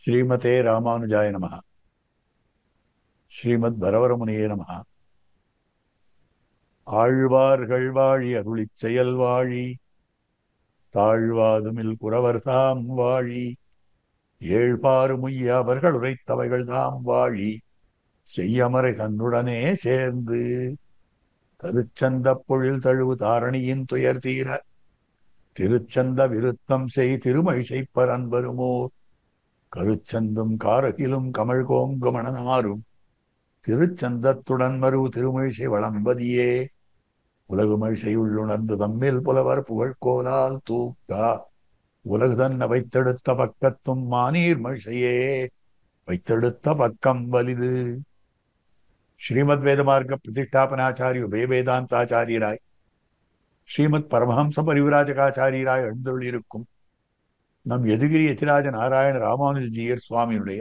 ஸ்ரீமதே ராமானுஜாய நமः. ஸ்ரீமத் வரவரமுனியே நமः. ஆழ்வார்கள் வாழி அருளிச் செயல் வாழி, தாழ்வாதுமில் குறவர் தாம் வாழி, ஏழ்பாறுமுய்ய அவர்கள் உரைத்தவைகள் தாம் வாழி, செய்யமறை தன்னுடனே சேர்ந்து தருச்சந்தப் பொழில் தழுவு தாரணியின் துயர் தீர திருச்சந்த விருத்தம் செய் திருமழிசைப்பர் அன்பருமோர் கருச்சந்தும் காரகிலும் கமல் கோங்கு மணனாரும் திருச்சந்தத்துடன் மறு திருமழிசை வளம்பதியே உலகுமழிசை உள்ளுணர்ந்து தம்மில் புலவர் புகழ்கோலால் தூக்கா உலகு தன்ன வைத்தெடுத்த பக்கத்தும் மானீர் மழிசையே வைத்தெடுத்த பக்கம் வலிது. ஸ்ரீமத் வேதமார்க்க பிரதிஷ்டாபனாச்சாரிய உபய வேதாந்தாச்சாரியராய் ஸ்ரீமத் பரமஹம்ச பரிவிராஜகாச்சாரியராய் எழுந்தருளிருக்கும் நம் எதுகிரி எதிராஜ நாராயண ராமானுஜியர் சுவாமியுடைய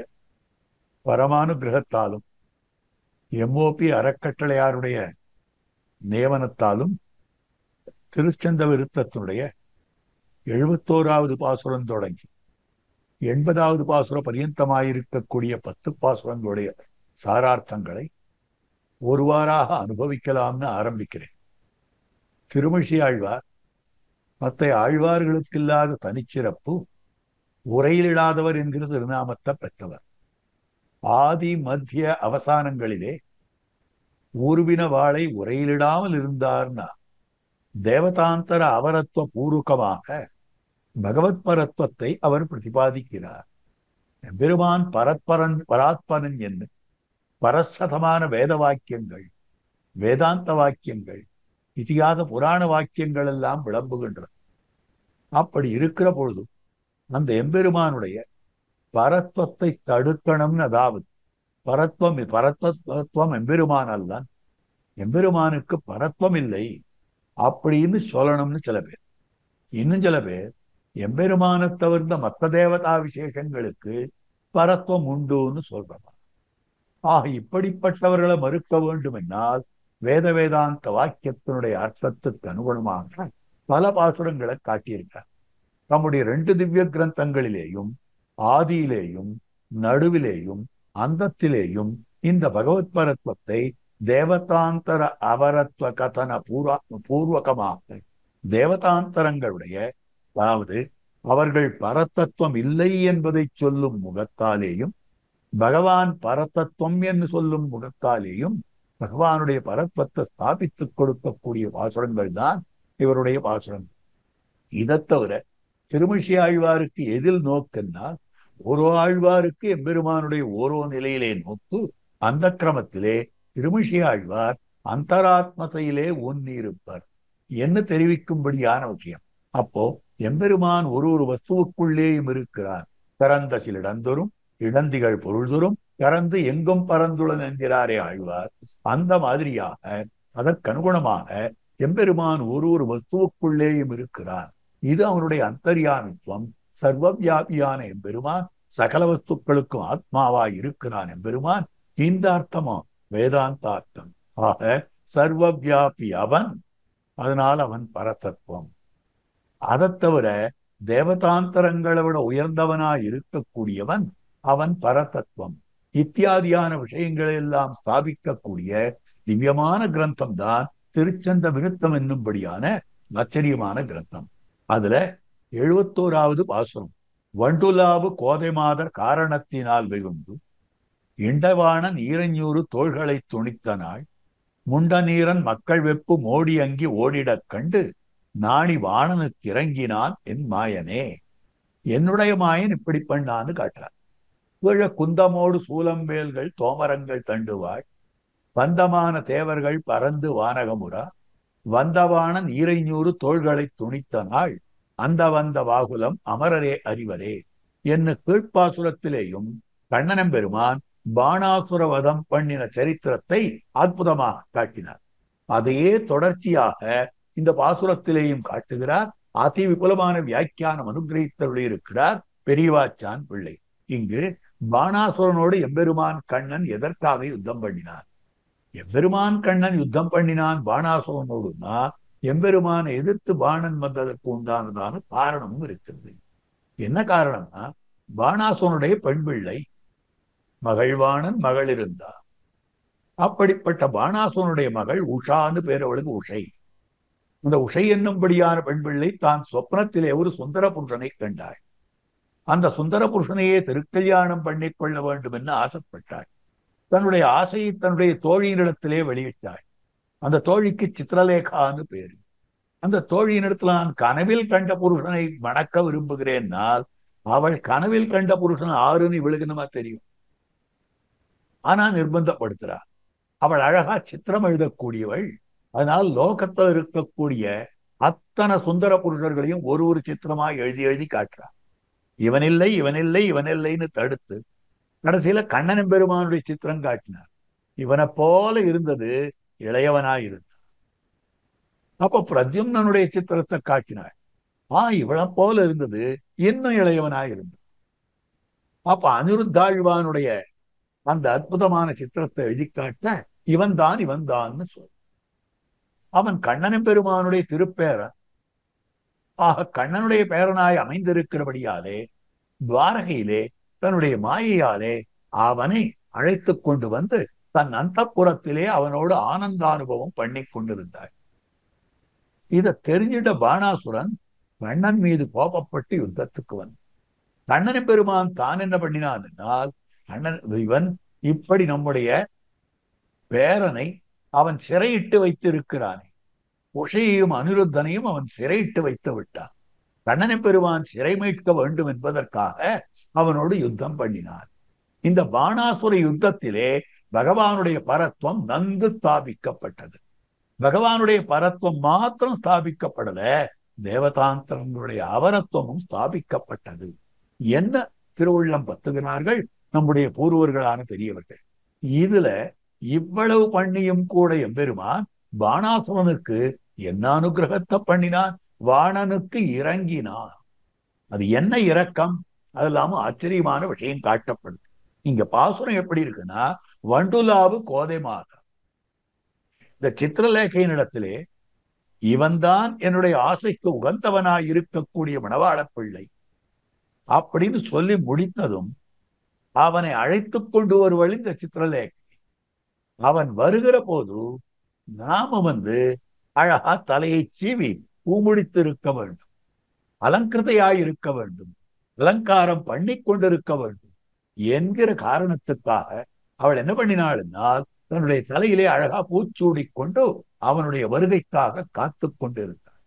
பரமானுகிரகத்தாலும் எம்ஓபி அறக்கட்டளையாருடைய நியமனத்தாலும் திருச்சந்த விருத்தத்தினுடைய 71வது பாசுரம் தொடங்கி 80வது பாசுர பரியந்தமாயிருக்கக்கூடிய 10 பாசுரங்களுடைய சாரார்த்தங்களை ஒருவாறாக அனுபவிக்கலாம்னு ஆரம்பிக்கிறேன். திருமிழி ஆழ்வார் மற்ற ஆழ்வார்களுக்கு இல்லாத தனிச்சிறப்பு உரையிலிடாதவர் என்கிற திருநாமத்தை பெற்றவர். ஆதி மத்திய அவசானங்களிலே ஊர்வின வாளை உரையிலிடாமல் இருந்தார்னா தேவதாந்தர அவரத்துவ பூர்வகமாக பகவத் பரத்வத்தை அவர் பிரதிபாதிக்கிறார். பெருமான் பராத்பரன் என்று பரஸ்தமான வேத வாக்கியங்கள், வேதாந்த வாக்கியங்கள், இதிகாச புராண வாக்கியங்கள் எல்லாம் விளம்புகின்றன. அப்படி இருக்கிற பொழுது அந்த எம்பெருமானுடைய பரத்வத்தை தடுக்கணும்னு, அதாவது பரத்வம் எம்பெருமான் அல்ல, எம்பெருமானுக்கு பரத்வம் இல்லை அப்படின்னு சொல்லணும்னு சில பேர். இன்னும் சில பேர் எம்பெருமான தவிர்த்த மற்ற தேவதா விசேஷங்களுக்கு பரத்வம் உண்டுன்னு சொல்றாங்க. இப்படிப்பட்டவர்களை மறுக்க வேண்டும் என்னால் வேதாந்த வாக்கியத்தினுடைய அர்த்தத்துக்கு அனுகுணமாக பல பாசுரங்களை காட்டியிருக்கார். நம்முடைய 2 திவ்ய கிரந்தங்களிலேயும் ஆதியிலேயும் நடுவிலேயும் அந்தத்திலேயும் இந்த பகவத் பரத்வத்தை தேவதாந்தர அவரத்வ கதன பூர்வகமாக தேவதாந்தரங்களுடைய, அதாவது அவர்கள் பரதத்துவம் இல்லை என்பதை சொல்லும் முகத்தாலேயும் பகவான் பரதத்துவம் என்று சொல்லும் முகத்தாலேயும் பகவானுடைய பரத்வத்தை ஸ்தாபித்துக் கொடுக்கக்கூடிய பாசுரங்கள் தான் இவருடைய பாசுரங்கள். இதை தவிர திருமிழி ஆழ்வாருக்கு எதில் நோக்கென்றால், ஓரோ ஆழ்வாருக்கு எம்பெருமானுடைய ஓரோ நிலையிலே நோக்கு. அந்த கிரமத்திலே திருமிழி ஆழ்வார் அந்தராத்மத்தையிலே ஒன்னிருப்பர் என்று தெரிவிக்கும்படியான விஷயம். அப்போ எம்பெருமான் ஒரு வஸ்துவுக்குள்ளேயும் இருக்கிறார். பிறந்த சிலிடந்தொரும் இடந்திகள் பொருள்தொரும் கறந்து எங்கும் பறந்துள்ளன் என்கிறாரே ஆழ்வார். அந்த மாதிரியாக அதற்கனுகுணமாக எம்பெருமான் ஒரு வஸ்துவுக்குள்ளேயும் இருக்கிறார். இது அவனுடைய அந்தர்யாமித்துவம். சர்வவியாபியான எம்பெருமான் சகல வஸ்துக்களுக்கும் ஆத்மாவாய் இருக்கிறான் எம்பெருமான். இந்த அர்த்தமோ வேதாந்தார்த்தம். ஆக சர்வவியாபி அவன், அதனால் அவன் பரதத்துவம். அதை தவிர தேவதாந்தரங்களை விட உயர்ந்தவனாய் இருக்கக்கூடியவன் அவன் பரதத்துவம். இத்தியாதியான விஷயங்களை எல்லாம் ஸ்தாபிக்கக்கூடிய திவ்யமான கிரந்தம் தான் திருச்சந்த விருத்தம் என்னும்படியான ஆச்சரியமான கிரந்தம். அதுல 71வது பாசுரம், வண்டுலாவு கோதை மாதர் காரணத்தினால் வெகுண்டு இண்டவான நீரஞ்சூறு தோள்களை துணித்த நாள் முண்ட நீரன் மக்கள் வெப்பு மோடி அங்கி ஓடிடக் கண்டு நாணி வாணனுக்கு இறங்கினான் என் மாயனே. என்னுடைய மாயன் இப்படி பண்ணான்னு காட்டுறார். கீழ குந்தமோடு சூலம்பேல்கள் தோமரங்கள் தண்டுவாள் பந்தமான தேவர்கள் பறந்து வானகமுறா வந்தவான நீரைஞூறு தோள்களை துணித்த நாள் அந்த வந்த வாகுலம் அமரரே அறிவரே என்ன கீழ்ப்பாசுரத்திலேயும் கண்ணனம் பெருமான் பாணாசுர வதம் பண்ணின சரித்திரத்தை அற்புதமாக காட்டினார். அதையே தொடர்ச்சியாக இந்த பாசுரத்திலேயும் காட்டுகிறார். அதி விபுலமான வியாக்கியானம் அனுகிரகித்தருளி இருக்கிறார் பெரியவாச்சான் பிள்ளை. இங்கு பாணாசுரனோடு எம்பெருமான் கண்ணன் எதற்காக யுத்தம் பண்ணினான்? எம்பெருமான் கண்ணன் யுத்தம் பண்ணினான் பாணாசுரனோடுனா எம்பெருமானை எதிர்த்து பாணன் வந்ததற்கு உண்டானதான காரணமும் இருக்கிறது. என்ன காரணம்னா, பாணாசுரனுடைய பெண் பிள்ளை. மகள்வாணன் மகள் இருந்தா. அப்படிப்பட்ட பாணாசுரனுடைய மகள் உஷான்னு பேர் அவளுக்கு. உஷை. அந்த உஷை என்னும்படியான பெண் பிள்ளை தான் சொப்னத்திலே ஒரு சுந்தர புருஷனை கண்டாள். அந்த சுந்தர புருஷனையே திருக்கல்யாணம் பண்ணிக் கொள்ள வேண்டும் என்று ஆசைப்பட்டாள். தன்னுடைய ஆசையை தன்னுடைய தோழியினிடத்திலே வெளியிட்டாள். அந்த தோழிக்கு சித்திரலேகான்னு பேரு. அந்த தோழியினிடத்தில் நான் கனவில் கண்ட புருஷனை மணக்க விரும்புகிறேன்னால் அவள் கனவில் கண்ட புருஷன் ஆறுன்னு இவளுக்கு என்னமா தெரியும்? ஆனா நிர்பந்தப்படுத்துறா. அவள் அழகா சித்திரம் எழுதக்கூடியவள். அதனால் லோகத்தில் இருக்கக்கூடிய அத்தனை சுந்தர புருஷர்களையும் ஒரு ஒரு சித்திரமா எழுதி எழுதி காட்டுறா. இவனில்லை இவனில்லை இவனில்லைன்னு தடுத்து கடைசியில கண்ணன் பெருமானுடைய சித்திரம் காட்டினார். இவனை போல இருந்தது இளையவனாயிருந்தான். அப்ப பிரத்யும்னனுடைய சித்திரத்தை காட்டினார். இவனை போல இருந்தது இன்னும் இளையவனாயிருந்தான். அப்ப அனிருத்தாழ்வானுடைய அந்த அற்புதமான சித்திரத்தை எழுதி காட்ட இவன் தான்னு சொல். அவன் கண்ணன் பெருமானுடைய திருப்பேரன். கண்ணனுடைய பேரனாய் அமைந்திருக்கிறபடியாலே துவாரகையிலே தன்னுடைய மாயையாலே அவனை அழைத்து கொண்டு வந்து தன் அந்தப்புறத்திலே அவனோடு ஆனந்தானுபவம் பண்ணி கொண்டிருந்தார். இதை தெரிஞ்சிட்ட பாணாசுரன் கண்ணன் மீது கோபப்பட்டு யுத்தத்துக்கு வந்து கண்ணன் பெருமான் தான் என்ன பண்ணினான் என்றால், இவன் இப்படி நம்முடைய பேரனை அவன் சிறையிட்டு வைத்திருக்கிறானே, உஷையையும் அனிருத்தனையும் அவன் சிறையிட்டு வைத்து விட்டான். கண்ணன் பெருமான் சிறை மீட்க வேண்டும் என்பதற்காக அவனோடு யுத்தம் பண்ணினான். இந்த பாணாசுர யுத்தத்திலே பகவானுடைய பரத்வம் நன்கு ஸ்தாபிக்கப்பட்டது. பகவானுடைய பரத்வம் மாத்திரம் ஸ்தாபிக்கப்படல, தேவதாந்தரங்களுடைய அவரத்துவமும் ஸ்தாபிக்கப்பட்டது. என்ன திருவுள்ளம் பத்துகிறார்கள் நம்முடைய பூர்வர்களான பெரியவர்கள். இதுல இவ்வளவு பண்ணியும் கூட எம்பெருமான் பாணாசுரனுக்கு என்ன அனுகிரகத்தை பண்ணினான்? வாணனுக்கு இறங்கினான். அது என்ன இரக்கம்? அது இல்லாம ஆச்சரியமான விஷயம் காட்டப்படுது. இங்க பாசுரம் எப்படி இருக்குன்னா, வண்டுலாவு கோதை மாதா. இந்த சித்திரலேகையின் இடத்திலே இவன்தான் என்னுடைய ஆசைக்கு உகந்தவனாய் இருக்கக்கூடிய மணவாள பிள்ளை அப்படின்னு சொல்லி முடித்ததும் அவனை அழைத்து கொண்டு வருவள் இந்த சித்திரலேகை. அவன் வருகிற போது நாம அழகா தலையை சீவி பூமுடித்திருக்க வேண்டும், அலங்கிருதையாயிருக்க வேண்டும், அலங்காரம் பண்ணி கொண்டிருக்க வேண்டும் என்கிற காரணத்துக்காக அவள் என்ன பண்ணினாள்னால் தன்னுடைய தலையிலே அழகா பூச்சூடி கொண்டு அவனுடைய வருகைக்காக காத்து கொண்டிருந்தார்.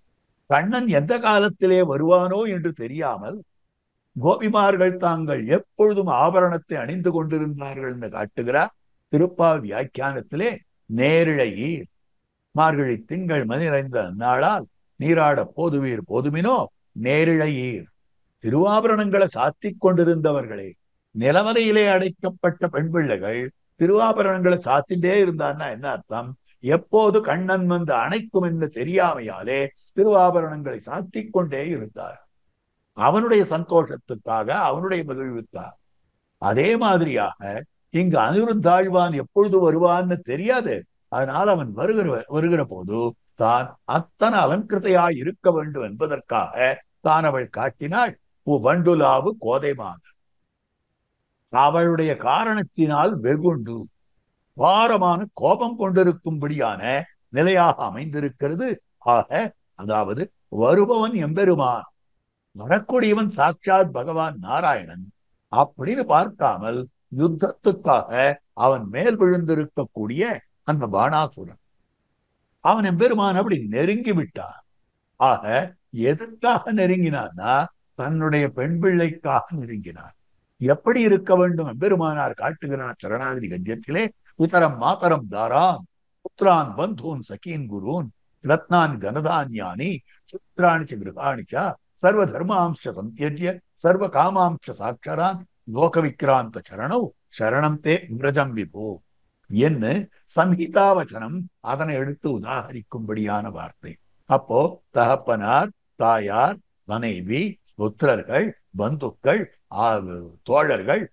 கண்ணன் எந்த காலத்திலே வருவானோ என்று தெரியாமல் கோபிமார்கள் தாங்கள் எப்பொழுதும் ஆபரணத்தை அணிந்து கொண்டிருந்தார்கள் என்று காட்டுகிறார் திருப்பால் வியாக்கியானத்திலே. நேரிழையீர் மார்கழி திங்கள் மதிரைந்த நாளால் நீராட போதுவீர் போதுமினோ நேரிழையீர். திருவாபரணங்களை சாத்திக் கொண்டிருந்தவர்களே, நிலவரையிலே அடைக்கப்பட்ட பெண் பிள்ளைகள் திருவாபரணங்களை சாத்திட்டே இருந்தான்னா என்ன அர்த்தம்? எப்போது கண்ணன் அணைக்கும் என்று தெரியாமையாலே திருவாபரணங்களை சாத்திக் கொண்டே இருந்தார். அவனுடைய சந்தோஷத்துக்காக, அவனுடைய மகிழ்வுக்காக. அதே மாதிரியாக இங்கு அனிருத்தாழ்வான் எப்பொழுது வருவான்னு தெரியாது. அதனால் அவன் வருகிற போது தான் அத்தனை அலங்கிருதையாய் இருக்க வேண்டும் என்பதற்காக தான் அவள் காட்டினாள். வண்டுலாவு கோதை மாதர். அவளுடைய காரணத்தினால் வெகுண்டு பாரமான கோபம் கொண்டிருக்கும்படியான நிலையாக அமைந்திருக்கிறது. அதாவது வருபவன் எம்பெருமான், வரக்கூடியவன் சாட்சாத் பகவான் நாராயணன் அப்படின்னு பார்க்காமல் யுத்தத்துக்காக அவன் மேல் விழுந்திருக்கக்கூடிய அந்த பாணாசுரன் அவன் எம்பெருமான் அப்படி நெருங்கி விட்டான். எதற்காக நெருங்கினான்னா தன்னுடைய பெண் பிள்ளைக்காக நெருங்கினான். எப்படி இருக்க வேண்டும் எம்பெருமானார் காட்டுகிறார் சரணாகதி கத்தியத்திலே. உத்தரம் மாதரம் தாராம் புத்திரான் பந்தூன் சகீன் குருன் ரத்னானி தனதான்யானி சித்ராணி கிருகாணிச்சா சர்வ தர்மாம்ச சந்தியஜ்ய சர்வ காமாம்ச சாட்சரான் லோக விக்ராந்த சரணம் சரணம் தே விரஜம் விபோ என்று சம்ஹிதாவச்சனம் அதனை எடுத்து உதாகரிக்கும்படியான வார்த்தை. அப்போ தகப்பனார், தாயார், மனைவி, புத்திரர்கள், பந்துக்கள், தோழர்கள்,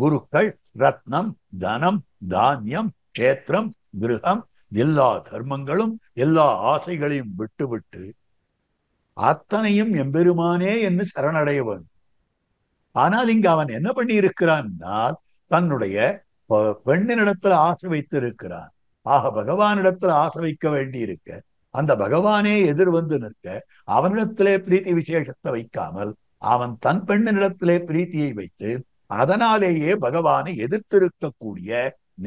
குருக்கள், ரத்னம், தனம், தானியம், கஷேத்திரம், கிரகம், எல்லா தர்மங்களும் எல்லா ஆசைகளையும் விட்டுவிட்டு அத்தனையும் எம்பெருமானே என்று சரணடைய வேண்டும். ஆனால் இங்க அவன் என்ன பண்ணி இருக்கிறான்னா தன்னுடைய பெண்ணினிடத்துல ஆசை வைத்து இருக்கிறான். ஆக பகவானிடத்துல ஆசை வைக்க வேண்டி இருக்க அந்த பகவானே எதிர் வந்து நிற்க அவனிடத்திலே பிரீத்தி விசேஷத்தை வைக்காமல் அவன் தன் பெண்ணினிடத்திலே பிரீத்தியை வைத்து அதனாலேயே பகவானை எதிர்த்திருக்கக்கூடிய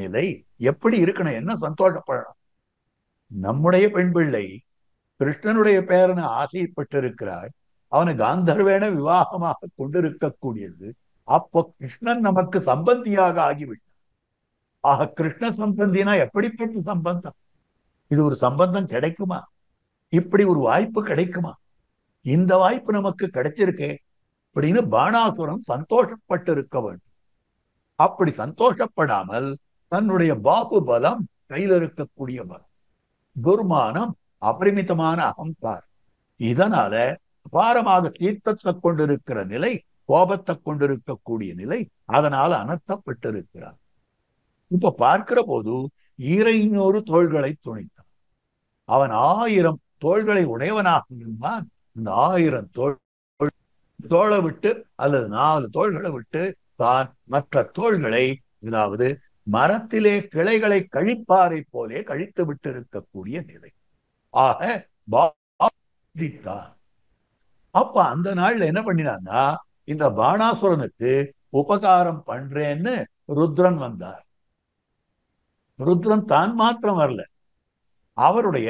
நிலை எப்படி இருக்கணும்? என்ன சந்தோஷப்படணும்? நம்முடைய பெண் பிள்ளை கிருஷ்ணனுடைய பேரனை ஆசைப்பட்டிருக்கிறாள். அவனை காந்தர்வேன விவாகமாக கொண்டிருக்கக்கூடியது. அப்போ கிருஷ்ணன் நமக்கு சம்பந்தியாக ஆகிவிட்டான். ஆக கிருஷ்ண சம்பந்தினா எப்படிப்பட்ட சம்பந்தம்? இது ஒரு சம்பந்தம் கிடைக்குமா? இப்படி ஒரு வாய்ப்பு கிடைக்குமா? இந்த வாய்ப்பு நமக்கு கிடைச்சிருக்கே அப்படின்னு பாணாசுரன் சந்தோஷப்பட்டு இருக்க வேண்டும். அப்படி சந்தோஷப்படாமல் தன்னுடைய பாகுபலம், கையில் இருக்கக்கூடிய பலம், துர்மானம், அபரிமிதமான அகங்காரம், இதனால அபாரமாக தீர்த்தத்தை கொண்டிருக்கிற நிலை, கோபத்தை கொண்டிருக்கக்கூடிய நிலை, அதனால அனர்த்தப்பட்டிருக்கிறார். இப்ப பார்க்கிற போது 200 தோள்களை துணித்தான். அவன் 1000 தோள்களை உடையவனாக இருந்தான். இந்த 1000 தோளை விட்டு அல்லது 4 தோள்களை விட்டு தான் மற்ற தோள்களை, அதாவது மரத்திலே கிளைகளை கழிப்பாரை போலே கழித்து விட்டு இருக்கக்கூடிய நிலை. ஆக அப்ப அந்த நாள்ல என்ன பண்ணினான்னா இந்த பாணாசுரனுக்கு உபகாரம் பண்றேன்னு ருத்ரன் வந்தார். ருத்ரன் தான் மாத்திரம் வரல, அவருடைய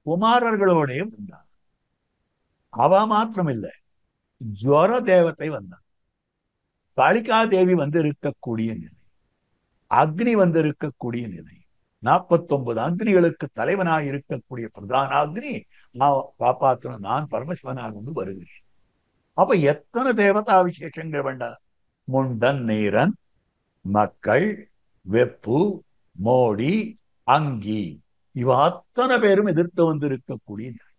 குமாரர்களோடையும் வந்தார். அவ மாத்திரம் இல்லை, ஜுவர தேவத்தை வந்தார், காளிகா தேவி வந்து இருக்கக்கூடிய நிலை, அக்னி வந்து இருக்கக்கூடிய நிலை, 49 அக்னிகளுக்கு தலைவனாக இருக்கக்கூடிய பிரதான அக்னி நான் காப்பாற்றணும், நான் பரமசிவனாக வந்து வருகிறேன். அப்ப எத்தனை தேவதா விசேஷங்கள் வேண்டாம்? முண்டன், நீரன், மக்கள், வெப்பு, மோடி, அங்கி, இவ அத்தனை பேரும் எதிர்த்து வந்து இருக்கக்கூடிய நிலை.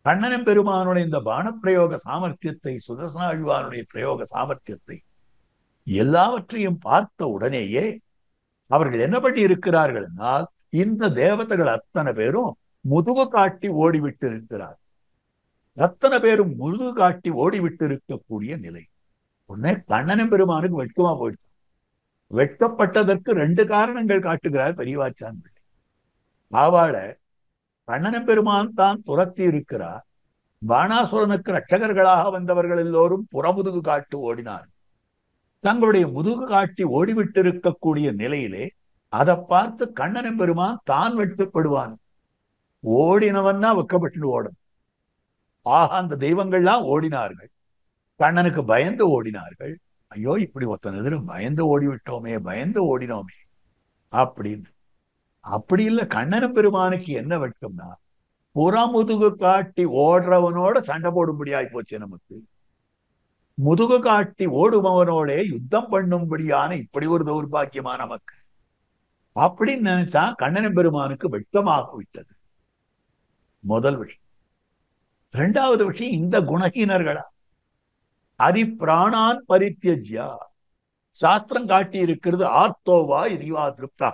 கண்ணனம் பெருமானுடைய இந்த பானப்பிரயோக சாமர்த்தியத்தை, சுதர்சனாழ்வானுடைய பிரயோக சாமர்த்தியத்தை எல்லாவற்றையும் பார்த்த உடனேயே அவர்கள் என்ன பண்ணி இருக்கிறார்கள் என்றால் இந்த தேவதைகள் அத்தனை பேரும் முதுகு காட்டி ஓடிவிட்டு இருக்கிறார். அத்தனை பேரும் முதுகு காட்டி ஓடிவிட்டு இருக்கக்கூடிய நிலை. உடனே கண்ணனம் பெருமானுக்கு வெட்கமா போயிடுச்சு. வெட்கப்பட்டதற்கு 2 காரணங்கள் காட்டுகிறார் பெரியவாச்சான் பிள்ளை. ஆவாள கண்ணனம் பெருமான் தான் துரத்தி இருக்கிறார். பாணாசுரனுக்கு ரட்சகர்களாக வந்தவர்கள் எல்லோரும் புறமுதுகு காட்டு ஓடினார். தங்களுடைய முதுகு காட்டி ஓடிவிட்டிருக்கக்கூடிய நிலையிலே அதை பார்த்து கண்ணனம் பெருமான் தான் வெட்கப்படுவான். ஓடினவன்னா வெக்கப்பட்டு ஓடும். ஆக அந்த தெய்வங்கள்லாம் ஓடினார்கள், கண்ணனுக்கு பயந்து ஓடினார்கள். ஐயோ, இப்படி ஒருத்தன் எதிரும் பயந்து ஓடிவிட்டோமே, பயந்து ஓடினோமே அப்படின்னு. அப்படி இல்லை, கண்ணனம் பெருமானுக்கு என்ன வெட்கம்னா புறமுதுகு காட்டி ஓடுறவனோட சண்டை போடும்படியாய் போச்சு நமக்கு. முதுகு காட்டி ஓடுபவனோட யுத்தம் பண்ணும்படியான இப்படி ஒரு தௌர்பாக்கியமா நமக்கு அப்படின்னு நினைச்சா கண்ணனம் பெருமானுக்கு வெட்கமாக விட்டது. முதல் விஷயம். 2வது விஷயம், இந்த குணஹீனர்களா அரிப்பிராணான் பரித்யஜ்யா, சாஸ்திரம் காட்டி இருக்கிறது ஆர்த்தோவா இதிவா திருப்தா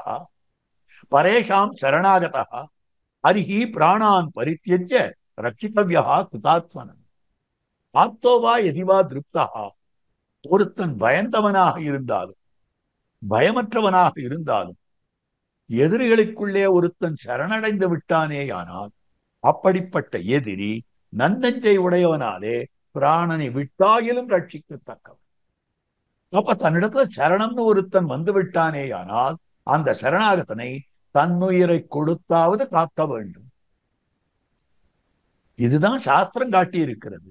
பரேஷாம் சரணாகதா ஹரிஹி பிராணான் பரித்யஜ்ய ரட்சிதவ்யா கிருதாத்மனன். ஆர்த்தோவா எதிவா திருப்தா, ஒருத்தன் பயந்தவனாக இருந்தாலும் பயமற்றவனாக இருந்தாலும் எதிரிகளுக்குள்ளே ஒருத்தன் சரணடைந்து விட்டானேயானால் அப்படிப்பட்ட எதிரி நன்னஞ்சை உடையவனாலே பிராணனை விட்டாயிலும் ரட்சிக்கத்தக்கவன். அப்ப தன்னிடத்துல சரணம்னு ஒருத்தன் வந்து விட்டானேயானால் அந்த சரணாகத்தனை தன்னுயிரை கொடுத்தாவது காக்க வேண்டும். இதுதான் சாஸ்திரம் காட்டி இருக்கிறது.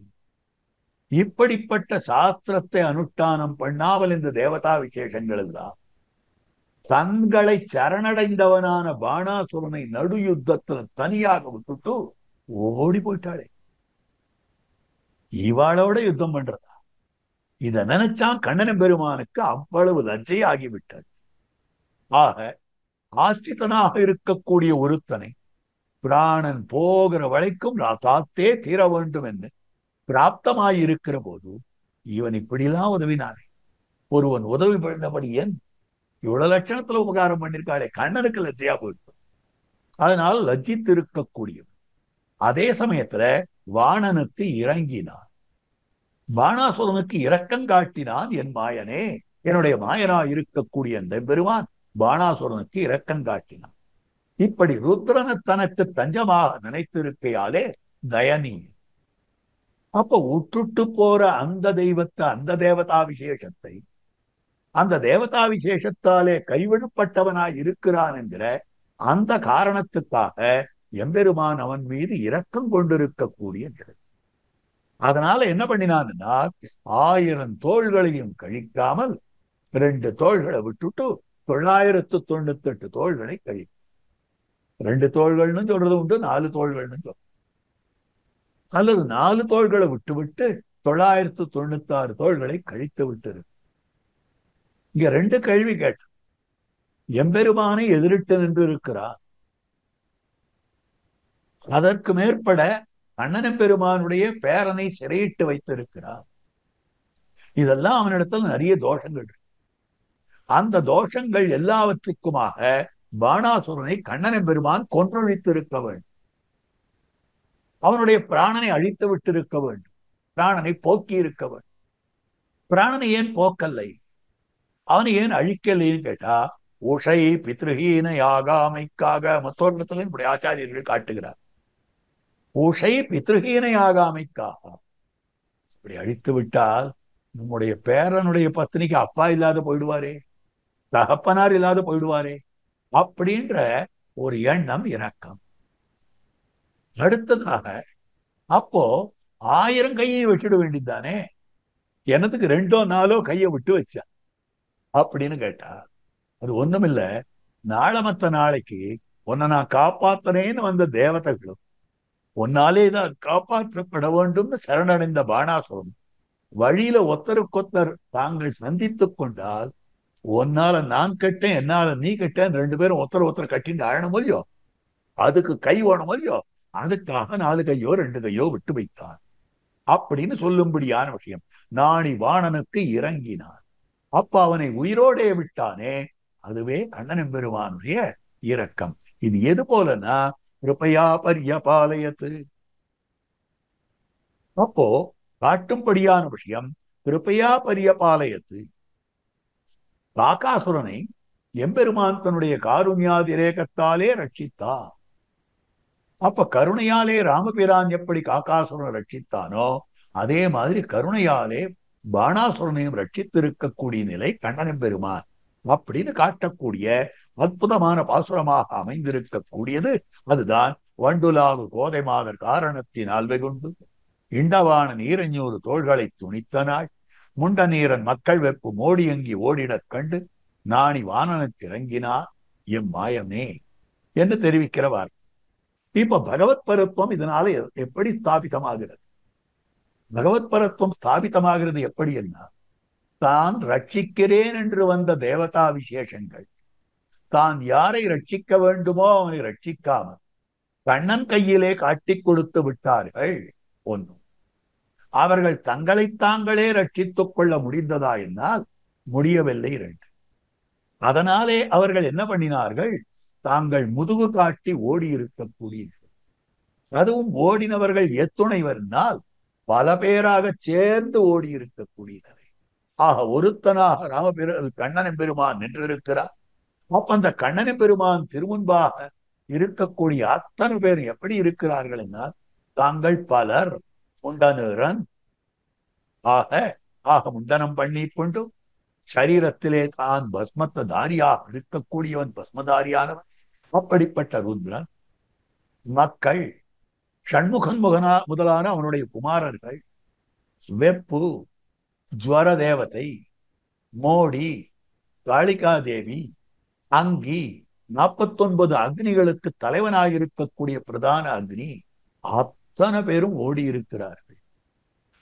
இப்படிப்பட்ட சாஸ்திரத்தை அனுஷ்டானம் பண்ணாமல் இந்த தேவதா விசேஷங்கள் எல்லாம் தங்களை சரணடைந்தவனான பாணாசுரனை நடு யுத்தத்துல தனியாக விட்டுட்டு ஓடி போயிட்டாளே, இவாளோட யுத்தம் பண்றதா? இத நினைச்சா கண்ணனம் பெருமானுக்கு அவ்வளவு லஜ்ஜை ஆகிவிட்டது. ஆக ஆஸ்திதனாக இருக்கக்கூடிய ஒருத்தனை பிராணன் போகிற வரைக்கும் காத்தே தீர வேண்டும் என்று பிராப்தமாயிருக்கிற போது இவன் இப்படிலாம் உதவினானே, ஒருவன் உதவி பண்ணபடி ஏன் இவ்வளவு லட்சணத்துல உபகாரம் பண்ணிருக்காளே, கண்ணனுக்கு லஜ்ஜையா போயிட்டு. அதனால் லஜ்ஜித்து இருக்கக்கூடியவன். அதே சமயத்துல வாணனுக்கு இறங்கினான். பாணாசுரனுக்கு இரக்கம் காட்டினான் என் மாயனே. என்னுடைய மாயனா இருக்கக்கூடிய அந்த பெருமான் பாணாசுரனுக்கு இரக்கம் காட்டினான். இப்படி ருத்ரனை தனக்கு தஞ்சமாக நினைத்திருக்கையாலே தயனி. அப்ப உற்றுட்டு போற அந்த தெய்வத்தை, அந்த தேவதா விசேஷத்தை, அந்த தேவதா விசேஷத்தாலே கைவிடப்பட்டவனாய் இருக்கிறான் என்கிற அந்த காரணத்துக்காக எம்பெருமான் அவன் மீது இரக்கம் கொண்டிருக்கக்கூடிய நிலை. அதனால என்ன பண்ணினான்னா, 1000 தோள்களையும் கழிக்காமல் 2 தோள்களை விட்டுட்டு 998 தோள்களை கழி. 2 தோள்கள்னு சொல்றது உண்டு, 4 தோள்கள்னு சொல்றது, அல்லது 4 தோள்களை விட்டு விட்டு 996 தோள்களை கழித்து விட்டு. இங்க 2 கேள்வி கேட்ட. எம்பெருமானை எதிரிட்டு நின்று இருக்கிறார். அதற்கு மேற்பட அண்ணன் பெருமானுடைய பேரனை சிறையிட்டு வைத்திருக்கிறார். இதெல்லாம் அவனிடத்தில் நிறைய தோஷங்கள் இருக்கு. அந்த தோஷங்கள் எல்லாவற்றுக்குமாக பாணாசுரனை கண்ணன் பெருமான் கொன்றொழித்திருக்க வேண்டும். அவனுடைய பிராணனை அழித்து விட்டிருக்க வேண்டும். பிராணனை போக்கி இருக்க வேண்டும். பிராணனை ஏன் போக்கல்லை, அவனை ஏன் அழிக்கலைன்னு கேட்டா, உஷை பித்ருஹீன யாகாமைக்காக மற்றொரு இடத்துல இப்படி ஆச்சாரியர்கள் காட்டுகிறார். உஷை பித்ருஹீன யாகாமைக்காக இப்படி அழித்து விட்டால் நம்முடைய பேரனுடைய பத்னிக்கு அப்பா இல்லாத போயிடுவாரே, தகப்பனார் இல்லாத போயிடுவாரே அப்படின்ற ஒரு எண்ணம் இறக்கம். அடுத்ததாக அப்போ 1000 கையை விட்டுட வேண்டியதுதானே, எனத்துக்கு 2ஓ 4ஓ கையை விட்டு வச்சா அப்படின்னு கேட்டா, அது ஒண்ணுமில்ல. நாளமத்த நாளைக்கு உன்னை நான் காப்பாத்தனேன்னு வந்த தேவதைகளும் உன்னாலே தான் காப்பாற்றப்பட வேண்டும்னு சரணடைந்த பாணாசுரம் வழியில ஒத்தருக்கொத்தர் தாங்கள் சந்தித்துக் கொண்டால், உன்னால நான் கெட்டேன், என்னால நீ கெட்டேன், 2 பேரும் ஒருத்தர் கட்டின்னு ஆழணும் இல்லையோ, அதுக்கு கை ஓணும் இல்லையோ, அதுக்காக 4 கையோ 2 கையோ விட்டு வைத்தான் அப்படின்னு சொல்லும்படியான விஷயம். நாணி வாணனுக்கு இறங்கினான். அப்ப அவனை உயிரோடே விட்டானே, அதுவே கண்ணன் பெருமானுடைய இரக்கம். இது எது போலனா கிருபையா பரியபாலயத்து. அப்போ காட்டும்படியான விஷயம் கிருபையா பரியபாலயத்து. காகாசுரனை எம்பெருமான் தன்னுடைய காருண்யாதிரேகத்தாலே ரட்சித்தா. அப்ப கருணையாலே ராமபிரான் எப்படி காகாசுரனை ரட்சித்தானோ, அதே மாதிரி கருணையாலே பாணாசுரனையும் ரட்சித்திருக்கக்கூடிய நிலை கண்ணன் பெருமான் அப்படின்னு காட்டக்கூடிய அற்புதமான பாசுரமாக அமைந்திருக்கக்கூடியது. அதுதான் வண்டுலாவு கோதை மாதர் காரணத்தினால் வெகுண்டு இண்டவான நீரஞ்சூறு தோள்களை துணித்த நாள் முண்ட நீரன் மக்கள் வெப்பு மோடியங்கி ஓடிடக் கண்டு நாணி வானனுக்கு இறங்கினார் எம்மாயமே என்று தெரிவிக்கிறவார். இப்ப பகவத் பரத்துவம் இதனால எப்படி ஸ்தாபிதமாகிறது? பகவத் பரத்துவம் ஸ்தாபிதமாகிறது எப்படி என்ன? தான் ரட்சிக்கிறேன் என்று வந்த தேவதா விசேஷங்கள் தான் யாரை ரட்சிக்க வேண்டுமோ அவனை ரட்சிக்காமல் கண்ணன் கையிலே காட்டிக் கொடுத்து விட்டார்கள். ஒன்று, அவர்கள் தங்களை தாங்களே ரட்சித்துக் கொள்ள முடிந்ததா என்னால் முடியவில்லை. 2, அதனாலே அவர்கள் என்ன பண்ணினார்கள்? தாங்கள் முதுகு காட்டி ஓடி இருக்கக்கூடிய, அதுவும் ஓடினவர்கள் எத்துணைவர்னால் பல பேராக சேர்ந்து ஓடி இருக்கக்கூடியவை. ஆக ஒருத்தனாக கண்ணன் பெருமான் நின்றிருக்கிறார். அப்ப அந்த கண்ணன் பெருமான் திருமுன்பாக இருக்கக்கூடிய அத்தனை பேர் எப்படி இருக்கிறார்கள் என்றால், தாங்கள் பலர் முண்டனுரன் ஆக முண்டனம் பண்ணி கொண்டு சரீரத்திலே தான் பஸ்மத்த தாரியாக இருக்கக்கூடியவன், பஸ்மதாரியானவன். அப்படிப்பட்ட ருத்ரன் மக்கள் ஷண்முகன் முதலான அவனுடைய குமாரர்கள், வெப்பு, ஜுவர தேவதை, மோடி, காளிகா தேவி, அங்கி, 49 அக்னிகளுக்கு தலைவனாக இருக்கக்கூடிய பிரதான அக்னி, அத்தனை பேரும் ஓடி இருக்கிறார்கள்.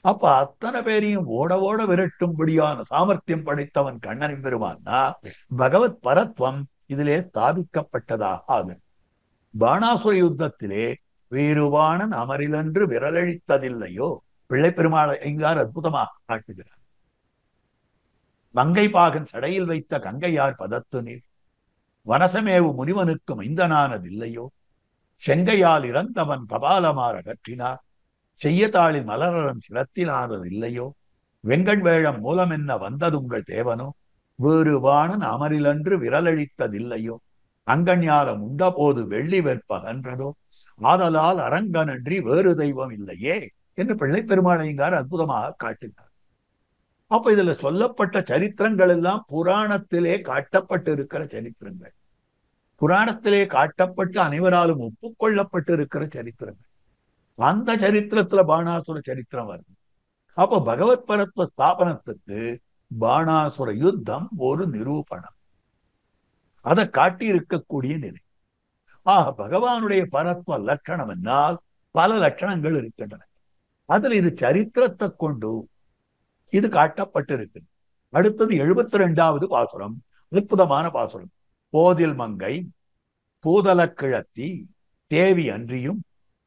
அப்ப அத்தனை பேரையும் ஓட ஓட விரட்டும்படியான சாமர்த்தியம் படைத்தவன் கண்ணன் பெருமான்னா பகவத் பரத்வம் இதிலே ஸ்தாபிக்கப்பட்டதாக ஆகும். பாணாசுர யுத்தத்திலே வீருவாணன் அமரிலன்று விரலழித்ததில்லையோ பிள்ளை பெருமாள் எங்கார் அற்புதமாக காட்டுகிறார். மங்கை பாகன் சடையில் வைத்த கங்கையார் பதத்து நீர் வனசமேவு முனிவனுக்கு மைந்தனானதில்லையோ, செங்கையால் இறந்தவன் கபாலமார் அகற்றினார், செய்யத்தாளின் மலரன் சிரத்திலானதில்லையோ, வெங்கட் வேழம் மூலம் என்ன வந்ததுங்கள் தேவனோ வேறு வாணன் அமரிலன்று விரலழித்ததில்லையோ அங்கஞாலம் உண்ட போது வெள்ளி வெற்பகன்றதோ ஆதலால் அரங்கனன்றி வேறு தெய்வம் இல்லையே என்று பிள்ளை பெருமாளையங்கார் அற்புதமாக காட்டினார். அப்ப இதுல சொல்லப்பட்ட சரித்திரங்கள் எல்லாம் புராணத்திலே காட்டப்பட்டு இருக்கிற சரித்திரங்கள், புராணத்திலே காட்டப்பட்டு அனைவராலும் ஒப்புக்கொள்ளப்பட்டு இருக்கிற சரித்திரங்கள். அந்த சரித்திரத்துல பாணாசுர சரித்திரம் வருது. அப்ப பகவத் பரத்வ ஸ்தாபனத்துக்கு பாணாசுர யுத்தம் ஒரு நிரூபணம், அதை காட்டி இருக்கக்கூடிய நிலை. பகவானுடைய பரத்வ லட்சணம் என்னால் பல லட்சணங்கள் இருக்கின்றன. அதுல இது சரித்திரத்தை கொண்டு இது காட்டப்பட்டிருக்கு. அடுத்தது 72வது பாசுரம், அற்புதமான பாசுரம். போதில் மங்கை பூதல கிழத்தி தேவி அன்றியும்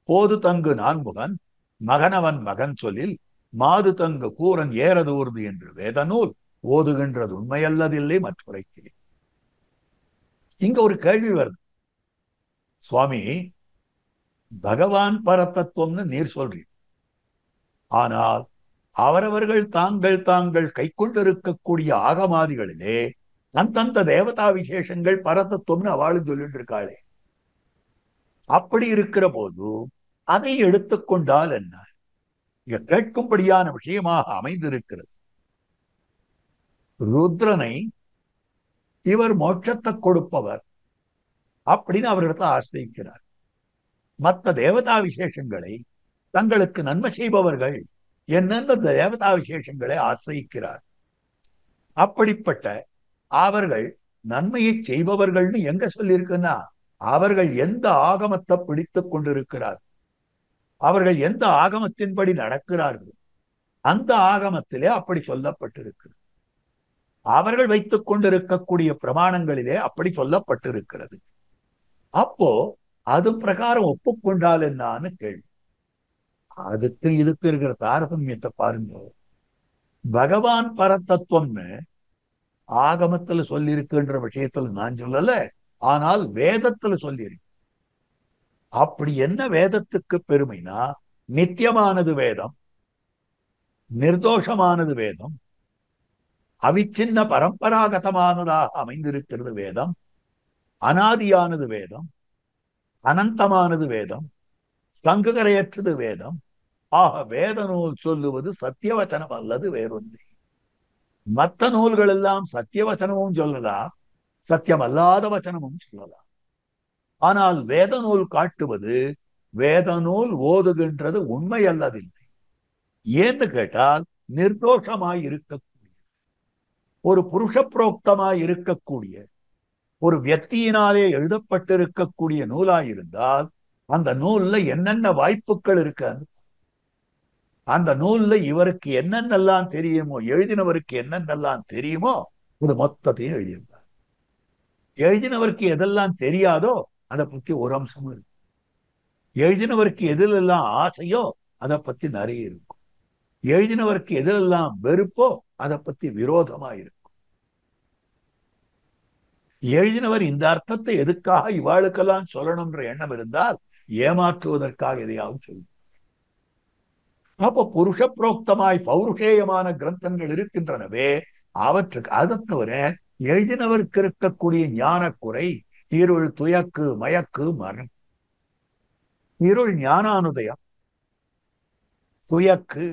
போது தங்கு நான்முகன் மகனவன் மகன் சொல்லில் மாது தங்கு கூரன் ஏறதூர்து என்று வேதநூல் ஓதுகின்றது உண்மையல்லதில்லை மற்றுரைக்கு. இங்க ஒரு கேள்வி வருது. சுவாமி, பகவான் பரதத்துவம்னு நீர் சொல்றீர், ஆனால் அவரவர்கள் தாங்கள் கை கொண்டிருக்கக்கூடிய ஆகமாதிகளிலே அந்தந்த தேவதா விசேஷங்கள் பரதத்துவம்னு அவளும் சொல்லிட்டு இருக்காளே. அப்படி இருக்கிற போது அதை எடுத்துக்கொண்டால் என்ன? இங்க கேட்கும்படியான விஷயமாக அமைந்திருக்கிறது. ருத்ரனை இவர் மோட்சத்தை கொடுப்பவர் அப்படின்னு அவரிடத்தை ஆசிரியிக்கிறார். மற்ற தேவதா விசேஷங்களை தங்களுக்கு நன்மை செய்பவர்கள் என்னென்ன தேவதா விசேஷங்களை ஆசிரியிக்கிறார். அப்படிப்பட்ட அவர்கள் நன்மையை செய்பவர்கள்னு எங்க சொல்லியிருக்குன்னா, அவர்கள் எந்த ஆகமத்தை பிடித்துக் கொண்டிருக்கிறார், அவர்கள் எந்த ஆகமத்தின்படி நடக்கிறார்கள், அந்த ஆகமத்திலே அப்படி சொல்லப்பட்டிருக்கிறது. அவர்கள் வைத்துக் கொண்டிருக்கக்கூடிய பிரமாணங்களிலே அப்படி சொல்லப்பட்டிருக்கிறது. அப்போ அது பிரகாரம் ஒப்புக்கொண்டால் என்னான்னு கேள்வி. அதுக்கு இதுக்கு இருக்கிற தாரதமியத்தை பாருங்க. பகவான் பரதத்துவம்னு ஆகமத்துல சொல்லியிருக்குன்ற விஷயத்துல நான் சொல்லல, ஆனால் வேதத்துல சொல்லியிருக்கு. அப்படி என்ன வேதத்துக்கு பெருமைனா, நித்தியமானது வேதம், நிர்தோஷமானது வேதம், அவிச்சின்ன பரம்பராகதமானதாக அமைந்திருக்கிறது வேதம், அனாதியானது வேதம், அனந்தமானது வேதம், சங்குகரையற்றது வேதம். வேத நூல் சொல்லுவது சத்தியவச்சனம் அல்லது வேறொன்று. மற்ற நூல்கள் எல்லாம் சத்தியவச்சனமும் சொல்லலாம், சத்தியம் அல்லாத வச்சனமும் சொல்லலாம். ஆனால் வேத நூல் காட்டுவது வேத நூல் ஓதுகின்றது உண்மை அல்லதில்லை. ஏன்னு கேட்டால், நிர்தோஷமாய் இருக்கக்கூடிய ஒரு புருஷ புரோக்தமாய் இருக்கக்கூடிய ஒரு வியக்தியினாலே எழுதப்பட்டிருக்கக்கூடிய நூலாயிருந்தால் அந்த நூல்ல என்னென்ன வாய்ப்புகள் இருக்கு, அந்த நூல்ல இவருக்கு என்னென்னலாம் தெரியுமோ, எழுதினவருக்கு என்னென்னலாம் தெரியுமோ இது மொத்தத்தையும் எழுதியிருந்தார். எழுதினவருக்கு எதெல்லாம் தெரியாதோ அதை பத்தி ஒரு அம்சம் இருக்கு. எழுதினவருக்கு எதிலெல்லாம் ஆசையோ அதை பத்தி நிறைய இருக்கும். எழுதினவருக்கு எதிலெல்லாம் வெறுப்போ அதை பத்தி விரோதமா இருக்கும். எழுதினவர் இந்த அர்த்தத்தை எதுக்காக இவாளுக்கெல்லாம் சொல்லணும்ன்ற எண்ணம் இருந்தால் ஏமாற்றுவதற்காக எதையாவது சொல்லும். அப்ப புருஷ புரோக்தமாய் பௌருஷேயமான கிரந்தங்கள் இருக்கின்றனவே, அவற்றுக்கு அதை தவிர எழுதினவருக்கு இருக்கக்கூடிய ஞான குறை, இருள் துயக்கு மயக்கு மரணம். இருள் ஞானானுதயம், துயக்கு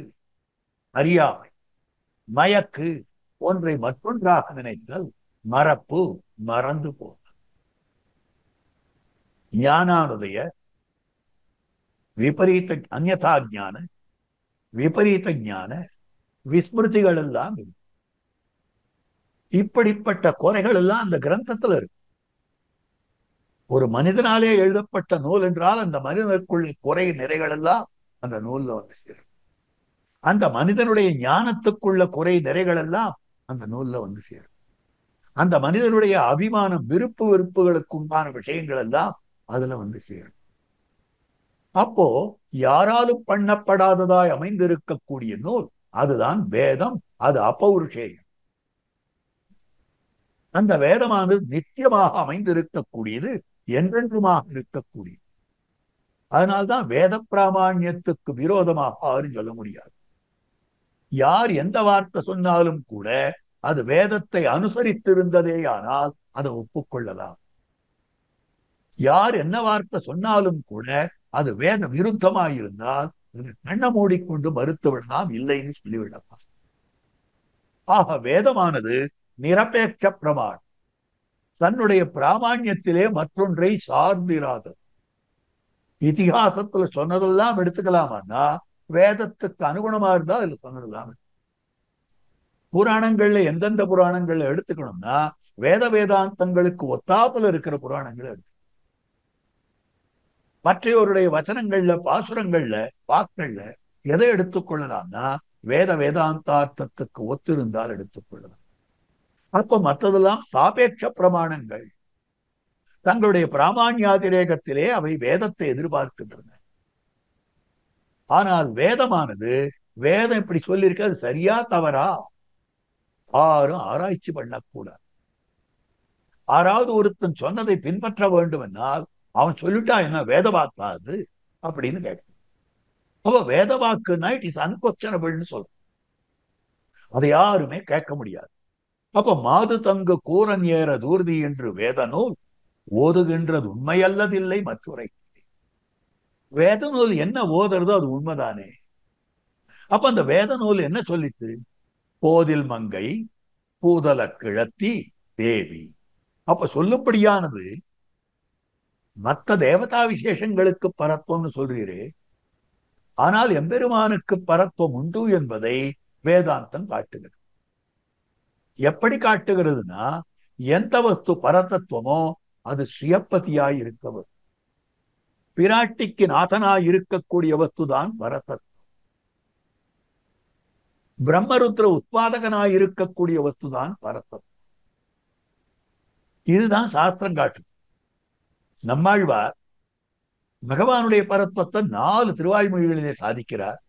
அறியாமை, மயக்கு ஒன்றை மற்றொன்றாக நினைத்தல், மறப்பு மறந்து போதல். ஞானானுதய விபரீத அந்யதா ஞான விபரீத ஞான விஸ்மிருதிகள் எல்லாம் இருக்கு. இப்படிப்பட்ட குறைகள் எல்லாம் அந்த கிரந்தத்துல இருக்கு. ஒரு மனிதனாலே எழுதப்பட்ட நூல் என்றால் அந்த மனிதனுக்குள்ள குறை நிறைகள் எல்லாம் அந்த நூல்ல வந்து சேரும். அந்த மனிதனுடைய ஞானத்துக்குள்ள குறை நிறைகள் எல்லாம் அந்த நூல்ல வந்து சேரும். அந்த மனிதனுடைய அபிமானம் விருப்பு வெறுப்புகளுக்கு உண்டான விஷயங்கள் எல்லாம் அதுல வந்து சேரும். அப்போ யாராலும் பண்ணப்படாததாய் அமைந்திருக்கக்கூடிய நூல் அதுதான் வேதம். அது அபௌருஷேயம். அந்த வேதமானது நித்தியமாக அமைந்திருக்கக்கூடியது, என்றென்றுமாக இருக்கக்கூடியது. அதனால்தான் வேத பிராமணியத்துக்கு விரோதமாக யாரும் சொல்ல முடியாது. யார் எந்த வார்த்தை சொன்னாலும் கூட அது வேதத்தை அனுசரித்திருந்ததேயானால் அதை ஒப்புக்கொள்ளலாம். யார் என்ன வார்த்தை சொன்னாலும் கூட அது வேத விருத்தமாயிருந்தால் கண்ணை மூடிக்கொண்டு மறுத்து விடலாம், இல்லைன்னு சொல்லிவிடலாம். ஆக வேதமானது நிரபேட்ச பிரமாணம், தன்னுடைய பிராமாண்யத்திலே மற்றொன்றை சார்ந்திராது. இதிகாசத்துல சொன்னதெல்லாம் எடுத்துக்கலாமான்னா வேதத்துக்கு அனுகுணமா இருந்தா அதுல சொன்னதெல்லாம். புராணங்கள்ல எந்தெந்த புராணங்கள்ல எடுத்துக்கணும்னா வேத வேதாந்தங்களுக்கு ஒத்தாப்புல இருக்கிற புராணங்களை எடுத்து, மற்றையோருடைய வச்சனங்கள்ல பாசுரங்கள்ல வாக்கள்ல எதை எடுத்துக்கொள்ளலாம்னா வேத வேதாந்தார்த்தத்துக்கு ஒத்திருந்தால் எடுத்துக்கொள்ளலாம். அப்ப மற்றதெல்லாம் சாபேட்ச பிரமாணங்கள், தங்களுடைய பிராமாண்யாதிரேகத்திலே அவை வேதத்தை எதிர்பார்க்கின்றன. ஆனால் வேதமானது வேதம் இப்படி சொல்லியிருக்க அது சரியா தவறா யாரும் ஆராய்ச்சி பண்ணக்கூடாது. யாராவது ஒருத்தன் சொன்னதை பின்பற்ற வேண்டும் என்னால் அவன் சொல்லிட்டா என்ன வேத வாக்காது அப்படின்னு கேட்க. அப்ப வேத வாக்குன்னா இட் இஸ் அன்கொஸ்டனபிள்னு சொல்றோம், அதை யாருமே கேட்க முடியாது. அப்ப மாது தங்கு கூரன் ஏற தூர்தி என்று வேத நூல் ஓதுகின்றது உண்மையல்லதில்லை மற்றுரை. வேத நூல் என்ன ஓதுறதோ அது உண்மைதானே. அப்ப அந்த வேத நூல் என்ன சொல்லித்து? போதில் மங்கை பூதல கிழத்தி தேவி. அப்ப சொல்லும்படியானது மற்ற தேவதா விசேஷங்களுக்கு பரத்துவம்னு சொல்றீரே, ஆனால் எம்பெருமானுக்கு பரத்துவம் உண்டு என்பதை வேதாந்தம் காட்டுகிறது. எப்படி காட்டுகிறதுனா எந்த வஸ்து பரதத்துவமோ அது ஸ்ரீயப்பதியாய் இருக்கவர், பிராட்டிக்கு நாதனாய் இருக்கக்கூடிய வஸ்துதான் பரதத்துவம். பிரம்மருத்ர உத்பாதகனாய் இருக்கக்கூடிய வஸ்துதான் பரதத்துவம். இதுதான் சாஸ்திரம் காட்டு. நம்மாழ்வார் பகவானுடைய பரத்வத்தை 4 திருவாய்மொழிகளிலே சாதிக்கிறார்.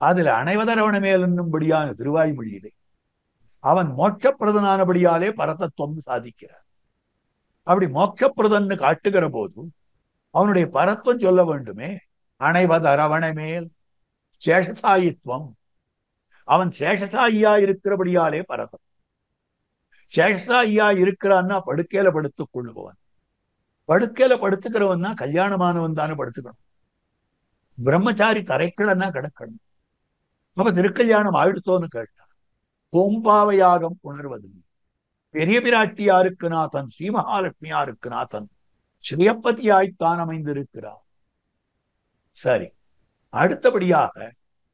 அதில் அனைவதரவண மேல் என்னும்படியான திருவாய்மொழியிலே அவன் மோட்சப்பிரதனானபடியாலே பரதத்துவம் சாதிக்கிறார். அப்படி மோட்சப்பிரதன்னு காட்டுகிற போது அவனுடைய பரத்வம் சொல்ல வேண்டுமே. அனைவதரவண மேல் சேஷசாயித்வம், அவன் சேஷசாயியா இருக்கிறபடியாலே பரதம். சேஷசாயியா இருக்கிறான்னா படுக்கையில படுத்துக் கொள்ளுபவன், படுக்கையில படுத்துக்கிறவன் தான் கல்யாணமானவன் தானே படுத்துக்கணும். பிரம்மச்சாரி தரைக்கிழன்னா கிடக்கணும். அப்ப திருக்கல்யாணம் ஆயிடுத்தோன்னு கேட்டான். பூம்பாவையாகம் உணர்வது பெரிய பிராட்டியாருக்கு நாதன் ஸ்ரீ மகாலட்சுமியாருக்கு நாதன் ஸ்ரீயப்பதியாய்த்தான் அமைந்திருக்கிறார். சரி, அடுத்தபடியாக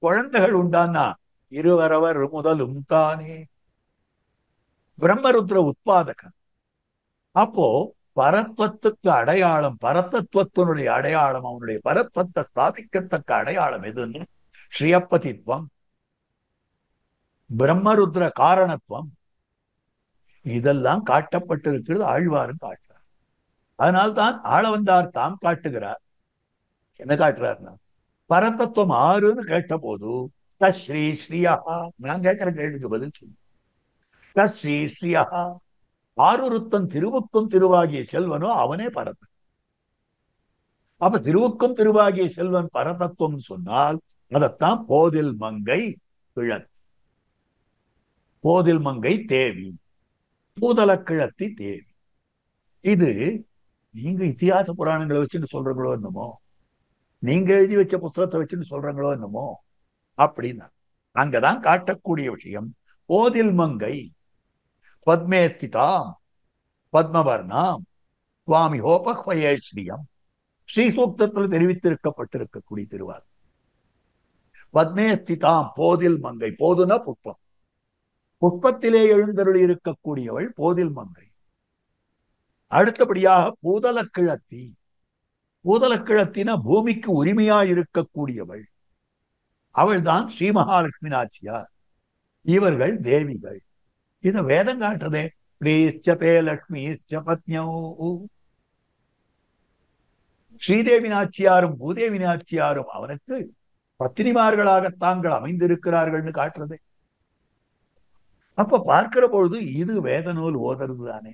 குழந்தைகள் உண்டான்னா இருவரவர் முதலும் தானே பிரம்மருத்ர உத்பாதகன். அப்போ பரத்வத்துக்கு அடையாளம், பரதத்துவத்தினுடைய அடையாளம், அவனுடைய பரத்வத்தை ஸ்தாபிக்கத்தக்க அடையாளம் எதுன்னு ஸ்ரீயப்பதித்வம், பிரம்மருத்ர காரணத்துவம், இதெல்லாம் காட்டப்பட்டிருக்கிறது. ஆழ்வாரும் காட்டுறார். அதனால்தான் ஆளவந்தார் தாம் காட்டுகிறார். என்ன காட்டுறாருன்னா பரதத்துவம் 6ன்னு கேட்ட போது தஸ்ரீ ஸ்ரீயா, நான் கேட்கிற கேள்விக்கு பதில் சொல்லு. தஸ்ரீ ஸ்ரீயா, ஆருருத்தன் திருவுக்கும் திருவாகிய செல்வனோ அவனே பரதன். அப்ப திருவுக்கும் திருவாகிய செல்வன் பரதத்துவம் சொன்னால் அதத்தான் போதில் மங்கை கிழத்தி, போதில் மங்கை தேவி, பூதல கிழத்தி தேவி. இது நீங்க இத்தியாச புராணங்களை வச்சுன்னு சொல்றீங்களோ என்னமோ, நீங்க எழுதி வச்ச புஸ்தகத்தை வச்சுன்னு சொல்றீங்களோ என்னமோ அப்படின்னா அங்கதான் காட்டக்கூடிய விஷயம். போதில் மங்கை பத்மே ஸ்திதாம் பத்மவர்ணாம் சுவாமி ஹோபக்வயே ஸ்ரீயம், ஸ்ரீ சூக்தத்தில் தெரிவித்திருக்கப்பட்டிருக்கக்கூடிய திருவார். பத்மே ஸ்திதாம் போதில் மங்கை, போதுனா புஷ்பம், புஷ்பத்திலே எழுந்தருளி இருக்கக்கூடியவள் போதில் மங்கை. அடுத்தபடியாக பூதல கிழத்தி, பூதல கிழத்தின பூமிக்கு உரிமையாய் இருக்கக்கூடியவள், அவள் தான் ஸ்ரீ மகாலட்சுமி நாச்சியார். இவர்கள் தேவிகள். இத வேதம் காட்டுறதே. ஸ்ரீச்சபே லட்சுமி பத்னியோ, ஸ்ரீதேவி நாச்சியாரும் பூதேவி நாச்சியாரும் அவனுக்கு பத்தினிமார்களாக தாங்கள் அமைந்திருக்கிறார்கள்னு காட்டுறதே. அப்ப பார்க்கிற பொழுது இது வேத நூல் ஓதறது தானே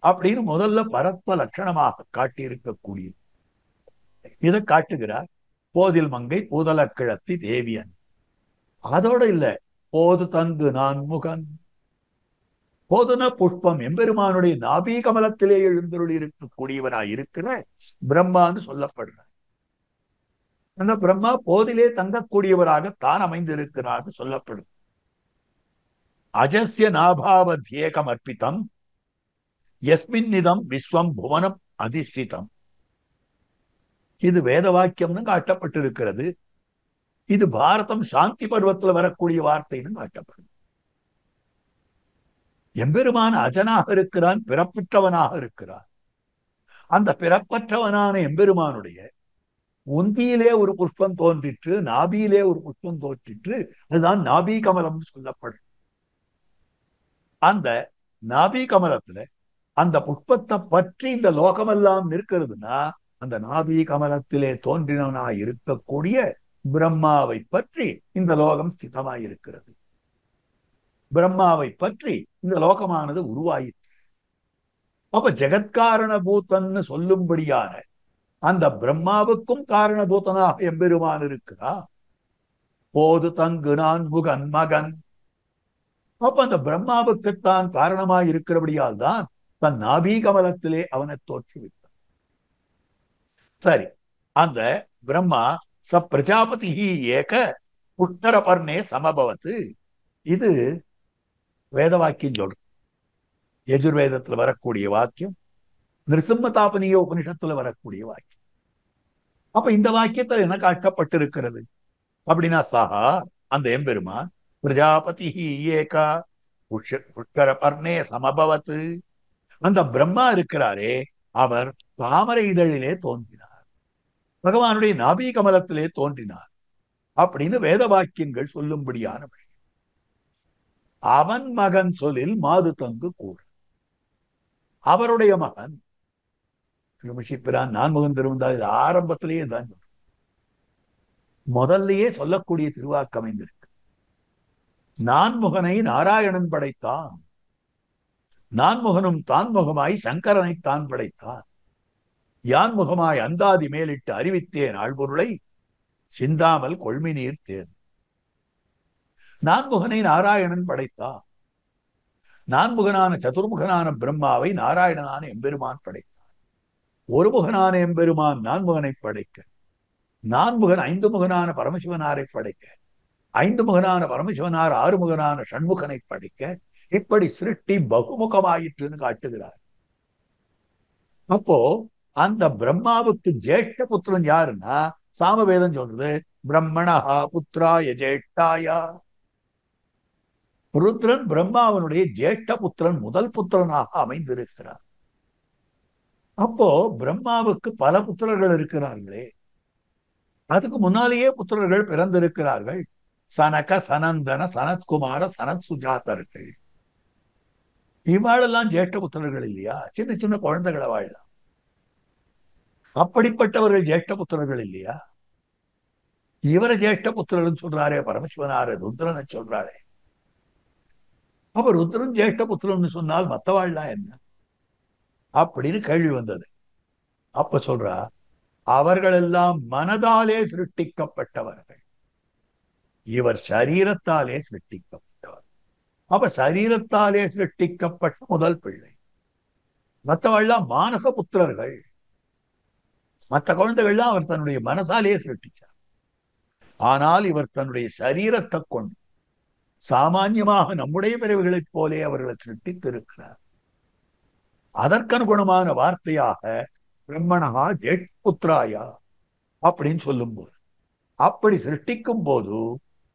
அப்படின்னு முதல்ல பரத்வ லட்சணமாக காட்டியிருக்கக்கூடியது. இதை காட்டுகிறார். போதில் மங்கை பூதல கிழத்தி தேவியன். அதோட இல்ல, போது தங்கு நான் முகன். போதுன புஷ்பம், எம்பெருமானுடைய நாபி கமலத்திலே எழுந்தருள் இருக்கக்கூடியவனாய் இருக்கிற பிரம்மான்னு சொல்லப்படுற அந்த பிரம்மா போதிலே தங்கக்கூடியவராக தான் அமைந்திருக்கிறார் சொல்லப்படும். அஜஸ்ய நாபாவத்யேகம் அர்ப்பிதம் யஸ்மின்னிதம் விஸ்வம் புவனம் அதிஷ்டிதம். இது வேத வாக்கியம்னு காட்டப்பட்டிருக்கிறது. இது பாரதம் சாந்தி பருவத்தில் வரக்கூடிய வார்த்தைன்னு காட்டப்படும். எம்பெருமான் அஜனாக இருக்கிறான், பிறப்பற்றவனாக இருக்கிறான். அந்த பிறப்பற்றவனான எம்பெருமானுடைய உந்தியிலே ஒரு புஷ்பம் தோன்றிற்று, நாபியிலே ஒரு புஷ்பம் தோன்றிற்று. அதுதான் நாபி கமலம் சொல்லப்படும். அந்த நாபி கமலத்துல அந்த புஷ்பத்தை பற்றி இந்த லோகமெல்லாம் நிற்கிறதுனா அந்த நாபி கமலத்திலே தோன்றினவனாய் இருக்கக்கூடிய பிரம்மாவை பற்றி இந்த லோகம் ஸ்திதமாயிருக்கிறது. பிரம்மாவை பற்றி இந்த லோகமானது உருவாயிற்று. அப்ப ஜெகத்காரண பூத்தன்னு சொல்லும்படியான அந்த பிரம்மாவுக்கும் காரணபூதனாக எம்பெருமான் இருக்கிறார். போது தங்கு நான் முகன் மகன். அப்ப அந்த பிரம்மாவுக்குத்தான் காரணமாய் இருக்கிறபடியால் தான் தன் நாபி கமலத்திலே அவனை தோற்றுவித்தார். சரி, அந்த பிரம்மா ச பிரஜாபதி ஏக புஷ்கர பர்ணே சமபவத்து. இது வேத வாக்கியம் சொல்ற, யஜுர்வேதத்துல வரக்கூடிய வாக்கியம், நிருசிம்மதாபனிய உபனிஷத்துல வரக்கூடிய வாக்கியம். அப்ப இந்த வாக்கியத்தில் என்ன காட்டப்பட்டிருக்கிறது அப்படின்னா, சஹா அந்த எம்பெருமான் பிரஜாபதி ஏகா புஷ்கர பர்ணே சமபவத்து. அந்த பிரம்மா இருக்கிறாரே அவர் தாமரை இதழிலே தோன்றினார், பகவானுடைய நாபி கமலத்திலே தோன்றினார் அப்படின்னு வேத வாக்கியங்கள் சொல்லும்படியான விஷயம். அவன் மகன் சொல்லில் மாது தங்கு கூட, அவருடைய மகன் நான் முகன் திருவந்தால் ஆரம்பத்திலேயே தான் முதல்லயே சொல்லக்கூடிய திருவாக்கு அமைந்திருக்கு. நான்முகனை நாராயணன் படைத்தான், நான்முகனும் தான்முகமாய் சங்கரனை தான் படைத்தான். யான்முகமாய் அந்தாதி மேலிட்டு அறிவித்தேன் ஆழ்பொருளை சிந்தாமல் கொள்மி நீர் தேர். நான்முகனை நாராயணன் படைத்தான், நான்முகனான சதுர்முகனான பிரம்மாவை நாராயணனான எம்பெருமான் படைத்தான். ஒரு முகனான எம்பெருமான் நான்முகனை படைக்க, நான்முகன் ஐந்து முகனான பரமசிவனாரை படைக்க, ஐந்து முகனான பரமசிவனார் ஆறு முகனான ஷண்முகனை படைக்க, இப்படி சிருஷ்டி பகுமுகமாயிற்றுன்னு காட்டுகிறார். அப்போ அந்த பிரம்மாவுக்கு ஜேஷ்ட புத்திரன் யாருன்னா, சாமவேதம் சொல்றது பிரம்மணஹா புத்திராய ஜேஷ்டாயா. ருத்ரன் பிரம்மாவனுடைய ஜேஷ்ட புத்திரன், முதல் புத்திரனாக அமைந்திருக்கிறார். அப்போ பிரம்மாவுக்கு பல புத்திரர்கள் இருக்கிறார்களே, அதுக்கு முன்னாலேயே புத்திரர்கள் பிறந்திருக்கிறார்கள். சனக சனந்தன சனத்குமார சனத் சுஜாதர்கள், இவாளெல்லாம் ஜேஷ்ட புத்திரர்கள் இல்லையா? சின்ன சின்ன குழந்தைகளை வாழலாம். அப்படிப்பட்டவர்கள் ஜேஷ்ட புத்திரர்கள் இல்லையா? இவரை ஜேஷ்ட புத்திரன் சொல்றாரே பரமசிவனாரு, ருத்ரனை சொல்றாரே. அப்ப ருத்ரன் ஜேஷ்ட புத்திரன் சொன்னால் மத்தவாழ்லாம் என்ன அப்படின்னு கேள்வி வந்தது. அப்ப சொல்றா, அவர்கள் எல்லாம் மனதாலே சிருஷ்டிக்கப்பட்டவர்கள், இவர் சரீரத்தாலே சிருஷ்டிக்கப்பட்டவர். அப்ப சரீரத்தாலே சிருஷ்டிக்கப்பட்ட முதல் பிள்ளை. மற்றவெல்லாம் மானச புத்திரர்கள், மற்ற குழந்தைகள்லாம் அவர் தன்னுடைய மனசாலே சிருஷ்டிச்சார். ஆனால் இவர் தன்னுடைய சரீரத்தை கொண்டு சாமான்யமாக நம்முடைய பிறவிகளைப் போலே அவர்களை சிருஷ்டித்திருக்கிறார். அதற்கனுகுணமான வார்த்தையாக பிரம்மணஹா ஜேஷ்புத்ராயா அப்படின்னு சொல்லும் போது, அப்படி சிருஷ்டிக்கும் போது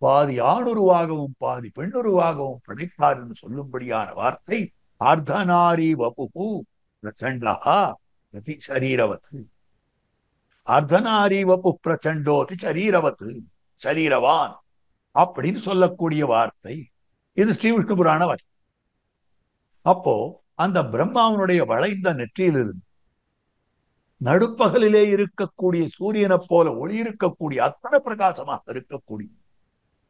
பாதி ஆணுருவாகவும் பாதி பெண்ணுருவாகவும் படைத்தார் என்று சொல்லும்படியான வார்த்தை அர்த்தநாரி வபுகு பிரச்சண்டா அதி சரீரவத்து. அர்த்தநாரி வபு பிரச்சண்டோதி சரீரவத்து, சரீரவான் அப்படின்னு சொல்லக்கூடிய வார்த்தை இது ஸ்ரீ விஷ்ணு புராண வார்த்தை. அப்போ அந்த பிரம்மாவனுடைய வளைந்த நெற்றியிலிருந்து நடுப்பகலிலே இருக்கக்கூடிய சூரியனை போல ஒளி இருக்கக்கூடிய அத்தனை பிரகாசமாக இருக்கக்கூடிய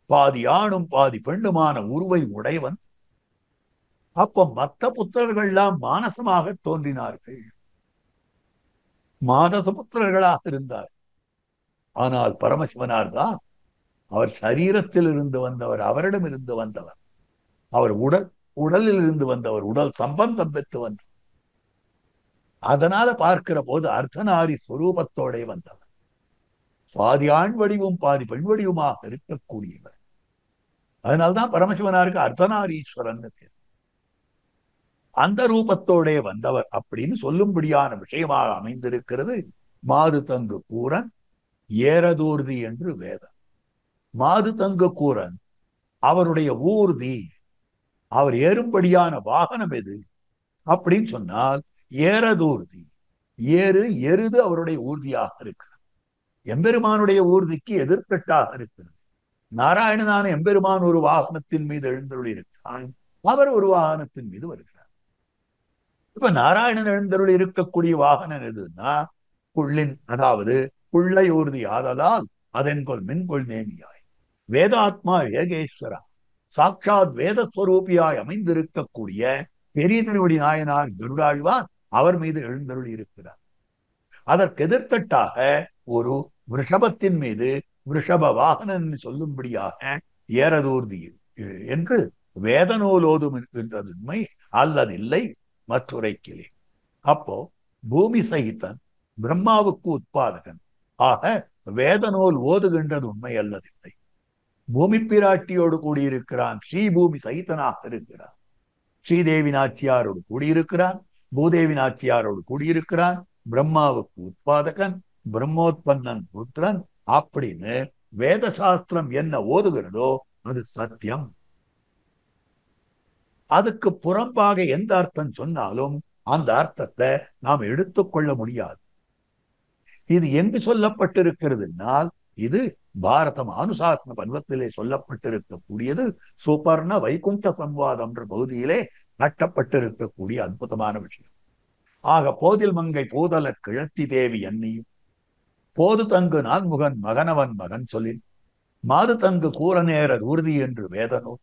பாதி ஆணும் பாதி பெண்ணுமான உருவை உடையவன். அப்ப மற்ற புத்திரர்கள்லாம் மானசமாக தோன்றினார்கள், மானச புத்திரர்களாக இருந்தார். ஆனால் பரமசிவனார் தான் அவர் சரீரத்தில் இருந்து வந்தவர், அவரிடம் இருந்து வந்தவர். அவர் உடலில் இருந்து வந்தவர், உடல் சம்பந்தம் பெற்று வந்தவர். அதனால பார்க்கிற போது அர்த்தநாரி ஸ்வரூபத்தோட வந்தவர். பாதி ஆண் வடிவும் பாதி பெண் வடிவுமாக இருக்கக்கூடியவர். அதனால்தான் பரமசிவனாருக்கு அர்த்தநாரீஸ்வரன் பேர். அந்த ரூபத்தோட வந்தவர் அப்படின்னு சொல்லும்படியான விஷயமாக அமைந்திருக்கிறது மாது தங்கு கூரன் ஏரதூர்தி என்று வேதம். மாது தங்கு கூரன் அவருடைய ஊர்தி, அவர் ஏறும்படியான வாகனம் எது அப்படின்னு சொன்னால் ஏரதூர்தி. எருது அவருடைய ஊர்தியாக இருக்கிறது. எம்பெருமானுடைய ஊர்திக்கு எதிர்கட்டாக இருக்கிறது. நாராயணனான எம்பெருமான் ஒரு வாகனத்தின் மீது எழுந்தருளி இருக்கிறான், அவர் ஒரு வாகனத்தின் மீது வருகிறார். இப்ப நாராயணன் எழுந்தருளி இருக்கக்கூடிய வாகனம் எதுன்னா புள்ளின், அதாவது புள்ளை ஊர்தி ஆதலால் அதென்கொள் மின்கொள் நேமியாய் வேதாத்மா ஏகேஸ்வரா சாட்சாத் வேதஸ்வரூபியாய் அமைந்திருக்கக்கூடிய பெரிய திருவடி நாயனார் கருடாழ்வார் அவர் மீது எழுந்தருளி இருக்கிறார். அதற்கு எதிர்கட்டாக ஒரு ரிஷபத்தின் மீது ரிஷப வாகனன் சொல்லும்படியாக ஏரதூர்தி என்று வேத நூலோதும் இருக்கின்றது உண்மை அல்லதில்லை மற்றுரைக்கிலே. அப்போ பூமி சகித்தன் பிரம்மாவுக்கு உட்பாதகன் ஆக வேத நூல் ஓதுகின்றது உண்மை அல்லதில்லை. பூமி பிராட்டியோடு கூடியிருக்கிறான், ஸ்ரீபூமி சகிதனாக இருக்கிறான். ஸ்ரீதேவி நாச்சியாரோடு கூடியிருக்கிறான், பூதேவி நாச்சியாரோடு கூடியிருக்கிறான். பிரம்மாவுக்கு உட்பாதகன், பிரம்மோத்பன்னன் புத்திரன் அப்படின்னு வேத சாஸ்திரம் என்ன ஓதுகிறதோ அது சத்தியம். அதுக்கு புறம்பாக எந்த அர்த்தம் சொன்னாலும் அந்த அர்த்தத்தை நாம் எடுத்துக்கொள்ள முடியாது. இது எங்கு சொல்லப்பட்டிருக்கிறதுனால் இது பாரதம் அனுசாசன பர்வத்திலே சொல்லப்பட்டிருக்கக்கூடியது சுபர்ண வைகுண்ட சம்வாதம் என்ற பகுதியிலே கட்டப்பட்டிருக்கக்கூடிய அற்புதமான விஷயம். ஆக போதில் மங்கை போதல கிழத்தி தேவி அன்னியும் போது தங்கு நான்முகன் மகனவன் மகன் சொல்லில் மாது தங்கு கூறநேர உறுதி என்று வேதனோ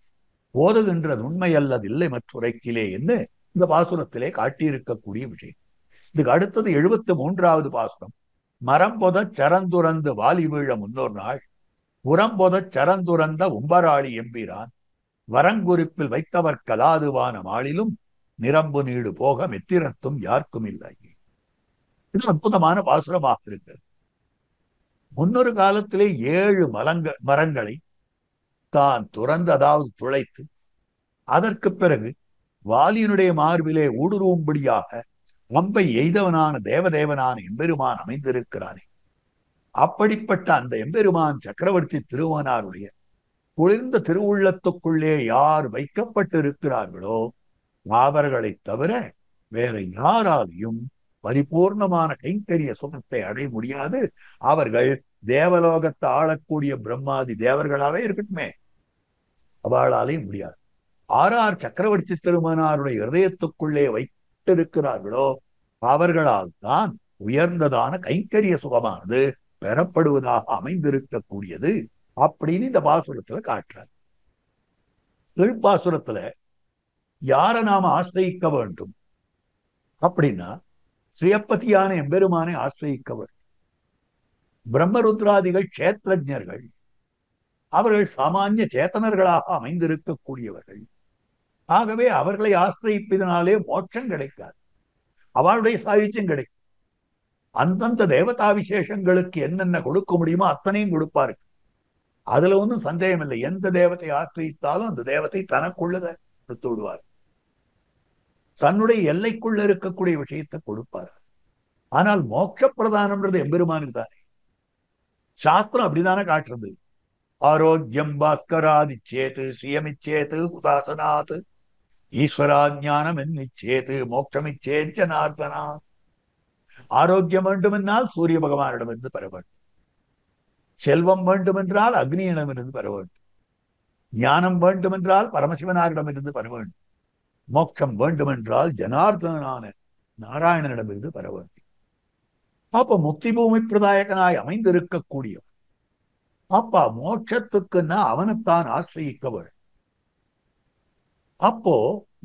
ஓதுகின்றது உண்மை அல்லதில்லை மற்றுரைக்கிலே என்று இந்த பாசுரத்திலே காட்டியிருக்கக்கூடிய விஷயம். இதுக்கு அடுத்தது 73வது பாசுரம். மரம்பொத சரந்துறந்து வாலி வீழ முன்னோர் நாள் உரம்பொத சரந்துறந்த உம்பராளி எம்பிரான் வரங்குறிப்பில் வைத்தவர் கலாதுவான மாளிலும் நிரம்பு நீடு போக மெத்திரத்தும் யாருக்கும் இல்லை. இது அற்புதமான பாசுரமாக இருக்கிறது. முன்னொரு காலத்திலே 7 மரங்களை தான் துறந்து, அதாவது துளைத்து, அதற்கு பிறகு வாலியினுடைய மார்பிலே ஊடுருவும்படியாக அம்பை எய்தவனான தேவதேவனான எம்பெருமான் அமைந்திருக்கிறானே, அப்படிப்பட்ட அந்த எம்பெருமான் சக்கரவர்த்தி திருவனாருடைய குளிர்ந்த திருவுள்ளத்துக்குள்ளே யார் வைக்கப்பட்டிருக்கிறார்களோ அவர்களை தவிர வேற யாராலையும் பரிபூர்ணமான கைங்கரிய சுகத்தை அடைய முடியாது. அவர்கள் தேவலோகத்தை ஆளக்கூடிய பிரம்மாதி தேவர்களாவே இருக்கட்டுமே, அவளாலையும் முடியாது. ஆறார் சக்கரவர்த்தி திருமணாருடைய இருதயத்துக்குள்ளே வைத்திருக்கிறார்களோ அவர்களால் தான் உயர்ந்ததான கைங்கரிய சுகமானது பெறப்படுவதாக அமைந்திருக்கக்கூடியது அப்படின்னு இந்த பாசுரத்துல காட்டுறார். கீழ்பாசுரத்துல யாரை நாம ஆசிரியிக்க வேண்டும் அப்படின்னா ஸ்ரீயப்பதியான எம்பெருமானை ஆசிரியிக்க வேண்டும். பிரம்மருத்ராதிகள் கஷேத்திரஜர்கள், அவர்கள் சாமானிய சேத்தனர்களாக அமைந்திருக்கக்கூடியவர்கள். ஆகவே அவர்களை ஆசிரியிப்பதனாலே மோட்சம் கிடைக்காது, அவளுடைய சாயுச்சியம் கிடைக்கும். அந்தந்த தேவதா விசேஷங்களுக்கு என்னென்ன கொடுக்க முடியுமோ அத்தனையும் கொடுப்பார்கள். அதுல ஒன்றும் சந்தேகம் இல்லை. எந்த தேவத்தை ஆசிரியித்தாலும் அந்த தேவத்தை தனக்குள்ளத கொடுத்து விடுவார். தன்னுடைய எல்லைக்குள்ள இருக்கக்கூடிய விஷயத்தை கொடுப்பார். ஆனால் மோட்ச பிரதானம்ன்றது எம்பெருமானுக்கு தானே. சாஸ்திரம் அப்படித்தானே காட்டுறது. ஆரோக்கியம் பாஸ்கராதி சேத்து ஸ்ரீயமிச்சேத்து உதாசனாத் ஈஸ்வராஜானம் என்னிச்சேத்து மோட்சமிச்சேத் ஜனார்தனா. ஆரோக்கியம் வேண்டுமென்றால் சூரிய பகவானிடமிருந்து பெற வேண்டும். செல்வம் வேண்டுமென்றால் அக்னியிடமிருந்து பெற வேண்டும். ஞானம் வேண்டுமென்றால் பரமசிவனாரிடமிருந்து பெற வேண்டும். மோட்சம் வேண்டுமென்றால் ஜனார்தனான நாராயணனிடமிருந்து பெற வேண்டும். அப்ப முக்தி பூமி பிரதாயகனாய் அமைந்திருக்கக்கூடியவன். அப்பா மோட்சத்துக்குன்னா அவனைத்தான் ஆசிரியிக்க வேண்டும். அப்போ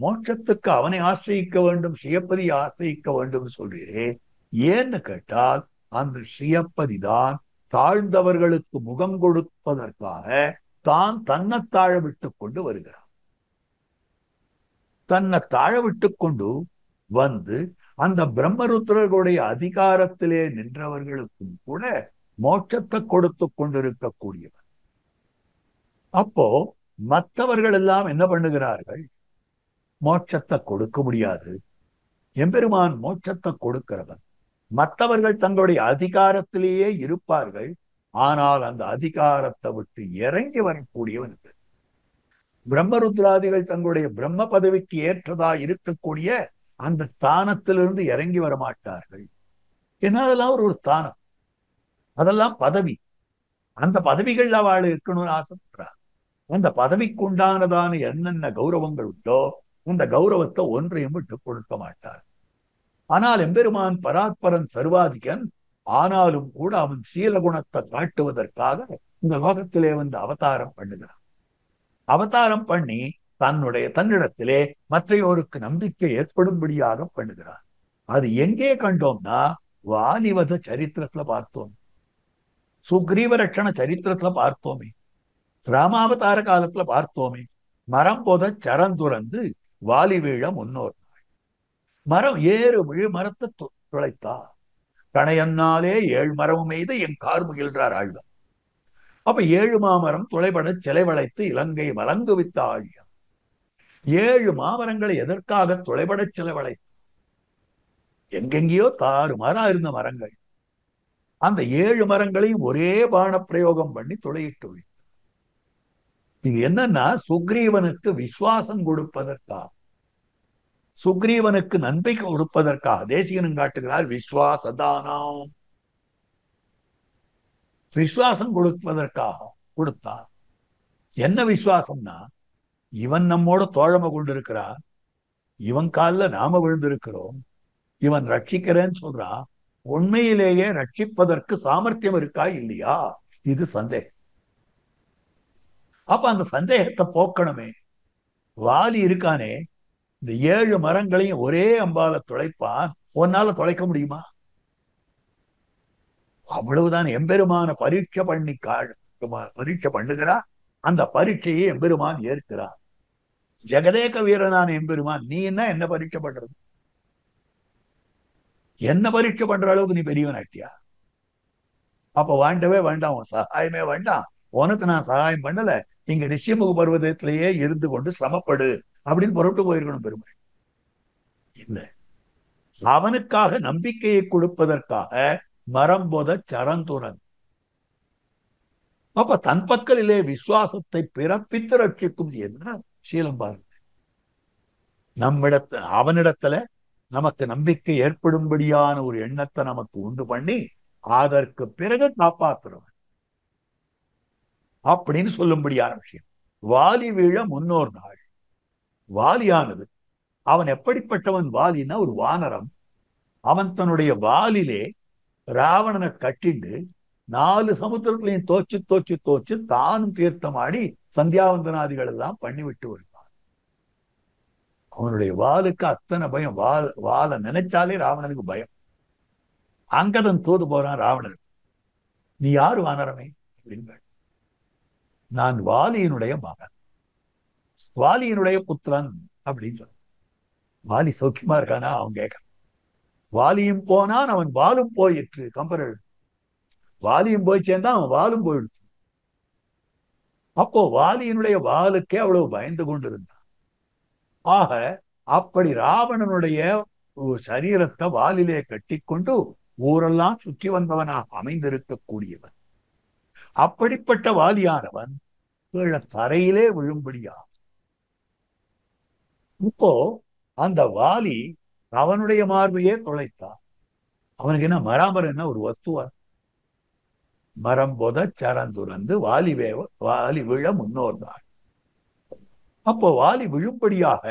மோட்சத்துக்கு அவனை ஆசிரியிக்க வேண்டும், ஸ்ரீயப்பதி ஆசிரியிக்க வேண்டும் சொல்றீரே, ஏன்னு கேட்டால் அந்த ஸ்ரீயப்பதி தான் தாழ்ந்தவர்களுக்கு முகம் கொடுப்பதற்காக தான் தன்னை தாழ விட்டுக் கொண்டு வருகிறார். தன்னை தாழ விட்டுக் கொண்டு வந்து அந்த பிரம்மருத்ரர்களுடைய அதிகாரத்திலே நின்றவர்களுக்கும் கூட மோட்சத்தை கொடுத்து கொண்டிருக்கக்கூடியவர். அப்போ மற்றவர்கள் எல்லாம் என்ன பண்ணுகிறார்கள்? மோட்சத்தை கொடுக்க முடியாது. எம்பெருமான் மோட்சத்தை கொடுக்கிறவன். மற்றவர்கள் தங்களுடைய அதிகாரத்திலேயே இருப்பார்கள். ஆனால் அந்த அதிகாரத்தை விட்டு இறங்கி வரக்கூடியவன் பிரம்மருத்ராதிகள் தங்களுடைய பிரம்ம பதவிக்கு ஏற்றதா இருக்கக்கூடிய அந்த ஸ்தானத்திலிருந்து இறங்கி வரமாட்டார்கள். ஏன்னா அதெல்லாம் ஒரு ஸ்தானம், அதெல்லாம் பதவி. அந்த பதவிகள் அவள் இருக்கணும்னு ஆசைப்படுறார். அந்த பதவிக்கு உண்டானதான என்னென்ன கௌரவங்கள் உண்டோ அந்த கௌரவத்தை ஒன்றையும் விட்டு கொடுக்க மாட்டார். ஆனால் எம்பெருமான் பராத்பரன் சர்வாதிகன். ஆனாலும் கூட அவன் சீலகுணத்தை காட்டுவதற்காக இந்த லோகத்திலே வந்து அவதாரம் பண்ணுகிறான். அவதாரம் பண்ணி தன்னிடத்திலே மற்றையோருக்கு நம்பிக்கை ஏற்படும்படியாக பண்ணுகிறார். அது எங்கே கண்டோம்னா வாலிவத சரித்திரத்துல பார்த்தோம், சுக்ரீவ ரட்சண சரித்திரத்துல பார்த்தோமே, ராமாவதார காலத்துல பார்த்தோமே. மரம் போத சரந்துறந்து வாலி வீழ முன்னோர் மரம் ஏறு விழு மரத்தை துளைத்தா கணையன்னாலே 7 மரமும் எய்து என் கார் முகிழ்றார் ஆழ்வார். அப்ப 7 மாமரம் துளைபட சிலை வளைத்து இலங்கை வலங்குவித்த ஆழியா. 7 மாமரங்களை எதற்காக துளைபட சிலை வளைத்து? எங்கெங்கேயோ தாறுமாறா இருந்த மரங்கள். அந்த 7 மரங்களையும் ஒரே பான பிரயோகம் பண்ணி துளையிட்டு வைத்தார். இது என்னன்னா சுக்ரீவனுக்கு விசுவாசம் கொடுப்பதற்காக, சுக்ரீவனுக்கு நம்பிக்கை கொடுப்பதற்காக தேசிகனும் காட்டுகிறார். விஸ்வாசதானம், விசுவாசம் கொடுப்பதற்காக கொடுத்தார். என்ன விசுவாசம்னா, இவன் நம்மோட தோழமை கொண்டிருக்கிறார், இவன் காலில் நாம விழுந்திருக்கிறோம், இவன் ரட்சிக்கிறேன்னு சொல்றான், உண்மையிலேயே ரட்சிப்பதற்கு சாமர்த்தியம் இருக்கா இல்லையா? இது சந்தேகம். அப்ப அந்த சந்தேகத்தை போக்கணுமே. வாலி இருக்கானே, இந்த 7 மரங்களையும் ஒரே அம்பால துளைப்பான், ஒன்னால துளைக்க முடியுமா? அவ்வளவுதான். எம்பெருமான பரீட்சை பண்ணி பரீட்சை பண்ணுகிறார். அந்த பரீட்சையை எம்பெருமான் ஏற்கிறார். ஜெகதேக வீரனான எம்பெருமான், நீ என்ன பரீட்சை பண்றது? என்ன பரீட்சை பண்ற அளவுக்கு நீ பெரியவன் ஆட்டியா? அப்ப வேண்டவே வேண்டாம், உன் சகாயமே வேண்டாம், உனக்கு நான் சகாயம் பண்ணல, இங்க ரிஷிமுக பர்வதத்திலேயே இருந்து கொண்டு சிரமப்படு அப்படின்னு புறப்பட்டு போயிருக்கணும் பெருமை. இல்லை, அவனுக்காக நம்பிக்கையை கொடுப்பதற்காக மரம் போத சரந்துரன். அப்ப தன் பக்கலிலே விசுவாசத்தை பிறப்பித்து ரட்சிக்கும் என்ன சீலம் பாருங்க. அவனிடத்துல நமக்கு நம்பிக்கை ஏற்படும்படியான ஒரு எண்ணத்தை நமக்கு உண்டு பண்ணி அதற்கு பிறகு காப்பாற்றுறவன் அப்படின்னு சொல்லும்படியான விஷயம். வாலி வீழ முன்னோர் நாள். வாலியானது, அவன் எப்படிப்பட்டவன்? வாலினா ஒரு வானரம். அவன் தன்னுடைய வாலிலே ராவணனை கட்டிண்டு 4 சமுத்திரத்திலையும் தோச்சு தானும் தீர்த்தமாடி சந்தியாவந்தனாதிகள் எல்லாம் பண்ணிவிட்டு வருவான். அவனுடைய வாளுக்கு அத்தனை பயம். வாளை நினைச்சாலே ராவணனுக்கு பயம். அங்கதன் தூது போறான் ராவணன், நீ யாரு வானரமே அப்படின்னு. நான் வாலியினுடைய மகன், வாலியினுடைய புத்திரன் அப்படின்னு சொல்ல. வாலி சௌக்கியமா இருக்கானா அவன் கேட்க. வாலியும் போனான், அவன் வாலும் போயிற்று. கம்பரர் வாலியும் போய் சேர்ந்தான், அவன் வாலும் போயிடுச்சு. அப்போ வாலியினுடைய வாளுக்கே அவ்வளவு பயந்து கொண்டிருந்தான். ஆக அப்படி ராவணனுடைய சரீரத்தை வாலிலே கட்டிக்கொண்டு ஊரெல்லாம் சுற்றி வந்தவனாக அமைந்திருக்கக்கூடியவன். அப்படிப்பட்ட வாலியானவன் தரையிலே விழும்படியா. இப்போ அந்த வாலி அவனுடைய மார்பையே தொலைத்தான். அவனுக்கு என்ன மராமரம் என்ன ஒரு வஸ்துவா? மரம் போத சரந்துறந்து வாலி விழ முன்னோர்தான். அப்போ வாலி விழும்படியாக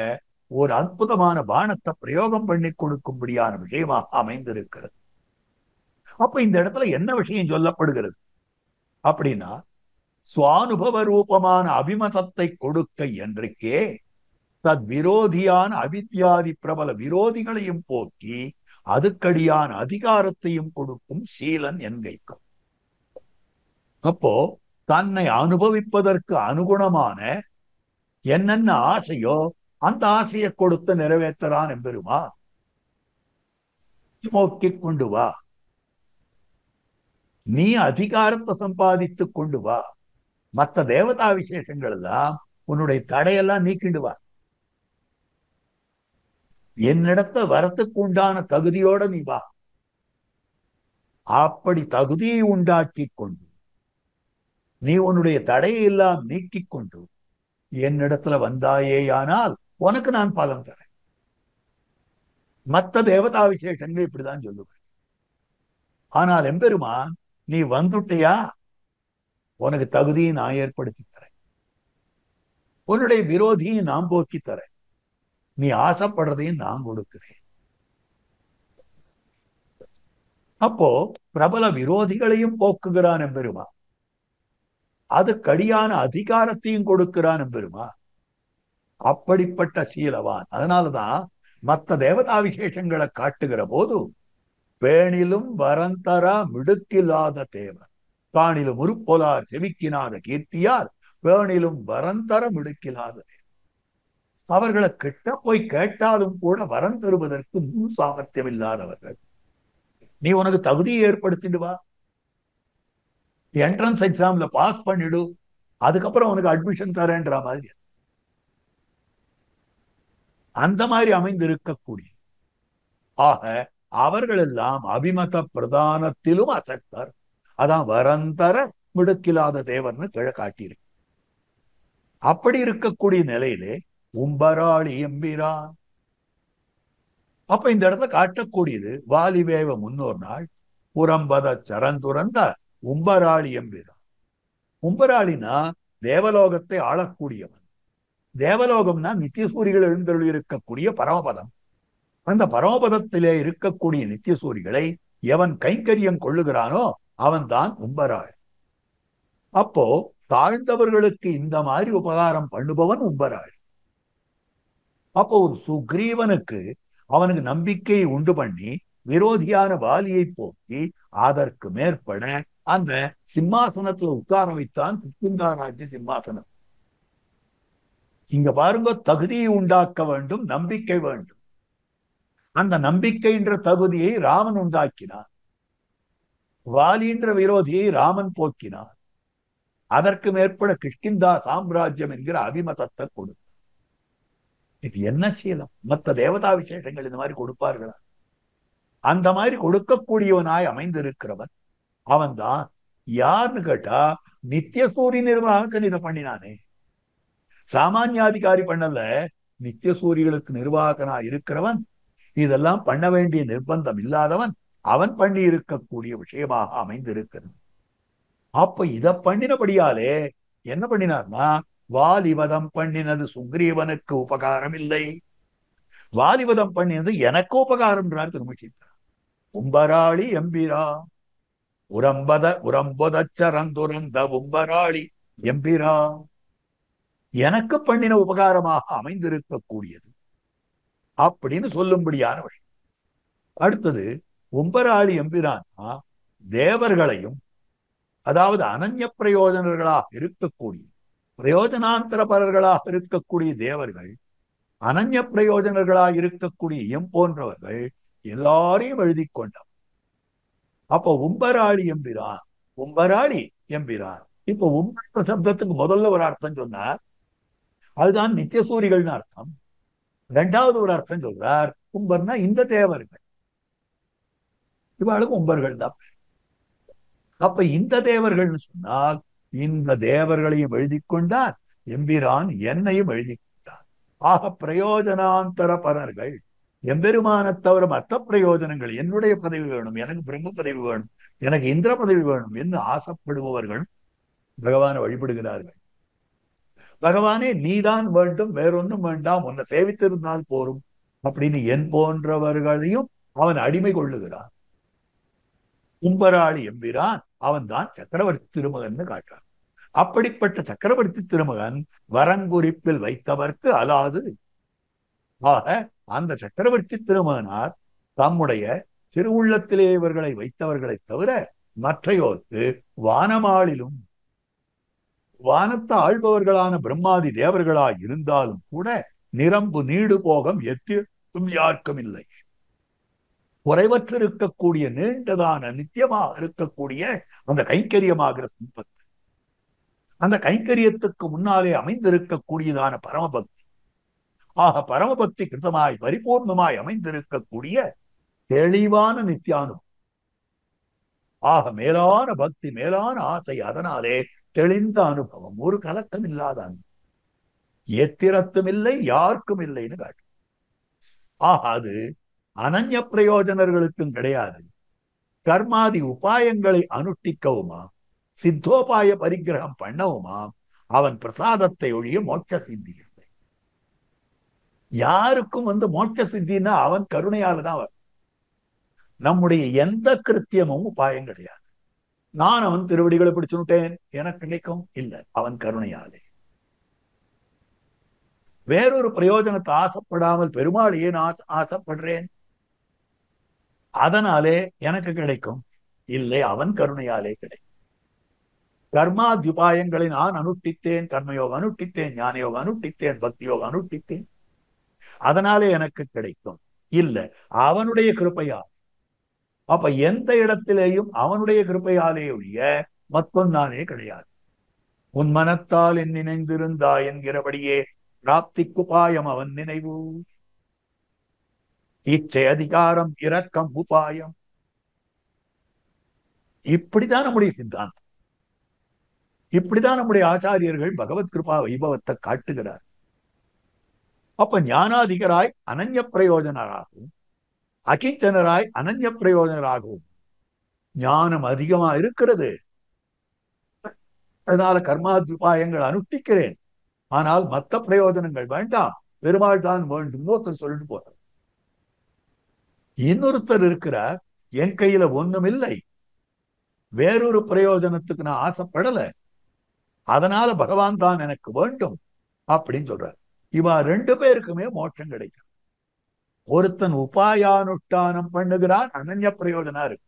ஒரு அற்புதமான பானத்தை பிரயோகம் பண்ணி கொடுக்கும்படியான விஷயமாக அமைந்திருக்கிறது. அப்ப இந்த இடத்துல என்ன விஷயம் சொல்லப்படுகிறது அப்படின்னா, சுவானுபவ ரூபமான அபிமதத்தை கொடுக்க என்றைக்கே தத் விரோதியான அவித்யாதி பிரபல விரோதிகளையும் போக்கி அதுக்கடியான அதிகாரத்தையும் கொடுக்கும் சீலன் என்கைக்கும். அப்போ தன்னை அனுபவிப்பதற்கு அனுகுணமான என்னென்ன ஆசையோ அந்த ஆசையை கொடுத்து நிறைவேற்றறான் எம்பெருமா. நோக்கிக் கொண்டு வா, நீ அதிகாரத்தை சம்பாதித்துக் கொண்டு வா, மற்ற தேவதா விசேஷங்கள் எல்லாம் உன்னுடைய தடையெல்லாம் நீக்கிண்டு வா, என்னிடத்த வரத்துக்கு உண்டான தகுதியோட நீ வா. அப்படி தகுதியை உண்டாக்கி கொண்டு நீ உன்னுடைய தடையை எல்லாம் நீக்கிக் கொண்டு என்னிடத்துல வந்தாயேயானால் உனக்கு நான் பலன் தரேன். மற்ற தேவதா விசேஷங்கள் இப்படிதான் சொல்லுவேன். ஆனால் எம்பெருமான், நீ வந்துட்டியா, உனக்கு தகுதியை நான் ஏற்படுத்தி தரேன், உன்னுடைய விரோதியை நான் போக்கி தரேன், நீ ஆசைப்படுறதையும் நான் கொடுக்கிறேன். அப்போ பிரபல விரோதிகளையும் போக்குகிறான் எம்பெருமான், அதுக்கடியான அதிகாரத்தையும் கொடுக்கிறான் எம்பெருமான். அப்படிப்பட்ட சீலவான். அதனாலதான் மற்ற தேவதா விசேஷங்களை காட்டுகிற போது பேணிலும் வரந்தரா மிடுக்கில்லாத தேவன் காணிலும் உருப்பொலார் செவிக்கினாத கீர்த்தியார் பேணிலும் வரந்தர மிடுக்கில்லாத தேவன். அவர்களை கிட்ட போய் கேட்டாலும் கூட வரம் தருவதற்கு முன் சாமர்த்தியம் இல்லாதவர்கள். நீ உனக்கு தகுதியை ஏற்படுத்திட்டு வா, என்ட்ரன்ஸ் எக்ஸாம்ல பாஸ் பண்ணிடு, அதுக்கப்புறம் உனக்கு அட்மிஷன் தரேன்ற மாதிரி அந்த மாதிரி அமைந்து இருக்கக்கூடிய. ஆக அவர்கள் எல்லாம் அபிமத பிரதானத்திலும் அசக்தர். அதான் வரந்தர மிடுக்கில்லாத தேவர்னு கிழ காட்டியிருக்கு. அப்படி இருக்கக்கூடிய நிலையிலே உம்பராளி எம்பிரான். அப்ப இந்த இடத்துல காட்டக்கூடியது வாலிவேவ முன்னோர் நாள் புறம்பத சரந்துறந்த உம்பராளி எம்பிரான். உம்பராளினா தேவலோகத்தை ஆளக்கூடியவன். தேவலோகம்னா நித்தியசூரிகள் எழுந்தருளி இருக்கக்கூடிய பரமபதம். அந்த பரமபதத்திலே இருக்கக்கூடிய நித்தியசூரிகளை எவன் கைங்கரியம் கொள்ளுகிறானோ அவன் தான் உம்பராள். அப்போ தாழ்ந்தவர்களுக்கு இந்த மாதிரி உபகாரம் பண்ணுபவன் உம்பராள். அப்போ ஒரு சுக்ரீவனுக்கு அவனுக்கு நம்பிக்கையை உண்டு பண்ணி விரோதியான வாலியை போக்கி அதற்கு மேற்பட அந்த சிம்மாசனத்துல உட்கார வைத்தான் கிஷ்கிந்தாராஜ்ய சிம்மாசனம். இங்க பாருங்க, தகுதியை உண்டாக்க வேண்டும், நம்பிக்கை வேண்டும். அந்த நம்பிக்கை என்ற தகுதியை ராமன் உண்டாக்கினான். வாலி என்ற விரோதியை ராமன் போக்கினான். அதற்கு மேற்பட கிஷ்கிந்தா சாம்ராஜ்யம் என்கிற அபிமதத்தை கொடுத்தார். இது என்ன சீலம்? மற்ற தேவதா விசேஷங்கள் இந்த மாதிரி கொடுப்பார்களா? அந்த மாதிரி கொடுக்கக்கூடியவனாய் அமைந்திருக்கிறவன் அவன் தான். யாருன்னு கேட்டா நித்திய சூரிய நிர்வாகக்கு இதை பண்ணினானே. சாமானியாதிகாரி பண்ணல, நித்திய சூரியர்களுக்கு நிர்வாகனா இருக்கிறவன், இதெல்லாம் பண்ண வேண்டிய நிர்பந்தம் இல்லாதவன், அவன் பண்ணி இருக்கக்கூடிய விஷயமாக அமைந்திருக்கிறது. அப்ப இத பண்ணினபடியாலே என்ன பண்ணினார்னா, வாலிவதம் பண்ணினது சுக்ரீவனுக்கு உபகாரம் இல்லை, வாலிவதம் பண்ணினது எனக்கு உபகாரம்ன்றார் திருமிச்சித்தார். உம்பராளி எம்பிரா உரம்பொதச்சரந்துரந்த உம்பராளி எம்பிரா எனக்கு பண்ணின உபகாரமாக அமைந்திருக்கக்கூடியது அப்படின்னு சொல்லும்படியான விஷயம். அடுத்தது உம்பராளி எம்பிரான்னா தேவர்களையும், அதாவது அனன்ய பிரயோஜனர்களாக இருக்கக்கூடிய பிரயோஜனாந்தரபரர்களாக இருக்கக்கூடிய தேவர்கள், அனன்ய பிரயோஜனர்களாக இருக்கக்கூடிய எம் போன்றவர்கள் எல்லாரையும் எழுதி கொண்டார். அப்போ உம்பராளி எம்பிரான், உம்பராளி எம்பிரான். இப்போ உம்பர சப்தத்துக்கு முதல்ல ஒரு அர்த்தம் சொன்னார், அதுதான் நித்தியசூரிகள்னு அர்த்தம். இரண்டாவது ஒரு அர்த்தம் சொல்றார், உம்பர்னா இந்த தேவர்கள், இவாளுக்கு உம்பர்கள் தான். அப்ப இந்த தேவர்கள்னு சொன்னால் இந்த தேவர்களையும் எழுதி கொண்டார், எம்பிரான் என்னையும் எழுதி கொண்டார். ஆக பிரயோஜனாந்தர பரர்கள், எம்பெருமான தவிர மற்ற பிரயோஜனங்கள், என்னுடைய பதவி வேணும், எனக்கு பிரம்ம பதவி வேணும், எனக்கு இந்திர பதவி வேணும் என்று ஆசைப்படுபவர்கள் பகவானை வழிபடுகிறார்கள். பகவானே நீதான் வேண்டும், வேறொன்னும் வேண்டாம், உன்னை சேவித்திருந்தால் போரும் அப்படின்னு என் போன்றவர்களையும் அவன் அடிமை கொள்ளுகிறான். உம்பராளி எம்பிரான் அவன் தான் சக்கரவர்த்தி திருமகன் காட்டுறான். அப்படிப்பட்ட சக்கரவர்த்தி திருமகன் வரங்குறிப்பில் வைத்தவர்க்கு அலாது. ஆக அந்த சக்கரவர்த்தி திருமகனார் தம்முடைய திருவுள்ளத்திலே இவர்களை வைத்தவர்களை தவிர மற்றையோர்க்கு வானமாளிலும் வானத்தை ஆள்பவர்களான பிரம்மாதி தேவர்களாய் இருந்தாலும் கூட நிரம்பு நீடு போகம் எத்தியும் யாருக்கும் இல்லை. குறைவற்று இருக்கக்கூடிய நீண்டதான நித்தியமாக இருக்கக்கூடிய அந்த கைங்கரியமாகிற சம்பத்து, அந்த கைங்கரியத்துக்கு முன்னாலே அமைந்திருக்கக்கூடியதான பரமபக்தி, ஆக பரமபக்தி கிருத்தமாய் பரிபூர்ணமாய் அமைந்திருக்கக்கூடிய தெளிவான நித்தியானுபவம், ஆக மேலான பக்தி, மேலான ஆசை, அதனாலே தெளிந்த அனுபவம், ஒரு கலக்கம் இல்லாத அனுபவம், எத்திரத்தும் இல்லை யாருக்கும் இல்லைன்னு காட்டு. ஆக அது அனன்ய பிரயோஜனர்களுக்கும் கிடையாது. கர்மாதி உபாயங்களை அனுஷ்டிக்கவுமா சித்தோபாய பரிகிரகம் பண்ணவுமா அவன் பிரசாதத்தை ஒழிய மோட்ச சித்தி இல்லை. யாருக்கும் மோட்ச சித்தின்னா அவன் கருணையால தான் வரும். நம்முடைய எந்த கிருத்தியமும் உபாயம் கிடையாது. நான் அவன் திருவடிகளை பிடிச்சுட்டேன் எனக்கு கிடைக்கும் இல்லை, அவன் கருணையாலே. வேறொரு பிரயோஜனத்தை ஆசைப்படாமல் பெருமாளையே நான் ஆசைப்படுறேன், அதனாலே எனக்கு கிடைக்கும் இல்லை, அவன் கருணையாலே கிடைக்கும். கர்மாத்யுபாயங்களை நான் அனுஷ்டித்தேன், கர்மயோகம் அனுஷ்டித்தேன், ஞானயோகம் அனுஷ்டித்தேன், பக்தி யோகம் அனுஷ்டித்தேன், அதனாலே எனக்கு கிடைக்கும் இல்லை, அவனுடைய கிருபையா. அப்ப எந்த இடத்திலேயும் அவனுடைய கிருபையாலே ஒழிய மத்தொன்னாலே கிடையாது. உன் மனத்தால் என் நினைந்திருந்தா என்கிறபடியே பிராப்திக்குபாயம் அவன் நினைவு, இச்சை அதிகாரம் இரக்கம் உபாயம். இப்படிதான் நம்முடைய சித்தாந்தம், இப்படிதான் நம்முடைய ஆச்சாரியர்கள் பகவத் கிருபா வைபவத்தை காட்டுகிறார். அப்ப ஞானாதிகராய் அனன்ய பிரயோஜனராகவும் அகிஞ்சனராய் அனன்ய பிரயோஜனராகவும் ஞானம் அதிகமா இருக்கிறது, அதனால கர்மாத்யுபாயங்கள் அனுஷ்டிக்கிறேன், ஆனால் மற்ற பிரயோஜனங்கள் வேண்டாம், பெருமாள் தான் வேண்டும் ஒருத்தர் சொல்லிட்டு போறார். இன்னொருத்தர் இருக்கிறார், என் கையில ஒண்ணும் இல்லை, வேறொரு பிரயோஜனத்துக்கு நான் ஆசைப்படல, அதனால பகவான் தான் எனக்கு வேண்டும் அப்படின்னு சொல்றார். இவா ரெண்டு பேருக்குமே மோட்சம் கிடைக்கும். ஒருத்தன் உபாயானுஷ்டானம் பண்ணுகிறான், அனன்ய பிரயோஜனா இருக்கு.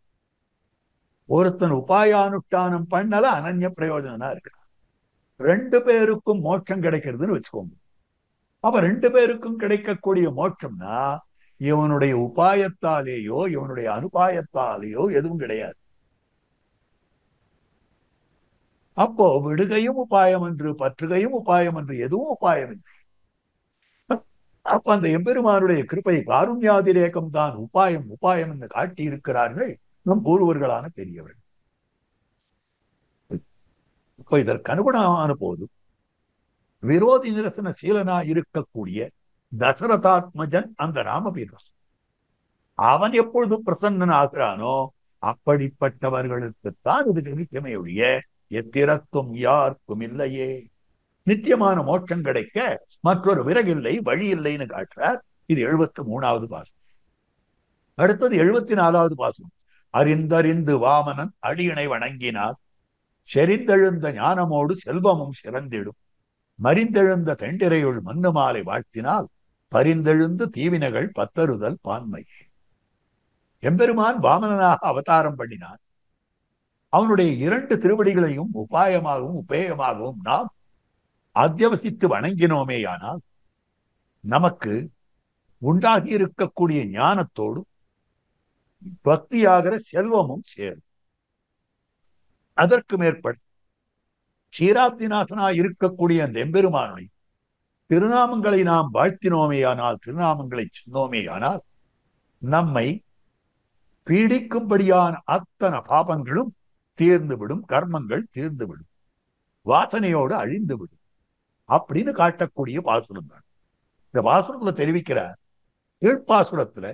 ஒருத்தன் உபாயானுஷ்டானம் பண்ணல, அனன்ய பிரயோஜனா இருக்கு. ரெண்டு பேருக்கும் மோட்சம் கிடைக்கிறதுன்னு வச்சுக்கோங்க. அப்ப ரெண்டு பேருக்கும் கிடைக்கக்கூடிய மோட்சம்னா இவனுடைய உபாயத்தாலேயோ இவனுடைய அனுபாயத்தாலேயோ எதுவும் கிடையாது. அப்போ விடுகையும் உபாயம் என்று, பற்றுகையும் உபாயம் என்று, எதுவும் உபாயம் இல்லை. அப்ப அந்த எம்பெருமானுடைய கிருபை காருண்யாதிரேகம் தான் உபாயம், உபாயம் என்று காட்டி இருக்கிறார்கள் நம் பூர்வர்களான பெரியவர்கள். இப்ப இதற்கு அனுகுணமான போது விரோதி நிரசன சீலனா இருக்கக்கூடிய தசரதாத்மஜன் அந்த ராமபீரம், அவன் எப்பொழுது பிரசன்னன் ஆகிறானோ அப்படிப்பட்டவர்களுக்குத்தான் இது நித்தியமே ஒழிய எத்திரத்தும் யாருக்கும் இல்லையே. நித்தியமான மோட்சம் கிடைக்க மற்றொரு விறகில்லை, வழி இல்லைன்னு காட்டுறார். இது 73வது பாசம். அடுத்தது 74வது பாசம். அறிந்தறிந்து வாமனன் அடியினை வணங்கினார், செறிந்தெழுந்த ஞானமோடு செல்வமும் சிறந்திடும், மறிந்தெழுந்த தெண்டிரையுள் மண்ணு மாலை வாழ்த்தினால் பரிந்தெழுந்து தீவினைகள் பத்தருதல் பான்மையே. எம்பெருமான் வாமனனாக அவதாரம் பண்ணினான். அவனுடைய 2 திருவடிகளையும் உபாயமாகவும் உபேயமாகவும் நாம் அத்தியவசித்து வணங்கினோமேயானால் நமக்கு உண்டாகி இருக்கக்கூடிய ஞானத்தோடு பக்தியாகிற செல்வமும் சேரும். அதற்கு மேற்பட க்ஷீராப்திநாசனாய் இருக்கக்கூடிய அந்த எம்பெருமானுடைய திருநாமங்களை நாம் வாழ்த்தினோமேயானால், திருநாமங்களை சொன்னோமேயானால் நம்மை பீடிக்கும்படியான அத்தனை பாபங்களும் தீர்ந்துவிடும், கர்மங்கள் தீர்ந்துவிடும், வாசனையோடு அழிந்துவிடும் அப்படின்னு காட்டக்கூடிய பாசுரம் தான். இந்த பாசுரத்துல தெரிவிக்கிறார், கீழ்ப்பாசுரத்துல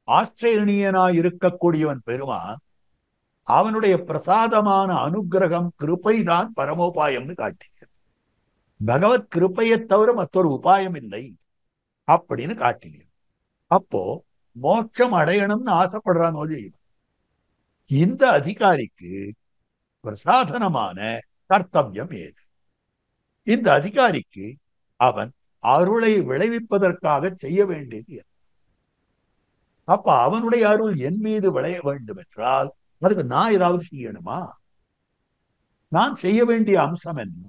ஆஸ்திரேலியனாய் இருக்கக்கூடியவன் பெருமான் அவனுடைய பிரசாதமான அனுகிரகம் கிருபைதான் பரமோபாயம்னு காட்டினார். பகவத் கிருபையை தவிர மற்றொரு உபாயம் இல்லை அப்படின்னு காட்டினார். அப்போ மோட்சம் அடையணும்னு ஆசைப்படுறான். இந்த அதிகாரிக்கு பிரசாதனமான கர்த்தவியம் ஏது? இந்த அதிகாரிக்கு அவன் அருளை விளைவிப்பதற்காக செய்ய வேண்டியது. அப்ப அவனுடைய அருள் என் மீது விளைய வேண்டும் என்றால் அதுக்கு நான் ஏதாவது செய்யணுமா? நான் செய்ய வேண்டிய அம்சம் என்ன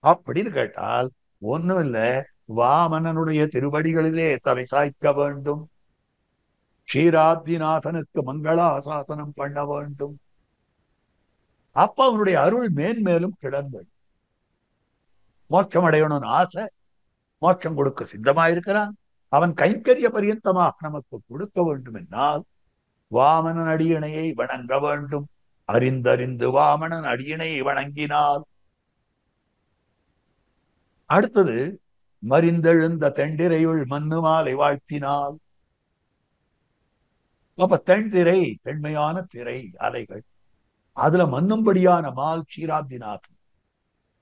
அப்படின்னு கேட்டால் ஒண்ணும் இல்லை. வாமனனுடைய திருவடிகளிலே தலை சாய்க்க வேண்டும். க்ஷீராப்திநாதனுக்கு மங்களாசாசனம் பண்ண வேண்டும். அப்ப அவனுடைய அருள் மேன்மேலும் கிடந்தது. மோட்சம் அடையணும்னு ஆசை, மோட்சம் கொடுக்க சித்தமாயிருக்கிறான். அவன் கைங்கரிய பரியந்தமாக நமக்கு கொடுக்க வேண்டும் என்றால் வாமனன் அடியினையை வணங்க வேண்டும். அறிந்தறிந்து வாமனன் அடியினை வணங்கினால். அடுத்தது மறிந்தெழுந்த தெண்டிரையுள் மண்ணு மாலை வாழ்த்தினால். அப்ப தென்திரை, தென்மையான திரை அலைகள், அதுல மண்ணும்படியான மால் க்ஷீராப்திநாதன்.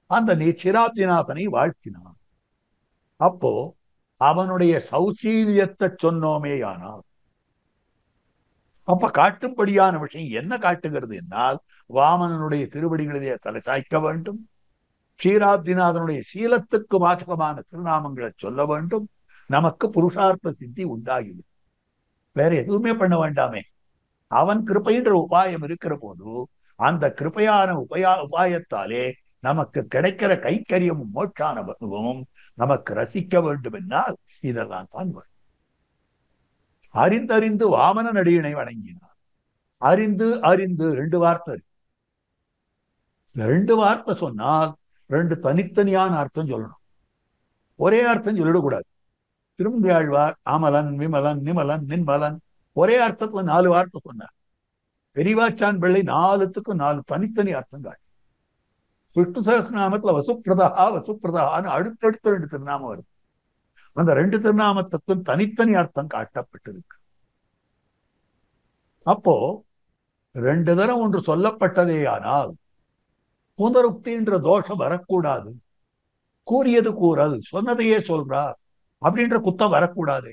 அந்த நீ க்ஷீராப்திநாதனை வாழ்த்தினான். அப்போ அவனுடைய சௌசீல்யத்தை சொன்னோமேயானால், அப்ப காட்டும்படியான விஷயம் என்ன காட்டுகிறது என்னால், வாமனனுடைய திருவடிகளிலே தலை சாய்க்க வேண்டும். க்ஷீராப்திநாதனுடைய சீலத்துக்கு வாசகமான திருநாமங்களை சொல்ல வேண்டும். நமக்கு புருஷார்த்த சித்தி உண்டாகிவிடும். வேற எதுவுமே பண்ண வேண்டாமே. அவன் கிருபைன்ற உபாயம் இருக்கிற போது அந்த கிருபையான உபாயத்தாலே நமக்கு கிடைக்கிற கைக்கரியமும் மோட்சானுபவமும் நமக்கு ரசிக்க வேண்டும் என்றால் இதெல்லாம் தான் வேண்டும். அறிந்தறிந்து வாமனன் அடியினை வணங்கினார். அறிந்து அறிந்து ரெண்டு வார்த்தை. ரெண்டு வார்த்தை சொன்னால் ரெண்டு தனித்தனியான அர்த்தம் சொல்லணும். ஒரே அர்த்தம் சொல்லிடக்கூடாது. திருமங்கையாழ்வார் அமலன் விமலன் நிமலன் நின்மலன் ஒரே அர்த்தத்துல 4 வார்த்தை சொன்னார். பெரியவாச்சான் பிள்ளை 4த்துக்கும் 4 தனித்தனி அர்த்தங்கள். விஷ்ணு சகஸ்ரநாமத்துல வசுப்பிரதா வசுப்பிரதான்னு அடுத்தடுத்த 2 திருநாமம் வருது. அந்த 2 திருநாமத்துக்கும் தனித்தனி அர்த்தம் காட்டப்பட்டிருக்கு. அப்போ 2 தரம் ஒன்று சொல்லப்பட்டதே ஆனால் புனருக்தின்ற தோஷம் வரக்கூடாது. கூறியது கூறல், சொன்னதையே சொல்றார் அப்படின்ற குத்தம் வரக்கூடாது.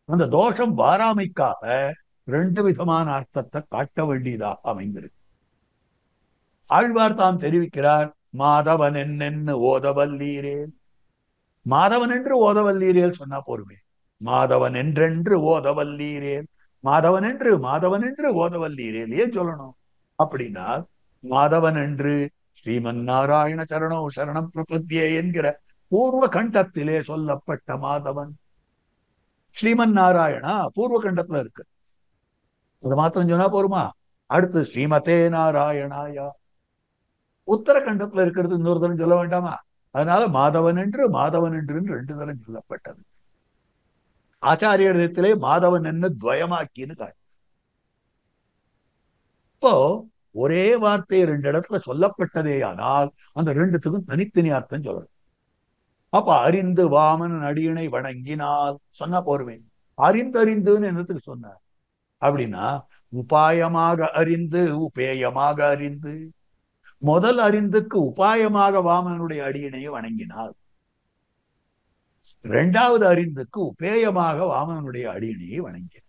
அந்த தோஷம் வாராமைக்காக 2 விதமான அர்த்தத்தை காட்ட வேண்டியதாக அமைந்திருக்கு. ஆழ்வார் தாம் தெரிவிக்கிறார், மாதவன் என்னென்னு ஓதவல்லீரேல். மாதவன் என்று ஓதவல்லீரேல் சொன்னா போருமே. மாதவன் என்றென்று ஓதவல்லீரேல், மாதவன் என்று ஓதவல்லீரேல் ஏன் சொல்லணும் அப்படின்னா, மாதவன் என்று ஸ்ரீமன் நாராயண சரணோ சரணம் பிரபத்தியே என்கிற பூர்வ கண்டத்திலே சொல்லப்பட்ட மாதவன் ஸ்ரீமன் நாராயணா பூர்வ கண்டத்துல இருக்கு. அது மாத்திரம் சொன்னா போருமா? அடுத்து ஸ்ரீமதே நாராயணாயா உத்தர கண்டத்துல இருக்கிறது இன்னொரு தரம் சொல்ல வேண்டாமா? அதனால மாதவன் என்று 2 தரம் சொல்லப்பட்டது. ஆச்சாரியத்திலே மாதவன் என்ன துவயமாக்கின்னு காட்டு. இப்போ ஒரே வார்த்தை 2 இடத்துல சொல்லப்பட்டதே ஆனால் அந்த 2த்துக்கும் தனித்தனி அர்த்தம் சொல்லணும். அப்ப அறிந்து வாமனன் அடியினை வணங்கினால் சொன்னா போருவேன். அறிந்துன்னு என்னத்துக்கு சொன்னார் அப்படின்னா, உபாயமாக அறிந்து உபேயமாக அறிந்து. முதல் அறிந்துக்கு உபாயமாக வாமனனுடைய அடியினையை வணங்கினார். 2வது அறிந்துக்கு உபேயமாக வாமனனுடைய அடியினையை வணங்கினார்.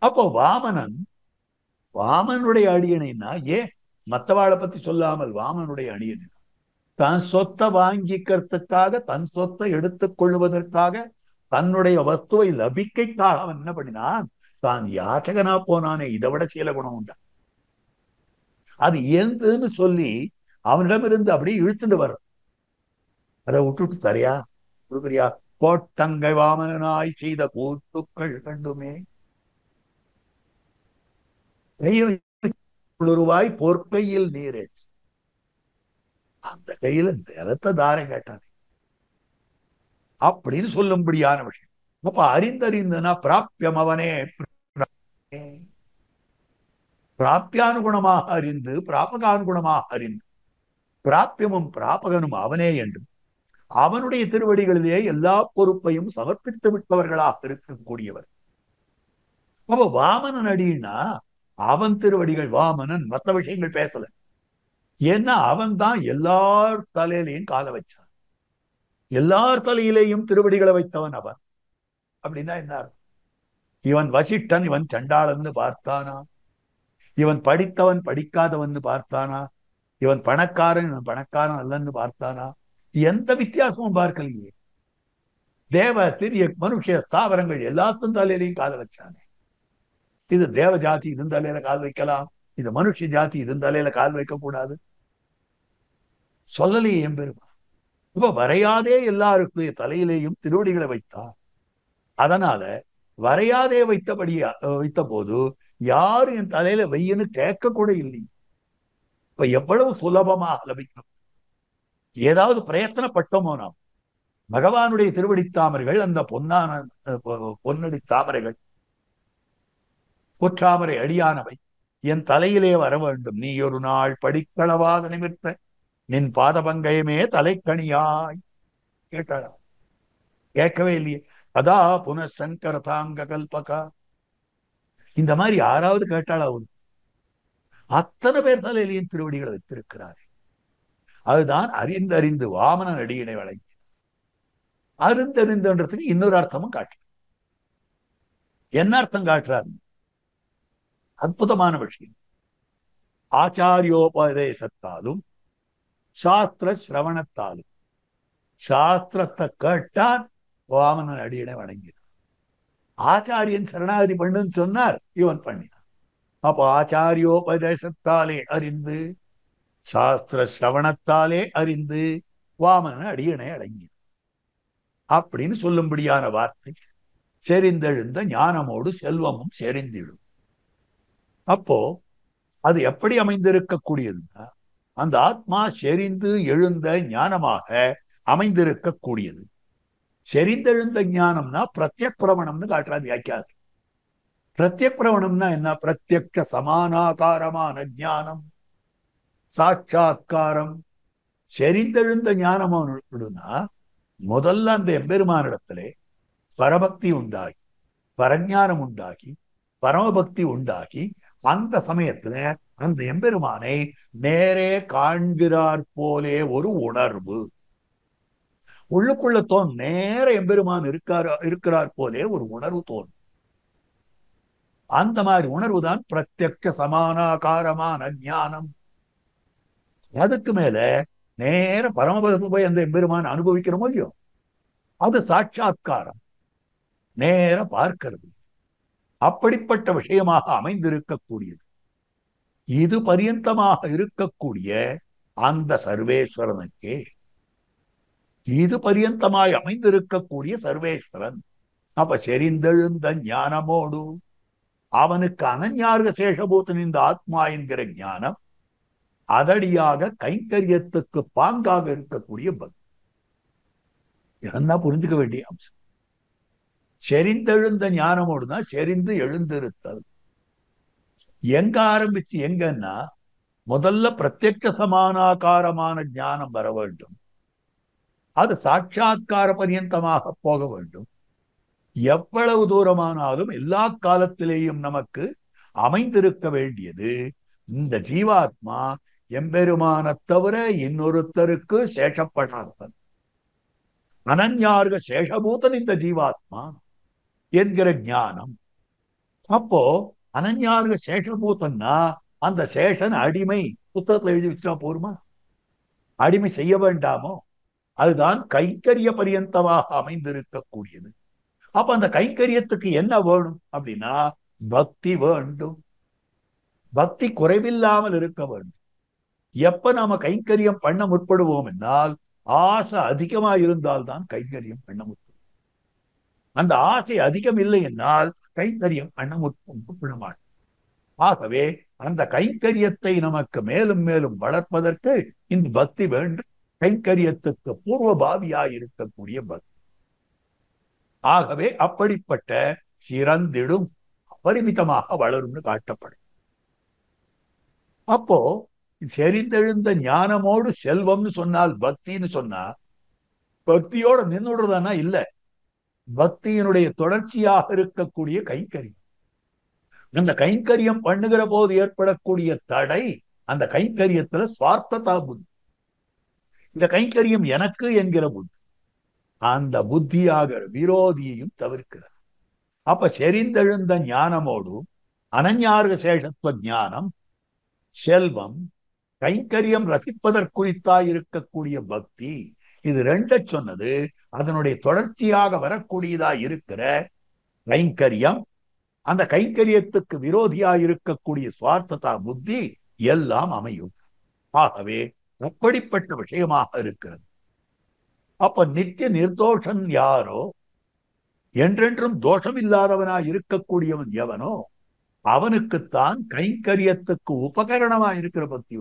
அப்போ வாமனுடைய அடியணைன்னா ஏன் மத்தவாளை பத்தி சொல்லாமல் வாமனுடைய அடியணை தன் சொத்தை வாங்கிக்கிறதுக்காக, தன் சொத்தை எடுத்துக் கொள்வதற்காக, தன்னுடைய வஸ்துவை லபிக்கைக்காக அவன் என்ன பண்ணினான்? தான் யாச்சகனா போனானே, இதை விட சீல குணம் உண்டா? அது எந்துன்னு சொல்லி அவனிடமிருந்து அப்படியே இழுத்துட்டு வர, அதை விட்டுட்டு தரையா கொடுக்குறியா? கோட்டங்கை வாமனாய் செய்த கூத்துக்கள் கண்டுமே ரூபாய் பொற்கையில் நீரே. அந்த கையில நிலத்தை தாரை கேட்டானே அப்படின்னு சொல்லும்படியான விஷயம். அப்ப அறிந்தறிந்தனா பிராப்பியம் அவனே. பிராப்பியானுகுணமாக அறிந்து பிராபகானுகுணமாக அறிந்து பிராப்பியமும் பிராபகனும் அவனே என்றும் அவனுடைய திருவடிகளிலே எல்லா பொறுப்பையும் சமர்ப்பித்து விட்டவர்களாக இருக்கக்கூடியவர். அப்ப வாமனன் அடின்னா அவன் திருவடிகள். வாமனன் மற்ற விஷயங்கள் பேசல. ஏன்னா அவன் தான் எல்லார் தலையிலையும் கால வச்சான். எல்லார் தலையிலேயும் திருவடிகளை வைத்தவன் அவன். அப்படின்னா என்ன? இவன் வசிட்டன், இவன் சண்டாளன்னு பார்த்தானா? இவன் படித்தவன் படிக்காதவன் பார்த்தானா? இவன் பணக்காரன், இவன் பணக்காரன் அல்லன்னு பார்த்தானா? எந்த வித்தியாசமும் பார்க்கலையே. தேவ திரிய மனுஷ ஸ்தாவரங்கள் எல்லாத்தும் தலையிலையும் கால வச்சானே. இது தேவ ஜாதி இதன் தலையில கால் வைக்கலாம், இது மனுஷ ஜாதி இதன் தலையில கால் வைக்க கூடாது சொல்லலையே எம்பெருமான். இப்ப வரையாதே எல்லாருக்கும் தலையிலேயும் திருவடிகளை வைத்தார். அதனால வரையாதே வைத்த போது யாரு என் தலையில வையன்னு கேட்க கூட இல்லை. இப்ப எவ்வளவு சுலபமாக லபிக்கும். ஏதாவது பிரயத்தனப்பட்டோமோ நாம், பகவானுடைய திருவடி தாமரைகள், அந்த பொன்னடி தாமரைகள், பொற்றாமரை அடியானவை என் தலையிலே வர வேண்டும். நீ ஒரு நாள் படிக்களவாக நிமிர்த்த நின் பாதபங்கயமே தலைக்கணியாய் கேட்டாளா? கேட்கவே இல்லையே. அதா புனசங்கரதாங்க கல்பகா, இந்த மாதிரி யாராவது கேட்டாளா? அத்தனை பேர் தலையிலையும் திருவடிகளை வைத்திருக்கிறார். அதுதான் அறிந்தறிந்து வாமனன் அடியினை வழங்கி. அறிந்தறிந்துன்றதுக்கு இன்னொரு அர்த்தமும் காட்டு. என்ன அர்த்தம் காட்டுறாரு? அற்புதமான விஷயம். ஆச்சாரியோபதேசத்தாலும் சாஸ்திர சிரவணத்தாலும், சாஸ்திரத்தை கேட்டான் வாமனன் அடியினை வணங்கினான். ஆச்சாரியன் சரணாகதி பண்ணுன்னு சொன்னார், இவன் பண்ணினான். அப்ப ஆச்சாரியோபதேசத்தாலே அறிந்து, சாஸ்திர சிரவணத்தாலே அறிந்து வாமனன் அடியினை அடங்கினான் அப்படின்னு சொல்லும்படியான வார்த்தை. செறிந்தெழுந்த ஞானமோடு செல்வமும் செறிந்திடும். அப்போ அது எப்படி அமைந்திருக்கக்கூடியதுன்னா, அந்த ஆத்மா செறிந்து எழுந்த ஞானமாக அமைந்திருக்கக்கூடியது. செறிந்தெழுந்த ஞானம்னா பிரத்யக் பிரவணம்னு காட்டுறாரு வியாக்கியானம். பிரத்யக் பிரவணம்னா என்ன? பிரத்யக்ஷ சமானாகாரமான ஞானம், சாட்சாத்காரம். செறிந்தெழுந்த ஞானம்னா முதல்ல அந்த எம்பெருமானிடத்திலே பரபக்தி உண்டாகி, பரஞானம் உண்டாகி, பரமபக்தி உண்டாகி, அந்த சமயத்துல அந்த எம்பெருமானை நேரே காண்கிறார் போலே ஒரு உணர்வு உள்ளுக்குள்ள தோணும். நேர எம்பெருமான் இருக்கிறார் போலே ஒரு உணர்வு தோணும். அந்த மாதிரி உணர்வு தான் பிரத்யக்ஷ சமானாகாரமான ஞானம். அதுக்கு மேல நேர பரமபதம் போய் அந்த எம்பெருமான் அனுபவிக்கிறோமோ இல்லையோ, அது சாட்சாத்காரம், நேர பார்க்கிறது. அப்படிப்பட்ட விஷயமாக அமைந்திருக்கக்கூடியது. இது பரியந்தமாக இருக்கக்கூடிய அந்த சர்வேஸ்வரனுக்கே, இது பரியந்தமாய் அமைந்திருக்கக்கூடிய சர்வேஸ்வரன். அப்ப செறிந்தெழுந்த ஞானமோடு அவனுக்கு அனன்யார்க சேஷபூத்தன் இந்த ஆத்மா என்கிற ஞானம் அதடியாக கைங்கரியத்துக்கு பாங்காக இருக்கக்கூடிய பக்தி. இதெல்லாம் புரிஞ்சுக்க வேண்டிய அம்சம். செறிந்தெழுந்த ஞானமோடுதான் செறிந்து எழுந்திருத்தல். எங்க ஆரம்பிச்சு எங்கன்னா, முதல்ல பிரத்யக்ஷ சமானாகாரமான ஞானம் வர வேண்டும். அது சாட்சாத்கார பரியந்தமாக போக வேண்டும். எவ்வளவு தூரமானாலும் எல்லா காலத்திலேயும் நமக்கு அமைந்திருக்க வேண்டியது இந்த ஜீவாத்மா எம்பெருமான தவிர இன்னொருத்தருக்கு சேஷப்படாதவன், அனன்யார்க சேஷபூதன் இந்த ஜீவாத்மா என்கிற ஞானம். அப்போ அனன்யார்க சேஷபூதன்னா அந்த சேஷன் அடிமை புத்தகத்துல எழுதி வச்சா போருமா? அடிமை செய்ய வேண்டாமோ? அதுதான் கைங்கரிய பரியந்தமாக அமைந்திருக்கக்கூடியது. அப்ப அந்த கைங்கரியத்துக்கு என்ன வேணும் அப்படின்னா, பக்தி வேண்டும். பக்தி குறைவில்லாமல் இருக்க வேண்டும். எப்ப நாம கைங்கரியம் பண்ண முற்படுவோம் என்றால், ஆசை அதிகமா இருந்தால்தான் கைங்கரியம் பண்ண முற்படும். அந்த ஆசை அதிகம் இல்லை என்றால் கைங்கரியம் பண்ண முற்பட மாட்டோம். ஆகவே அந்த கைங்கரியத்தை நமக்கு மேலும் மேலும் வளர்ப்பதற்கு இந்த பக்தி வேண்டும். கைங்கரியத்துக்கு பூர்வபாவியாய் இருக்கக்கூடிய பக்தி. ஆகவே அப்படிப்பட்ட சிறந்திடும் அபரிமிதமாக வளரும்னு காட்டப்படும். அப்போ செறிந்தெழுந்த ஞானமோடு செல்வம்னு சொன்னால், பக்தின்னு சொன்னா பக்தியோட நின்றுடுறதானா? இல்ல, பக்தியினுடைய தொடர்ச்சியாக இருக்கக்கூடிய கைங்கரியம். அந்த கைங்கரியம் பண்ணுகிற போது ஏற்படக்கூடிய தடை, அந்த கைங்கரியத்துல சுவார்த்ததா புத்தி. இந்த கைங்கரியம் எனக்கு என்கிற புத்தி, அந்த புத்தியாக விரோதியையும் தவிர்க்கிறார். அப்ப செறிந்தெழுந்த ஞானமோடு அனன்யார்க சேஷத்துவ ஞானம், செல்வம், கைங்கரியம் ரசிப்பதற்குறித்தாய் இருக்கக்கூடிய பக்தி, இது ரெண்ட சொன்னது. அதனுடைய தொடர்ச்சியாக வரக்கூடியதா இருக்கிற கைங்கரியம், அந்த கைங்கரியத்துக்கு விரோதியாயிருக்கக்கூடிய சுவார்த்ததா புத்தி எல்லாம் அமையும். ஆகவே அப்படிப்பட்ட விஷயமாக இருக்கிறது. அப்ப நித்திய நிர்தோஷன் யாரோ, என்றென்றும் தோஷம் இல்லாதவனாய் இருக்கக்கூடியவன் எவனோ அவனுக்குத்தான் கைங்கரியத்துக்கு உபகரணமா இருக்கிற பக்தி.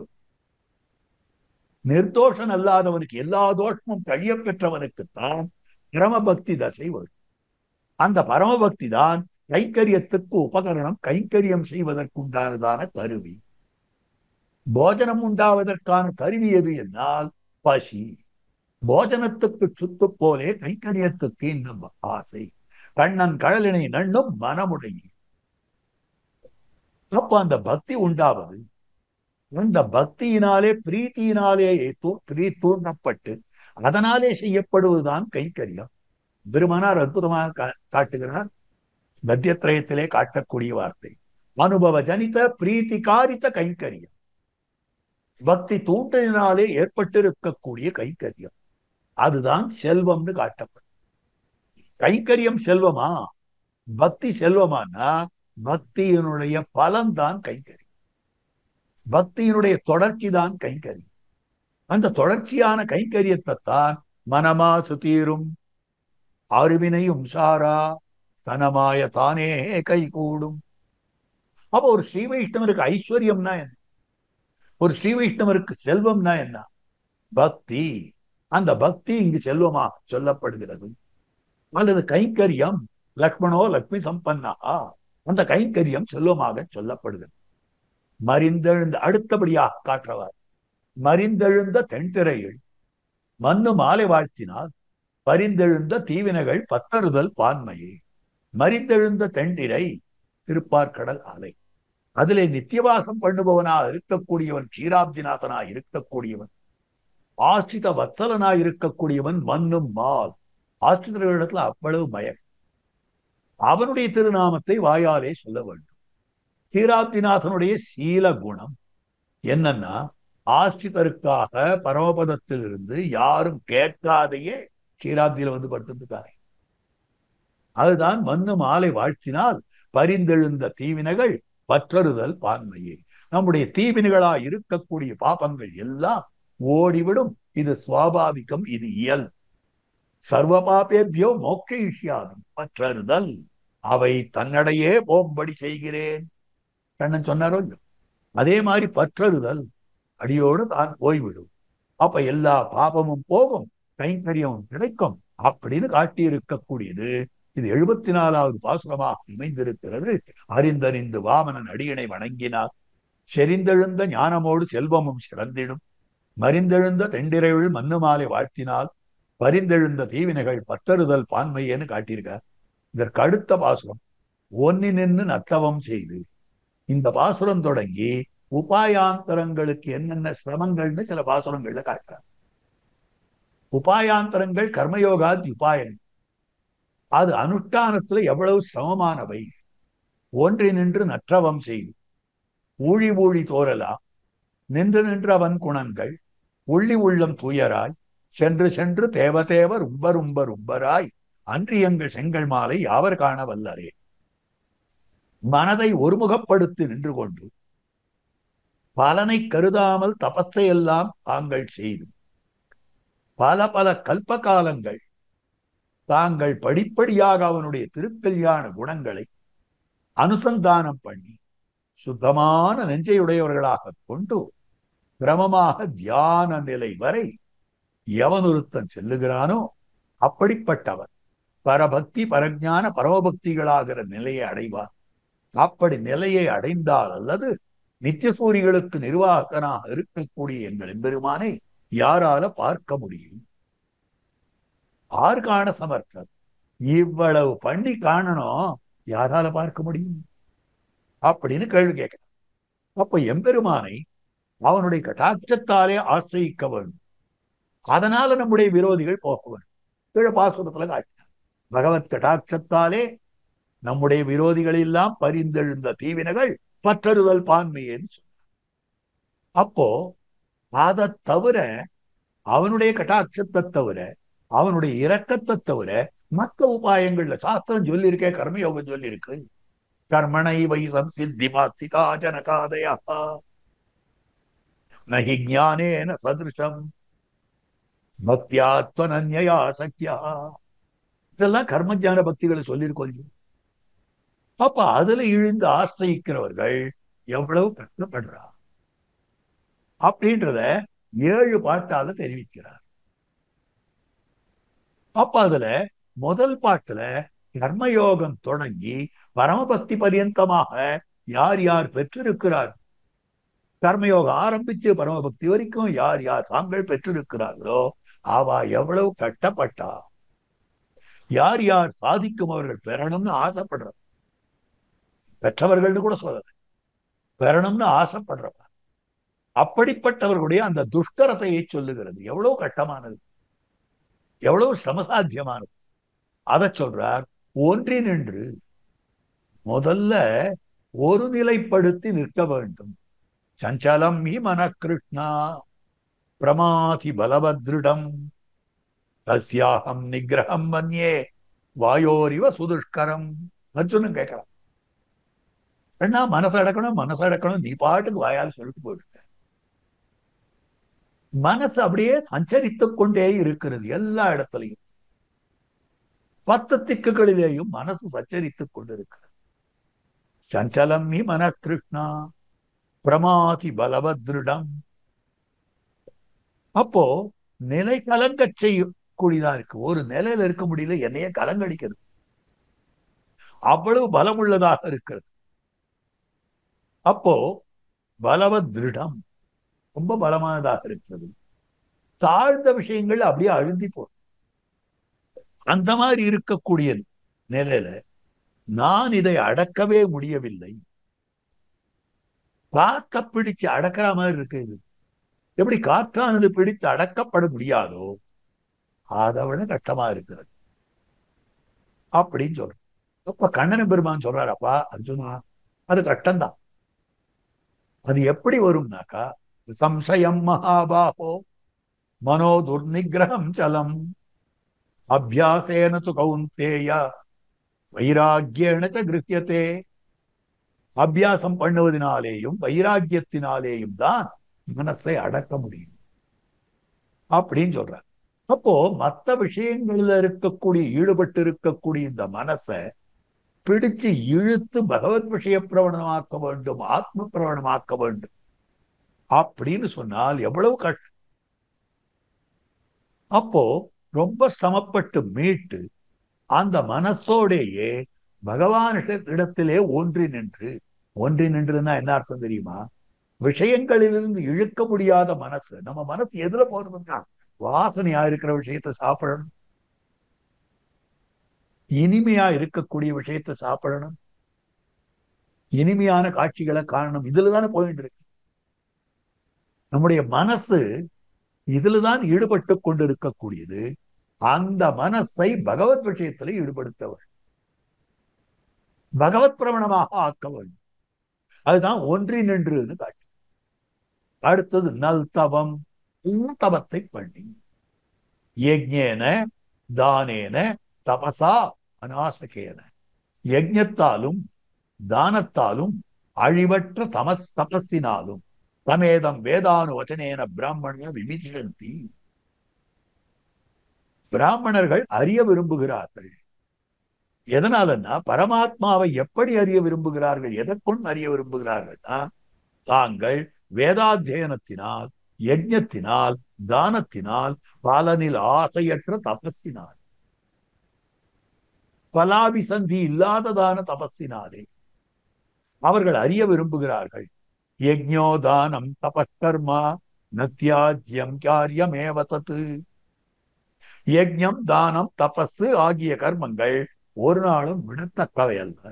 நிர்தோஷன் அல்லாதவனுக்கு, எல்லா தோஷமும் கழிய பெற்றவனுக்குத்தான் பரமபக்தி தசை வரும். அந்த பரமபக்தி தான் கைங்கரியத்துக்கு உபகரணம், கைங்கரியம் செய்வதற்குண்டானதான கருவி. போஜனம் உண்டாவதற்கான கருவி எது என்றால் பசி. போஜனத்துக்கு சுத்து போலே கைங்கரியத்துக்கு இந்த ஆசை. கண்ணன் கடலினை நண்ணும் மனமுடைய. அப்ப அந்த பக்தி உண்டாவது, அந்த பக்தியினாலே பிரீத்தியினாலே தூண்டப்பட்டு அதனாலே செய்யப்படுவதுதான் கைங்கரியம். பெருமானார் அற்புதமாக காட்டுகிறார். கத்தியத்திரயத்திலே காட்டக்கூடிய வார்த்தை அனுபவ ஜனித பிரீத்தி காரித்த கைங்கரியம். பக்தி தூண்டினாலே ஏற்பட்டிருக்கக்கூடிய கைங்கரியம், அதுதான் செல்வம்னு காட்டப்படும். கைங்கரியம் செல்வமா, பக்தி செல்வமானா பக்தியினுடைய பலன்தான் கைங்கரியம். பக்தியினுடைய தொடர்ச்சி தான் கைங்கரியம். அந்த தொடர்ச்சியான கைங்கரியத்தை தான் மனமா சுதீரும் அருவினையும் சாரா தனமாய தானே கை கூடும். அப்ப ஒரு ஸ்ரீ வைஷ்ணவருக்கு ஐஸ்வர்யம்னா என்ன, ஒரு ஸ்ரீ வைஷ்ணவருக்கு செல்வம்னா என்ன? பக்தி. அந்த பக்தி இங்கு செல்வமாக சொல்லப்படுகிறது. அல்லது கைங்கரியம் லக்ஷ்மணோ லக்ஷ்மி சம்பன்னா, அந்த கைங்கரியம் செல்வமாக சொல்லப்படுகிறது. மறிந்தெழுந்த, அடுத்தபடியாக காட்டுறவர் மறிந்தெழுந்த தென்திரையில் மண்ணு மாலை வாழ்த்தினால் பரிந்தெழுந்த தீவினைகள் பத்தறுதல் பான்மையே. மறிந்தெழுந்த தென்திரை திருப்பார்கடல் ஆலை, அதிலே நித்தியவாசம் பண்ணுபவனாக இருக்கக்கூடியவன், க்ஷீராப்திநாதனாய் இருக்கக்கூடியவன், ஆசிரித வத்சலனாய் இருக்கக்கூடியவன், மண்ணும் மால் ஆசிரியர்களிடத்துல அவ்வளவு மயம். அவனுடைய திருநாமத்தை வாயாலே சொல்ல வேண்டும். க்ஷீராப்திநாதனுடைய சீல குணம் என்னன்னா, ஆசிரிதருக்காக பரமபதத்தில் இருந்து யாரும் கேட்காதையே க்ஷீராப்தியில வந்து படுத்திருக்காரு. அதுதான் மண்ணு மாலை வாழ்த்தினால் பரிந்தெழுந்த தீவினைகள் பற்றறுதல் பான்மையே. நம்முடைய தீவினைகளா இருக்கக்கூடிய பாபங்கள் எல்லாம் ஓடிவிடும். இது சுவாபாவிகம், இது இயல். சர்வ பாபேபியோ மோக்ஷயிஷ்யாமி, பற்றறுதல், அவை தன்னடையே போம்படி செய்கிறேன். கண்ணன் சொன்னாரோ, அதே மாதிரி பற்றறுதல் அடியோடு தான் போய்விடும். அப்ப எல்லா பாபமும் போகும், கைங்கரியமும் கிடைக்கும் அப்படின்னு காட்டியிருக்கக்கூடியது இது 74வது பாசுரமாக அமைந்திருக்கிறது. அறிந்தறிந்து வாமனன் அடியினை வணங்கினார், செறிந்தெழுந்த ஞானமோடு செல்வமும் சிறந்திடும். மறிந்தெழுந்த தெண்டிரையுள் மண்ணு மாலை வாழ்த்தினால் பரிந்தெழுந்த தீவினைகள் பத்தறுதல் பான்மையேன்னு காட்டியிருக்கார். இதற்கு அடுத்த பாசுரம் ஒன்னி நின்று நத்தவம் செய்து. இந்த பாசுரம் தொடங்கி உபாயாந்தரங்களுக்கு என்னென்ன சிரமங்கள்னு சில பாசுரங்கள்ல காட்டுறார். உபாயாந்தரங்கள் கர்மயோகாதி உபாயங்கள், அது அனுஷ்டானத்துல எவ்வளவு சிரமமானவை. ஒன்றி நின்று நற்றவம் செய்து ஊழி ஊழி தோறலாம் நின்று நின்று அவன் குணங்கள் உள்ளி உள்ளம் தூயராய் சென்று சென்று தேவதேவர் உம்பர் உம்பர் உம்பராய் அன்றியங்கள் செங்கல் மாலை யாவர் காண வல்லரே. மனதை ஒருமுகப்படுத்தி நின்று கொண்டு பலனை கருதாமல் தபஸையெல்லாம் தாங்கள் செய்து பல பல கல்ப காலங்கள் தாங்கள் படிப்படியாக அவனுடைய திருக்கல்யாண குணங்களை அனுசந்தானம் பண்ணி சுத்தமான நெஞ்சையுடையவர்களாக கொண்டு கிரமமாக தியான நிலை வரை எவனொருத்தன் செல்லுகிறானோ அப்படிப்பட்டவன் பரபக்தி பரஞான பரமபக்திகளாகிற நிலையை அடைவான். அப்படி நிலையை அடைந்தால் அல்லது நித்தியசூரிகளுக்கு நிர்வாகனாக இருக்கக்கூடிய எங்கள் எம்பெருமானை யாரால பார்க்க முடியும்? ஆர் காண சமர்த்தர்? இவ்வளவு பண்ணி காணணும், யாரால பார்க்க முடியும் அப்படின்னு கேள்வி கேட்க. அப்ப எம்பெருமானை அவனுடைய கட்டாட்சத்தாலே ஆசிரியிக்க வேண்டும். அதனால நம்முடைய விரோதிகள் போக வேண்டும். கீழ பாசுரத்துல காட்டினார், பகவத் கட்டாட்சத்தாலே நம்முடைய விரோதிகள் எல்லாம் பரிந்தெழுந்த தீவினைகள் பற்றறுதல் பான்மையேன்னு சொன்னார். அப்போ அதை தவிர, அவனுடைய கட்டாட்சத்தை தவிர, அவனுடைய இரக்கத்தை தவிர மற்ற உபாயங்கள்ல சாஸ்திரம் சொல்லியிருக்கே, கர்மயோகம் சொல்லியிருக்கு. கர்மணை வைசம் சித்தி மாஸ்திகா ஜனகாதயா நஹி ஞானேன சதிருஷம் பக்தியாத்வனன்யா சக்யா. இதெல்லாம் கர்மஞான பக்திகளை சொல்லியிருக்கோம். அப்ப அதுல இழிந்து ஆசிரியிக்கிறவர்கள் எவ்வளவு கஷ்டப்படுறா அப்படின்றத 7 பாட்டால தெரிவிக்கிறார். அப்ப அதுல முதல் பாட்டுல கர்மயோகம் தொடங்கி பரமபக்தி பரியந்தமாக யார் யார் பெற்றிருக்கிறார், கர்மயோகம் ஆரம்பிச்சு பரமபக்தி வரைக்கும் யார் யார் தாங்கள் பெற்றிருக்கிறார்களோ அவ எவ்வளவு கட்டப்பட்டா, யார் யார் சாதிக்கும் அவர்கள் பெறணும்னு ஆசைப்படுற, பெற்றவர்கள்னு கூட சொல்லல, பெறணும்னு ஆசைப்படுறவ, அப்படிப்பட்டவர்களுடைய அந்த துஷ்கரத்தையை சொல்லுகிறது. எவ்வளவு கட்டமானது, எவ்வளவு சமசாத்தியமானது அதை சொல்றார். ஒன்றி நின்று முதல்ல ஒரு நிலைப்படுத்தி நிற்க வேண்டும். சஞ்சலம் ஹி மன கிருஷ்ணா பிரமாதி பலவத்ருடம் தஸ்யாகம் நிகிரகம் மன்யே வாயோரிவ சுதுஷ்கரம். அர்ஜுனன் கேட்கலாம், என்ன மனசடக்கணும் மனசடக்கணும், நீ பாட்டுக்கு வாயால் சொல்லிட்டு போயிட்டு மனசு அப்படியே சஞ்சரித்துக் கொண்டே இருக்கிறது. எல்லா இடத்துலையும் 10 திக்குகளிலேயும் மனசு சஞ்சரித்துக் கொண்டிருக்கிறது. சஞ்சலம் ஹி மன கிருஷ்ணா பிரமாதி பலவத்ருடம். அப்போ நிலை கலங்க செய்யக்கூடியதா இருக்கு. ஒரு நிலையில இருக்க முடியல, என்னைய கலங்கடிக்கிறது, அவ்வளவு பலம் உள்ளதாக இருக்கிறது. அப்போ பலவத்ருடம் ரொம்ப பலமானதாக இருக்கிறது. தாழ்ந்த விஷயங்கள் அப்படியே அழுந்தி போடும். அந்த மாதிரி இருக்கக்கூடிய நிலையில நான் இதை அடக்கவே முடியவில்லை. காத்த பிடிச்சு அடக்கிற மாதிரி இருக்கு. இது எப்படி காற்றானது பிடித்து அடக்கப்பட முடியாதோ அதை விட கஷ்டமா இருக்கிறது அப்படின்னு சொல்றேன். அப்ப கண்ணன பெருமான் சொல்றாரு, அப்பா அர்ஜுனா அது கஷ்டம்தான். அது எப்படி வரும்னாக்கா சம்சயம் மகாபாகோ மனோ துர்நிகிரகம் சலம் அபியாசேன து கௌந்தேய வைராக்கியேன ச கிருஹ்யதே. அபியாசம் பண்ணுவதனாலேயும் வைராக்கியத்தினாலேயும் தான் மனசை அடக்க முடியும் அப்படின்னு சொல்றார். அப்போ மற்ற விஷயங்கள்ல இருக்கக்கூடிய ஈடுபட்டு இருக்கக்கூடிய இந்த மனசை பிடிச்சு இழுத்து பகவத் விஷய பிரவணமாக்க வேண்டும், ஆத்ம பிரவணமாக்க வேண்டும் அப்படின்னு சொன்னால் எவ்வளவு கஷ்டம். அப்போ ரொம்ப சிரமப்பட்டு மீட்டு அந்த மனசோடையே பகவான் இடத்திலே ஒன்றி நின்றுன்னா என்ன அர்த்தம் தெரியுமா? விஷயங்களிலிருந்து இழுக்க முடியாத மனசு. நம்ம மனசு எதுல போறதுன்னா வாசனையா இருக்கிற விஷயத்தை சாப்பிடணும், இனிமையா இருக்கக்கூடிய விஷயத்தை சாப்பிடணும், இனிமையான காட்சிகளை காணணும். இதுலதானே போயிட்டு இருக்கு நம்முடைய மனசு. இதுலதான் ஈடுபட்டு கொண்டு இருக்கக்கூடியது. அந்த மனசை பகவத் விஷயத்துல ஈடுபடுத்தவள், பகவத் பிரவணமாக ஆக்க வேண்டும். அதுதான் ஒன்றி நின்றுன்னு காட்சி. அடுத்தது நல் தவம், தவத்தை பண்ணி யஜ்ஞேன தானேன தபசா அநாசகேன. யஜ்ஞத்தாலும் தானத்தாலும் அழிவற்ற தபஸினாலும் தமேதம் வேதானு வச்சனேன பிராமணிய விமிதிஷந்தி. பிராமணர்கள் அறிய விரும்புகிறார்கள். எதனாலன்னா பரமாத்மாவை எப்படி அறிய விரும்புகிறார்கள், எதற்கொண்டு அறிய விரும்புகிறார்கள்னா தாங்கள் வேதாத்தியனத்தினால், யஜ்ஞத்தினால், தானத்தினால், பலனில் ஆசையற்ற தபஸினால், பலாபிசந்தி இல்லாததான தபஸினாலே அவர்கள் அறிய விரும்புகிறார்கள். யஜ்ஞோதானம் தபஸ்கர்மா நத்யாஜ்யம் காரியமேவ தத்து. யஜ்ஞம் தானம் தபஸ் ஆகிய கர்மங்கள் ஒரு நாளும் விடத்தக்கவை அல்ல,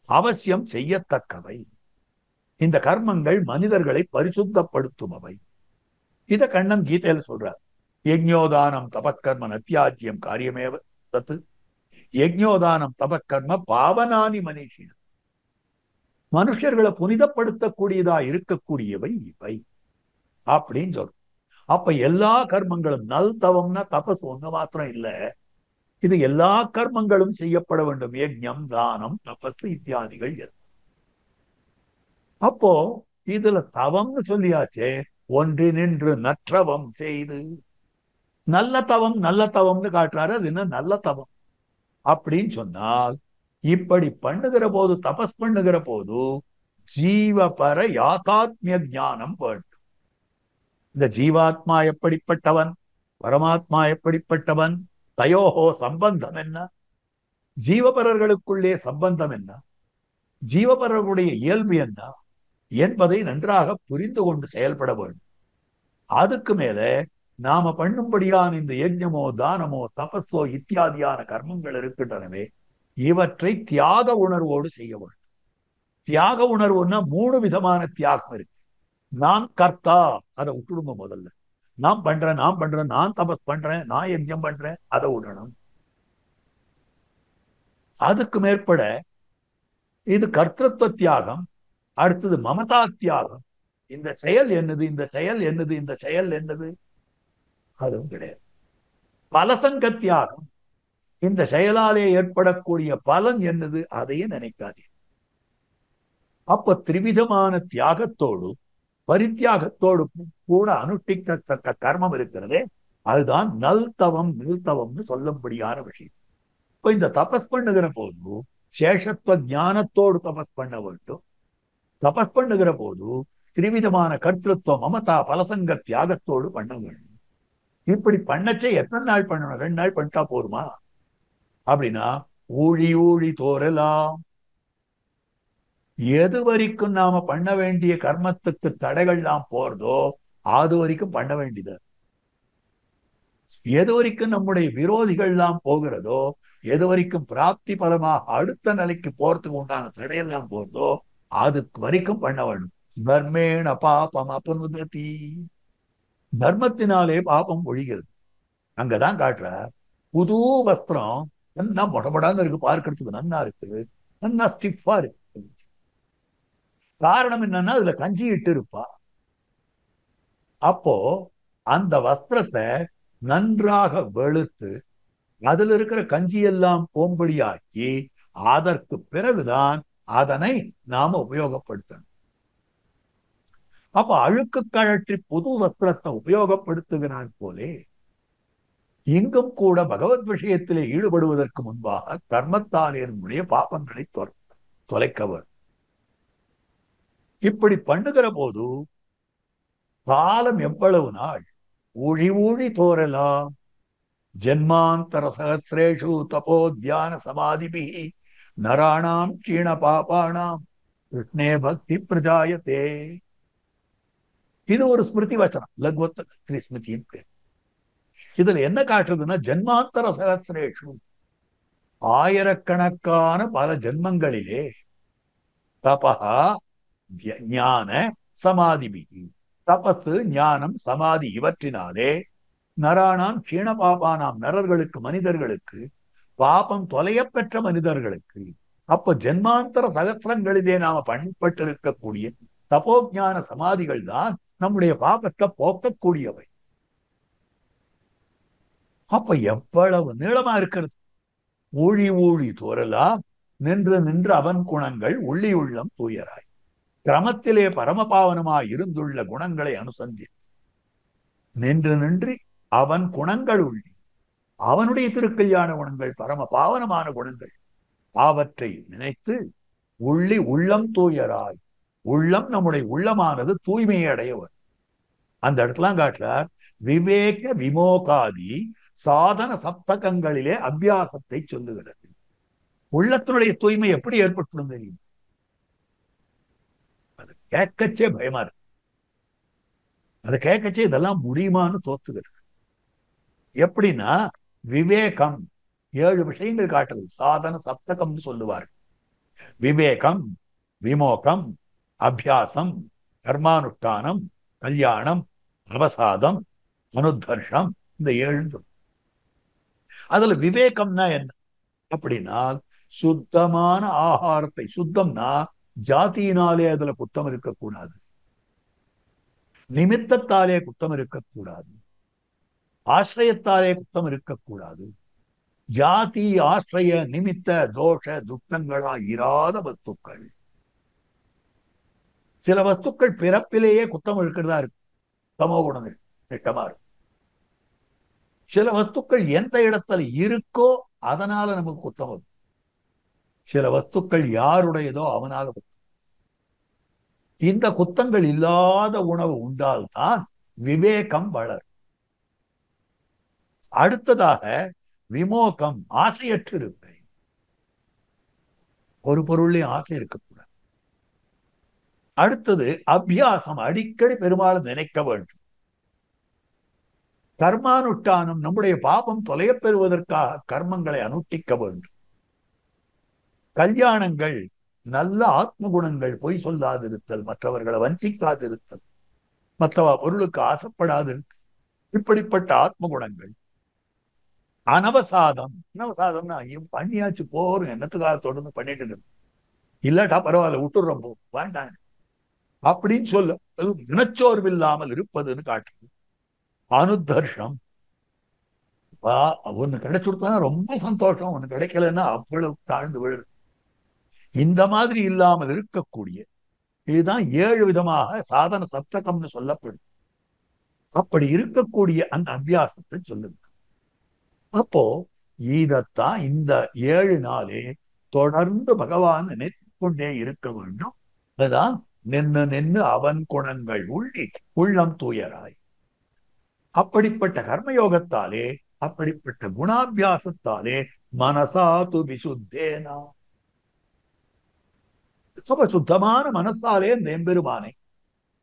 அவசியம் செய்யத்தக்கவை. இந்த கர்மங்கள் மனிதர்களை பரிசுத்தப்படுத்துமவை. இத கண்ணன் கீதையில சொல்றார். யஜ்ஞோதானம் தபக்கர்ம நத்யாஜ்யம் காரியமேவ தத்து. யஜ்ஞோதானம் தபக்கர்ம பாவனானி மனிஷின. மனுஷர்களை புனிதப்படுத்தக்கூடியதா இருக்கக்கூடியவை இவை அப்படின்னு சொல்றோம். அப்ப எல்லா கர்மங்களும் நல் தவம்னா தபஸ் ஒண்ணு மாத்திரம் இல்ல, இது எல்லா கர்மங்களும் செய்யப்பட வேண்டும். யஜ்ஞம், தானம், தபஸ் இத்தியாதிகள். அப்போ இதுல தவம்னு சொல்லியாச்சே, ஒன்றினின்று நற்றவம் செய்து. நல்ல தவம் நல்ல தவம்னு காட்டுறாரு. அது என்ன நல்ல தவம் அப்படின்னு சொன்னால், இப்படி பண்ணுகிற போது, தபஸ் பண்ணுகிற போது ஜீவபர யாதாத்மிய ஞானம் வேண்டும். இந்த ஜீவாத்மா எப்படிப்பட்டவன், பரமாத்மா எப்படிப்பட்டவன், தயோஹோ சம்பந்தம் என்ன, ஜீவபரர்களுக்குள்ளே சம்பந்தம் என்ன, ஜீவபரர்களுடைய இயல்பு என்ன என்பதை நன்றாக புரிந்து கொண்டு செயல்பட வேண்டும். அதுக்கு மேல நாம பண்ணும்படியான இந்த யஜ்ஞமோ, தானமோ, தபஸோ இத்தியாதியான கர்மங்கள் இருக்கின்றனவே, இவற்றை தியாக உணர்வோடு செய்ய வேண்டும். தியாக உணர்வுன்னா 3 விதமான தியாகம் இருக்கு. நான் கர்த்தா, அதை விட்டுடுங்க முதல்ல. நான் பண்றேன், நான் தபஸ் பண்றேன், நான் யஜ்ஞம் பண்றேன், அதை விடணும். அதுக்கு மேற்பட இது கர்த்தத்துவ தியாகம். அடுத்தது மமதா தியாகம். இந்த செயல் என்னது, இந்த செயல் என்னது, இந்த செயல் என்னது, அதுவும் கிடையாது. பலசங்க தியாகம். இந்த செயலாலே ஏற்படக்கூடிய பலன் என்னது, அதையே நினைக்காதே. அப்ப திரிவிதமான தியாகத்தோடு பரித்தியாகத்தோடு கூட அனுஷ்டிக்கத்தக்க கர்மம் இருக்கிறதே, அதுதான் நல்தவம்னு சொல்லும்படியான விஷயம். இப்ப இந்த தபஸ் பண்ணுகிற போது சேஷத்துவ ஞானத்தோடு தபஸ் பண்ண வேண்டும். தபஸ் பண்ணுகிற போது திரிவிதமான கர்த்தத்துவ, மமதா, பலசங்க தியாகத்தோடு பண்ண வேண்டும். இப்படி பண்ணச்சே எத்தனை நாள் பண்ணணும்? 2 நாள் பண்ணிட்டா போருமா? அப்படின்னா ஊழி ஊழி தோறலாம். எது வரைக்கும் நாம பண்ண வேண்டிய கர்மத்துக்கு தடைகள்லாம் போறதோ அது வரைக்கும் பண்ண வேண்டியது. எது வரைக்கும் நம்முடைய விரோதிகள்லாம் போகிறதோ, எது வரைக்கும் பிராப்தி பலமாக அடுத்த நிலைக்கு போறதுக்கு உண்டான தடையெல்லாம் போறதோ அது வரைக்கும் பண்ண வேண்டும். தர்மேண பாபம் அபனுததி. தர்மத்தினாலே பாபம் ஒழிகிறது. அங்கதான் காட்டுற புது வஸ்திரம் நல்லா மொடமொடான்னு இருக்கு, பார்க்கறதுக்கு நன்னா இருக்கு, நன்னா ஸ்டிஃபா இருக்கு. காரணம் என்னன்னா அதுல கஞ்சி இட்டு இருப்பா. அப்போ அந்த வஸ்திரத்தை நன்றாக வெளுத்து அதுல இருக்கிற கஞ்சி எல்லாம் போம்படியாக்கி அதற்கு பிறகுதான் அதனை நாம உபயோகப்படுத்தணும். அப்ப அழுக்கு கழற்றி புது வஸ்திரத்தை உபயோகப்படுத்துகிறான் போலே இங்கும் கூட பகவத் விஷயத்திலே ஈடுபடுவதற்கு முன்பாக கர்மத்தால் என்னுடைய பாபங்களை தொலைக்கவர். இப்படி பண்ணுகிற போது காலம் எவ்வளவு நாள் ஊழி ஊழி தோறலாம். ஜென்மாந்தர சகசிரேஷு தபோ தியான சமாதிபி நராணாம் கீண பாபானாம் கிருஷ்ணே பக்தி பிரஜாயத்தே. இது ஒரு ஸ்மிருதி வச்சனம், லக்வத் ஸ்மிருதியின் பேர். இதுல என்ன காட்டுறதுன்னா, ஜென்மாந்தர சகசிரேஷு, ஆயிரக்கணக்கான பல ஜென்மங்களிலே தபஹா ஞான சமாதிபி, தபசு, ஞானம், சமாதி இவற்றினாலே நரானாம் கீண பாபானாம், நரர்களுக்கு, மனிதர்களுக்கு, பாபம் தொலைய பெற்ற மனிதர்களுக்கு. அப்ப ஜென்மாந்தர சகசிரங்களிலே நாம பயன்பட்டிருக்கக்கூடிய தபோஜான சமாதிகள் தான் நம்முடைய பாபத்தை போக்கக்கூடியவை. அப்ப எவ்வளவு நீளமா இருக்கிறது. ஊழி ஊழி தோறலாம் நின்று நின்று அவன் குணங்கள் உள்ளி உள்ளம் தூயராய். கிரமத்திலே பரமபாவனமாய் இருந்துள்ள குணங்களை அனுசந்தி நின்று நின்று அவன் குணங்கள் உள்ளி, அவனுடைய திருக்கல்யாண குணங்கள், பரம பாவனமான குணங்கள், அவற்றை நினைத்து உள்ளி உள்ளம் தூயராய். உள்ளம், நம்முடைய உள்ளமானது தூய்மையை அடையவர். அந்த இடத்துல காட்டுறார், விவேக விமோகாதி சாதன சப்தகங்களிலே அபியாசத்தை சொல்லுகிறது. உள்ளத்தினுடைய தூய்மை எப்படி ஏற்பட்டு தெரியும்? அது கேட்கச்சே பயமா இருக்கு. அதை கேட்கச்சே இதெல்லாம் முடியுமான்னு தோத்துகிறது. எப்படின்னா, விவேகம் 7 விஷயங்கள் காட்டுறது. சாதன சப்தகம்னு சொல்லுவார்கள். விவேகம், விமோகம், அபியாசம், கர்மானுஷ்டானம், கல்யாணம், அவசாதம், அனுதர்ஷம், இந்த 7. அதுல விவேகம்னா என்ன அப்படின்னா, சுத்தமான ஆகாரத்தை, சுத்தம்னா ஜாதியினாலே அதுல குத்தம் இருக்கக்கூடாது, நிமித்தத்தாலே குத்தம் இருக்கக்கூடாது, ஆசிரியத்தாலே குத்தம் இருக்கக்கூடாது. ஜாதி ஆசிரிய நிமித்த தோஷ துக்கங்களா இராத வஸ்துக்கள். சில வஸ்துக்கள் பிறப்பிலேயே குத்தம் இருக்கிறதா இருக்கு, தமோ குணங்கள் திட்டமா இருக்கு. சில வஸ்துக்கள் எந்த இடத்துல இருக்கோ அதனால நமக்கு குத்தம் வரும். சில வஸ்துக்கள் யாருடையதோ அவனால குத்தம். இந்த குத்தங்கள் இல்லாத உணவு உண்டால்தான் விவேகம் வளரும். அடுத்ததாக விமோகம், ஆசையற்று இருப்பேன். ஒரு பொருளையும் ஆசை இருக்கக்கூடாது. அடுத்தது அபியாசம், அடிக்கடி பெருமாள் நினைக்க வேண்டும். கர்மானுஷ்டானம், நம்முடைய பாபம் தொலையப் பெறுவதற்காக கர்மங்களை அனுஷ்டிக்க வேண்டும். கல்யாணங்கள், நல்ல ஆத்ம குணங்கள், பொய் சொல்லாதிருத்தல், மற்றவர்களை வஞ்சிக்காதிருத்தல், மற்றவ பொருளுக்கு ஆசைப்படாதிருத்தல், இப்படிப்பட்ட ஆத்ம குணங்கள். அனவசாதம், அனவசாதம்னா பண்ணியாச்சு போரும், என்னத்துக்காக தொடர்ந்து பண்ணிட்டு இருக்கு, இல்லாட்டா பரவாயில்ல விட்டுடுறோம் போ வேண்டாம் அப்படின்னு சொல்ல தினச்சோர்வு இல்லாமல் இருப்பதுன்னு காட்டுது. அனுதர்ஷம், ஒண்ணு கிடைச்சுடுத்தானா ரொம்ப சந்தோஷம், ஒண்ணு கிடைக்கலன்னா அவ்வளவு தாழ்ந்து விழு. இந்த மாதிரி இல்லாமல் இருக்கக்கூடிய, இதுதான் 7 விதமாக சாதன சப்தகம்னு சொல்லப்படும். அப்படி இருக்கக்கூடிய அந்த அபியாசத்தை சொல்லுங்க. அப்போ இதத்தான் இந்த 7 நாளே தொடர்ந்து பகவான் நினைத்துக் கொண்டே இருக்க வேண்டும். அதுதான் நின்று நின்று அவன் குணங்கள் உள்ளம் தூயராய். அப்படிப்பட்ட கர்மயோகத்தாலே, அப்படிப்பட்ட குணாபியாசத்தாலே மனசாது விசுத்தேனா, சுத்தமான மனசாலே அந்த எம்பெருமானை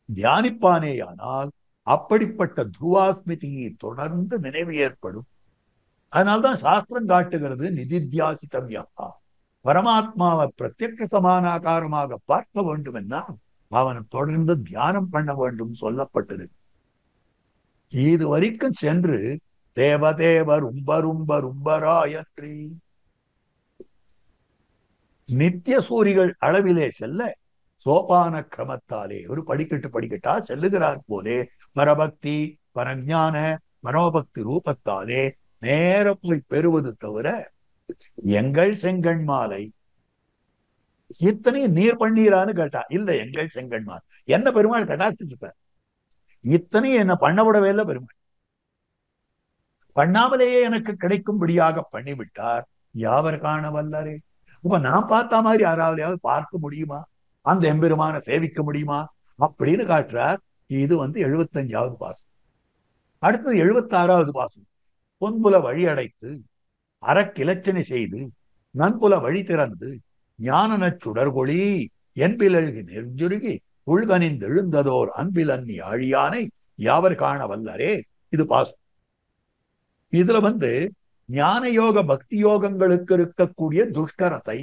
தியானிப்பானேயானால் அப்படிப்பட்ட துருவாஸ்மிதியை தொடர்ந்து நினைவு ஏற்படும். அதனால்தான் சாஸ்திரம் காட்டுகிறது நிதித்தியாசித்தவ்யா, பரமாத்மாவை பிரத்யக்ஷ சமானாகாரமாக பார்க்க வேண்டும் என்றால் அவனை தொடர்ந்து தியானம் பண்ண வேண்டும் சொல்லப்பட்டது. இது வரைக்கும் சென்று தேவதேவர் உம்பரும்பரும்பராயற்றி நித்திய சூரிகள் அளவிலே செல்ல சோபான கிரமத்தாலே ஒரு படிக்கட்டா செல்லுகிறார் போலே பரபக்தி பரஞான மனோபக்தி ரூபத்தாலே நேர போய் பெறுவது தவிர, எங்கள் செங்கண் மாலை இத்தனையும் நீர் பண்ணீரான்னு கேட்டா இல்ல, எங்கள் செங்கண் மாலை என்ன பெருமாள் கட்டாட்சிச்சுப்பார். இத்தனையும் என்ன பண்ண விடவே இல்லை பெருமாள், பண்ணாமலேயே எனக்கு கிடைக்கும்படியாக பண்ணிவிட்டார். யாவர் காண வல்லாரே. இப்ப நான் பார்த்த மாதிரி யாராவது பார்க்க முடியுமா, அந்த எம்பெருமான சேவிக்க முடியுமா அப்படின்னு காட்டுறார். இது 75வது பாசம். அடுத்தது 76வது பாசம். பொன்புல வழி அடைத்து அறக்கிலச்சனை செய்து நன்புல வழி திறந்து ஞான சுடர்கொழி என்பிலழ்கி நெருஞ்சுருகி உள்கனிந்து எழுந்ததோர் அன்பிலன்னி ஆழியானை யாவர் காண வல்லரே. இது பாசம். இதுல ஞான யோக பக்தி யோகங்களுக்கு இருக்கக்கூடிய துஷ்கரத்தை,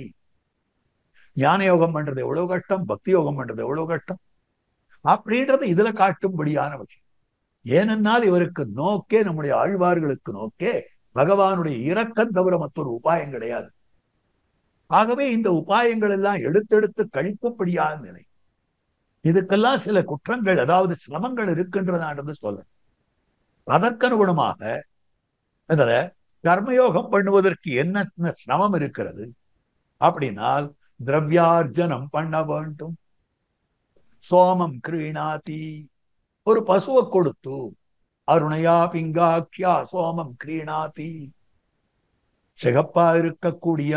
ஞான யோகம் பண்றது எவ்வளவு கஷ்டம், பக்தி யோகம் பண்றது எவ்வளவு கஷ்டம் அப்படின்றது இதுல காட்டும்படியான விஷயம். ஏனென்றால் இவருக்கு நோக்கே, நம்முடைய ஆழ்வார்களுக்கு நோக்கே பகவானுடைய இரக்கம் தவிர மற்றொரு உபாயம் கிடையாது. ஆகவே இந்த உபாயங்கள் எல்லாம் எடுத்தெடுத்து கழிப்பும்படியான நிலை. இதுக்கெல்லாம் சில குற்றங்கள், அதாவது சிரமங்கள் இருக்கின்றதான்றது சொல்லணும். அதற்கனுகுணமாக இதுல கர்மயோகம் பண்ணுவதற்கு என்ன சிரமம் இருக்கிறது அப்படின்னால், திரவியார்ஜனம் பண்ண வேண்டும். சோமம் கிரீணாதி, ஒரு பசுவை கொடுத்து அருணையா பிங்காக்கியா சோமம் கிரீணாதி, சிகப்பா இருக்கக்கூடிய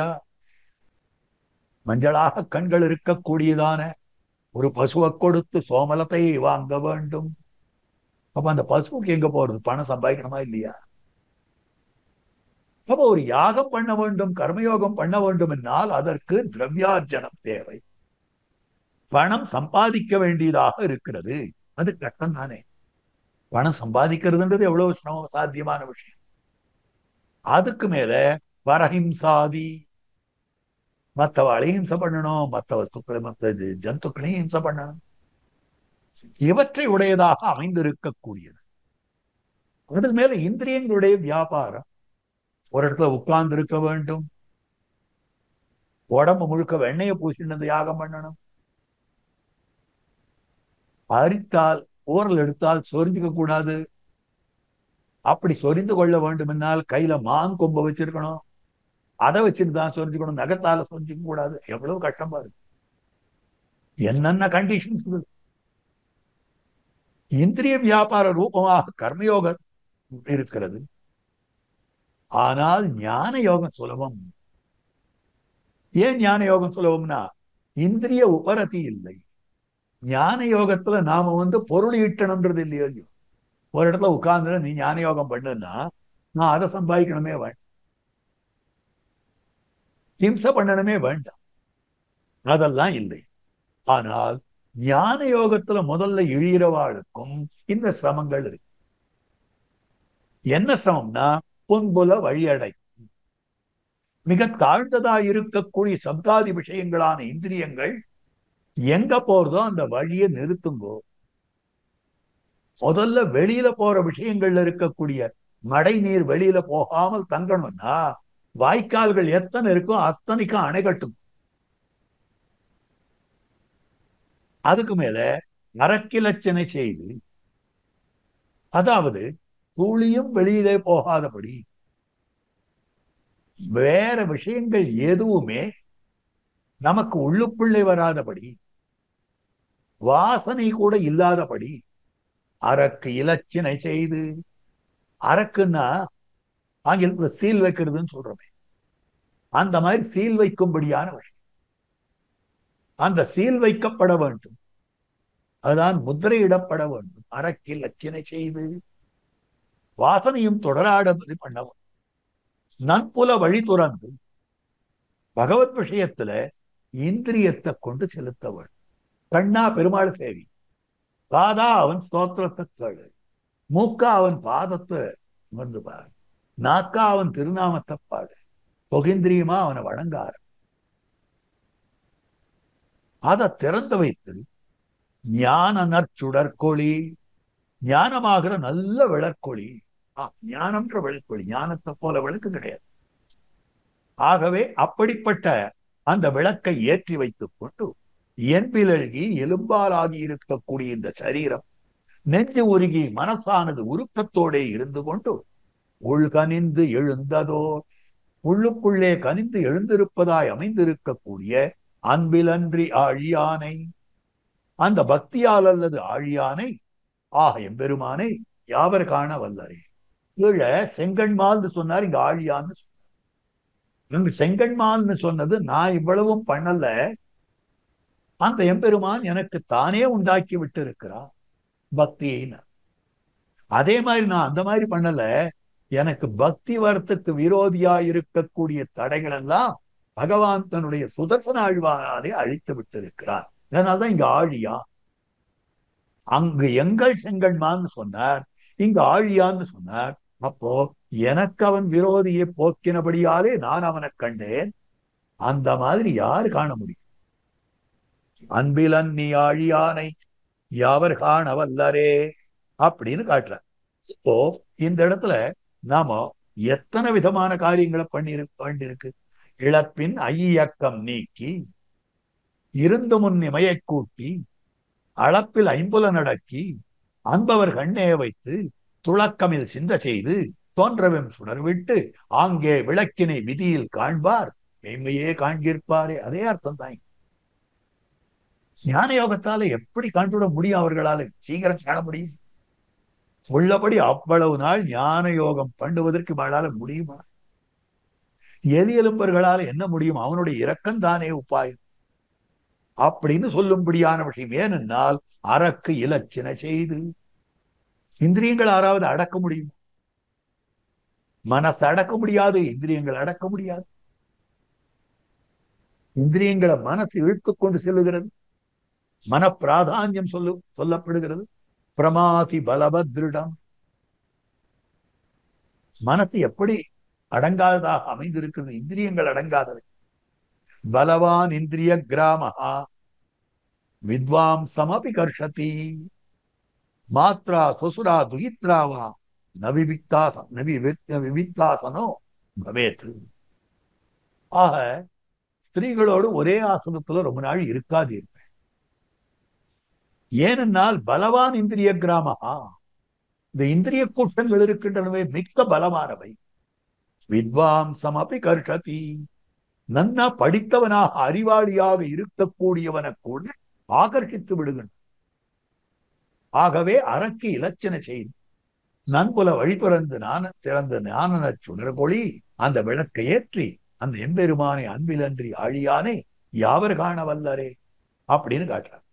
மஞ்சளாக கண்கள் இருக்கக்கூடியதான ஒரு பசுவை கொடுத்து சோமலத்தை வாங்க வேண்டும். அப்ப அந்த பசுவுக்கு எங்க போறது, பணம் சம்பாதிக்கணுமா இல்லையா? அப்ப ஒரு யாகம் பண்ண வேண்டும், கர்மயோகம் பண்ண வேண்டும் என்னால் அதற்கு திரவியார்ஜனம் தேவை, பணம் சம்பாதிக்க வேண்டியதாக இருக்கிறது. அது கஷ்டம் தானே. பணம் சம்பாதிக்கிறதுன்றது எவ்வளவு சாத்தியமான விஷயம். அதுக்கு மேல பரஹிம்சாதி, மற்றவளையும் ஹிம்சை பண்ணணும், மற்ற வஸ்துக்களை மற்ற ஜந்துக்களையும் ஹிம்சை பண்ணணும். இவற்றை உடையதாக அமைந்திருக்கக்கூடியது. அதுக்கு மேல இந்திரியங்களுடைய வியாபாரம். ஒரு இடத்துல உட்கார்ந்து இருக்க வேண்டும், உடம்பு முழுக்க வெண்ணையை பூசினது யாகம் பண்ணணும். அரித்தால் ஊரல் எடுத்தால் சொரிஞ்சுக்க கூடாது. அப்படி சொரிந்து கொள்ள வேண்டும் என்னால் கையில மாங்கொம்ப வச்சிருக்கணும். அதை வச்சுட்டு தான் சொரிஞ்சுக்கணும், நகத்தால சொரிஞ்சிக்க கூடாது. எவ்வளவு கஷ்டமா இருக்கு. என்னென்ன கண்டிஷன்ஸ். இந்திரிய வியாபார ரூபமாக கர்மயோகம் இருக்கிறது. ஆனால் ஞான யோகம் சுலபம். ஏன் ஞான யோகம் சுலபம்னா இந்திரிய உபரதி இல்லை. ஞான யோகத்துல நாம பொருள் ஈட்டணும்ன்றது இல்லையோ. ஒரு இடத்துல உட்கார்ந்து நீ ஞான யோகம் பண்ணுன்னா நான் அதை சம்பாதிக்கணுமே வேண்டாம், ஹிம்சை பண்ணணுமே வேண்டாம், அதெல்லாம் இல்லை. ஆனால் ஞான யோகத்துல முதல்ல இழிகிறவாளுக்கும் இந்த சிரமங்கள் இருக்கு. என்ன சிரமம்னா பொன்புல வழியடை. மிக தாழ்ந்ததா இருக்கக்கூடிய சப்தாதி விஷயங்களான இந்திரியங்கள் எங்க போறதோ அந்த வழியை நிறுத்துங்கோ. முதல்ல வெளியில போற விஷயங்கள்ல இருக்கக்கூடிய மடை நீர் வெளியில போகாமல் தங்கணும்னா வாய்க்கால்கள் எத்தனை இருக்கோ அத்தனைக்கும் அணை கட்டும். அதுக்கு மேல நரக்கிலச்சனை செய்து, அதாவது துளியும் வெளியிலே போகாதபடி, வேற விஷயங்கள் எதுவுமே நமக்கு உள்ளுக்குள்ளே வராதபடி, வாசனை கூட இல்லாதபடி அரக்கு இலச்சினை செய்து. அரக்குன்னா ஆங்கிலத்துல சீல் வைக்கிறதுன்னு சொல்றோமே, அந்த மாதிரி சீல் வைக்கும்படியான விஷயம். அந்த சீல் வைக்கப்பட வேண்டும், அதுதான் முத்திரையிடப்பட வேண்டும். அரக்கில் அச்சினை செய்து வாசனையும் தொடராடபடி பண்ணவும். நன்புல வழி துறந்து பகவத் விஷயத்துல இந்திரியத்தை கொண்டு செலுத்த வேண்டும். கண்ணா பெருமாள் சேவி, காதா அவன் ஸ்தோத்திரத்தை கேளு, மூக்கா அவன் பாதத்தை உணர்ந்து பாரு, நாக்கா அவன் திருநாமத்தை பாடு, தொகிந்திரியமா அவனை வணங்காரு. அதை திறந்து வைத்து ஞான நற்சுடற்கொழி, ஞானமாகிற நல்ல விளக்கொழி. ஞானம்ன்ற விளக்கொழி, ஞானத்தை போல விளக்கு கிடையாது. ஆகவே அப்படிப்பட்ட அந்த விளக்கை ஏற்றி வைத்துக் கொண்டு என்பிலழ்கி எலும்பாலாகி இருக்கக்கூடிய இந்த சரீரம் நெஞ்சு உருகி மனசானது உருக்கத்தோட இருந்து கொண்டு உள்கனிந்து எழுந்ததோ, உள்ளுக்குள்ளே கனிந்து எழுந்திருப்பதாய் அமைந்திருக்கக்கூடிய அன்பிலன்றி ஆழியானை, அந்த பக்தியால் அல்லது ஆழியானை ஆக எம்பெருமானை யாவர் காண வல்லரே. கீழே செங்கண்மால்னு சொன்னார், இங்க ஆழியான்னு சொன்னார். இங்க செங்கண்மால்னு சொன்னது நான் இவ்வளவும் பண்ணல, அந்த எம்பெருமான் எனக்கு தானே உண்டாக்கி விட்டு இருக்கிறான் பக்தியின. அதே மாதிரி நான் அந்த மாதிரி பண்ணல, எனக்கு பக்தி வரத்துக்கு விரோதியா இருக்கக்கூடிய தடைகள் எல்லாம் பகவான் தன்னுடைய சுதர்சன ஆழ்வானாலே அழித்து விட்டு இருக்கிறார். அதனால்தான் இங்க ஆழியா. அங்கு எங்கள் செங்கண்மான்னு சொன்னார், இங்கு ஆழியான்னு சொன்னார். அப்போ எனக்கு அவன் விரோதியை போக்கினபடியாலே நான் அவனை கண்டேன். அந்த மாதிரி யாரு காண முடியும்? அன்பிலன் நீ ஆழியானை யாவர் காண வல்லரே அப்படின்னு காட்டுற. இப்போ இந்த இடத்துல நாம எத்தனை விதமான காரியங்களை பண்ணிருக்கு. இழப்பின் ஐயக்கம் நீக்கி இருந்து முன் இமையை கூட்டி அளப்பில் ஐம்புல நடக்கி அன்பவர் கண்ணே வைத்து துளக்கமில் சிந்த செய்து தோன்றவெம் சுடர் விட்டு ஆங்கே விளக்கினை விதியில் காண்பார் மெய்மையே காண்கிருப்பாரே. அதே அர்த்தம் தான். ஞான யோகத்தால எப்படி காண்பிட முடியும்? அவர்களால சீக்கிரம் காண முடியும்? உள்ளபடி அவ்வளவு நாள் ஞான யோகம் பண்ணுவதற்கு அவளால முடியுமா? எலி எலும்பர்களால என்ன முடியும்? அவனுடைய இரக்கம் தானே உபாயம் அப்படின்னு சொல்லும்படியான விஷயம். ஏனென்றால் அரக்கு இலச்சினை செய்து, இந்திரியங்கள் யாராவது அடக்க முடியும்? மனசு அடக்க முடியாது, இந்திரியங்கள் அடக்க முடியாது. இந்திரியங்களை மனசு இழுத்துக் கொண்டு செல்லுகிறது. மன பிராதான்யம் சொல்லப்படுகிறது. பிரமாதி பலபத்ரிடம். மனசு எப்படி அடங்காததாக அமைந்திருக்கிறது? இந்திரியங்கள் அடங்காதவை. பலவான் இந்திரிய கிராமஹா வித்வாம்சமபி கர்ஷதி மாத்ரா சுசுரா துகித்ராவா நவிவிக்தாசனோ பவேத். ஆக ஸ்திரீகளோடு ஒரே ஆசனத்துல ரொம்ப நாள் இருக்காது இருப்பேன். ஏனென்றால் பலவான் இந்திரிய கிராமஹா, இந்த இந்திரிய கூட்டங்கள் இருக்கின்றனவே மிக்க பலமானவை. வித்வாம்சமபி கர்ஷதி. நன்னா படித்தவனாக அறிவாளியாக இருக்கக்கூடியவனை கூட ஆகர்ஷித்து விடுகின்ற. ஆகவே அறக்கு இலட்சண செய்து நன்புல வழி திறந்து ஞான சுடர்கொளி அந்த விளக்கை ஏற்றி அந்த எம்பெருமானை அன்பிலன்றி ஆழியானை யாவர் காண வல்லரே அப்படின்னு காட்டுறார்.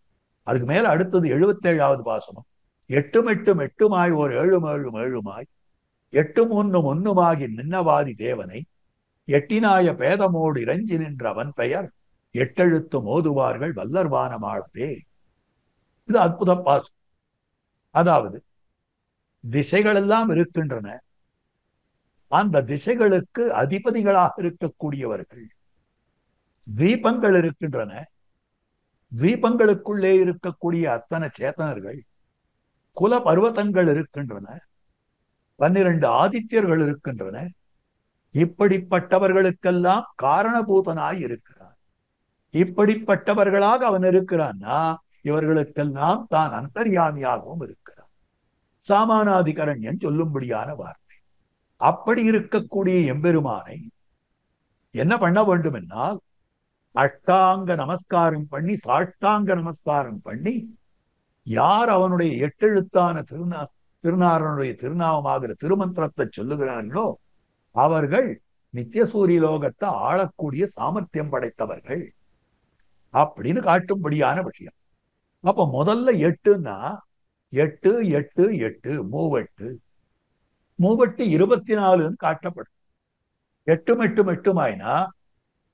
அதுக்கு மேல அடுத்தது 77வது பாசனம். எட்டும் எட்டும் எட்டுமாய் ஓர் ஏழும் ஏழும் ஏழுமாய் எட்டும் ஒன்னும் ஒன்னுமாகி நின்னவாதி தேவனை எட்டினாய பேதமோடு இறஞ்சி நின்ற அவன் பெயர் எட்டெழுத்து மோதுவார்கள் வல்லர்வானமாளவே. இது அற்புத பாசம். அதாவது திசைகள் எல்லாம் இருக்கின்றன. அந்த திசைகளுக்கு அதிபதிகளாக இருக்கக்கூடியவர்கள். தீபங்கள் இருக்கின்றன. தீபங்களுக்குள்ளே இருக்கக்கூடிய அத்தனை சேத்தனர்கள். குல பர்வதங்கள் இருக்கின்றன. 12 ஆதித்யர்கள் இருக்கின்றன. இப்படிப்பட்டவர்களுக்கெல்லாம் காரணபூதனாய் இருக்கிறான். இப்படிப்பட்டவர்களாக அவன் இருக்கிறான்னா இவர்களுக்கெல்லாம் தான் அந்தர்யாமியாகவும் இருக்கிறான். சாமானாதிகரண்யன் சொல்லும்படியான வார்த்தை. அப்படி இருக்கக்கூடிய எம்பெருமானை என்ன பண்ண வேண்டும் என்றால் அஷ்டாங்க நமஸ்காரம் பண்ணி சாஷ்டாங்க நமஸ்காரம் பண்ணி யார் அவனுடைய எட்டெழுத்தான திருநாரனுடைய திருநாமமாகிற திருமந்திரத்தை சொல்லுகிறார்களோ அவர்கள் நித்தியசூரிய லோகத்தை ஆளக்கூடிய சாமர்த்தியம் படைத்தவர்கள் அப்படின்னு காட்டும்படியான விஷயம். அப்ப முதல்ல 8ன்னா 8 8 8 மூவெட்டு. மூவெட்டு 24 காட்டப்படும். 8 8 8மாயினா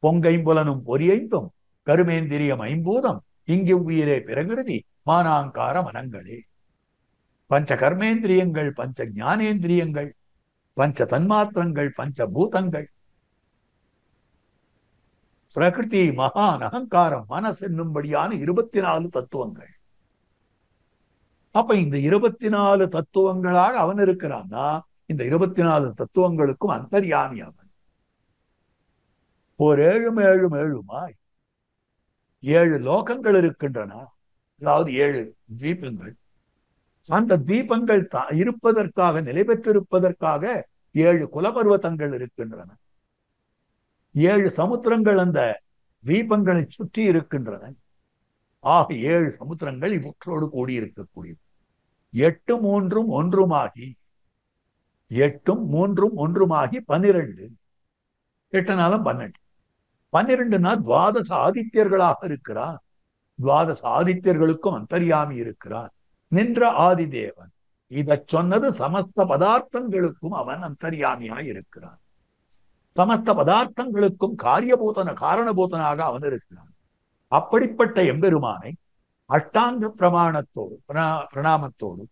பொங்கைம்புலனும் பொரியைந்தும் கருமேந்திரியம் ஐம்பூதம் இங்கு உயிரே பிறகுருதி மானாங்கார மனங்களே. பஞ்ச கர்மேந்திரியங்கள், பஞ்ச ஞானேந்திரியங்கள், பஞ்ச தன்மாத்திரங்கள், பஞ்சபூதங்கள், பிரகிருதி, மகான், அகங்காரம், மனசு என்னும்படியான 24 தத்துவங்கள். அப்ப இந்த 24 தத்துவங்களாக அவன் இருக்கிறான்னா இந்த 24 தத்துவங்களுக்கும் அந்தர்யாமி அவன். ஒரு 7 7 7மாய் 7 லோகங்கள் இருக்கின்றன. அதாவது 7 தீபங்கள். அந்த தீபங்கள் இருப்பதற்காக, நிலை பெற்றிருப்பதற்காக 7 குலபர்வதங்கள் இருக்கின்றன. 7 சமுத்திரங்கள் அந்த தீபங்களை சுற்றி இருக்கின்றன. ஆக 7 சமுத்திரங்கள் இவற்றோடு கூடியிருக்கக்கூடியது. 8 3 1 8 3 1 12. 8 நாளும் 12. 12னா துவாதச ஆதித்யர்களாக இருக்கிறார். துவாதச ஆதித்யர்களுக்கும் அந்தர்யாமி இருக்கிறார். நின்ற ஆதிதேவன். இதை சொன்னது சமஸ்த பதார்த்தங்களுக்கும் அவன் அந்தர்யாமியாய் இருக்கிறான். சமஸ்த பதார்த்தங்களுக்கும் காரணபூதனாக அவன் இருக்கிறான். அப்படிப்பட்ட எம்பெருமானை அஷ்டாங்க பிரமாணத்தோடு பிரணாமத்தோடு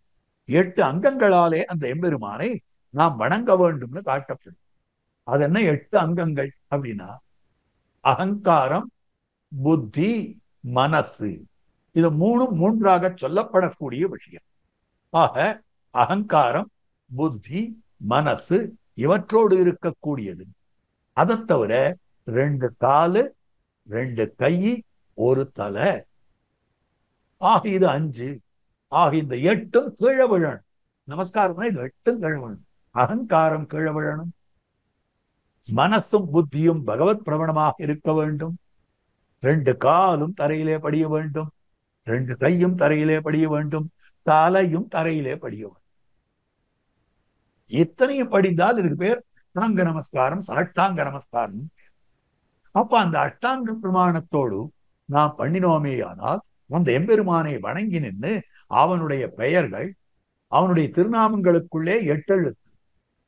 8 அங்கங்களாலே அந்த எம்பெருமானை நாம் வணங்க வேண்டும்னு காட்டப்படும். அது என்ன 8 அங்கங்கள் அப்படின்னா அகங்காரம், புத்தி, மனசு. இது மூன்றாக சொல்லப்படக்கூடிய விஷயம். ஆக அகங்காரம், புத்தி, மனசு இவற்றோடு இருக்கக்கூடியது. அதை தவிர 2 காலு, 2 கை, 1 தலை. ஆக இது 5. ஆக இந்த 8ம் கீழே விழணும். நமஸ்காரம் இது 8ம் கீழே விழணும். அகங்காரம் கீழே விழணும். மனசும் புத்தியும் பகவத் பிரவணமாக இருக்க வேண்டும். 2 காலும் தரையிலே படிய வேண்டும். 2 கையும் தரையிலே படிய வேண்டும். தலையும் தரையிலே படிய வேண்டும். இத்தனையும் படிந்தால் இதுக்கு பேர் அஷ்டாங்க நமஸ்காரம், சாஷ்டாங்க நமஸ்காரம். அப்ப அந்த அஷ்டாங்க பிரமாணத்தோடு நாம் பண்ணினோமே ஆனால் அந்த எம்பெருமானை வணங்கி நின்று அவனுடைய பெயர்கள், அவனுடைய திருநாமங்களுக்குள்ளே 8 எழுத்து.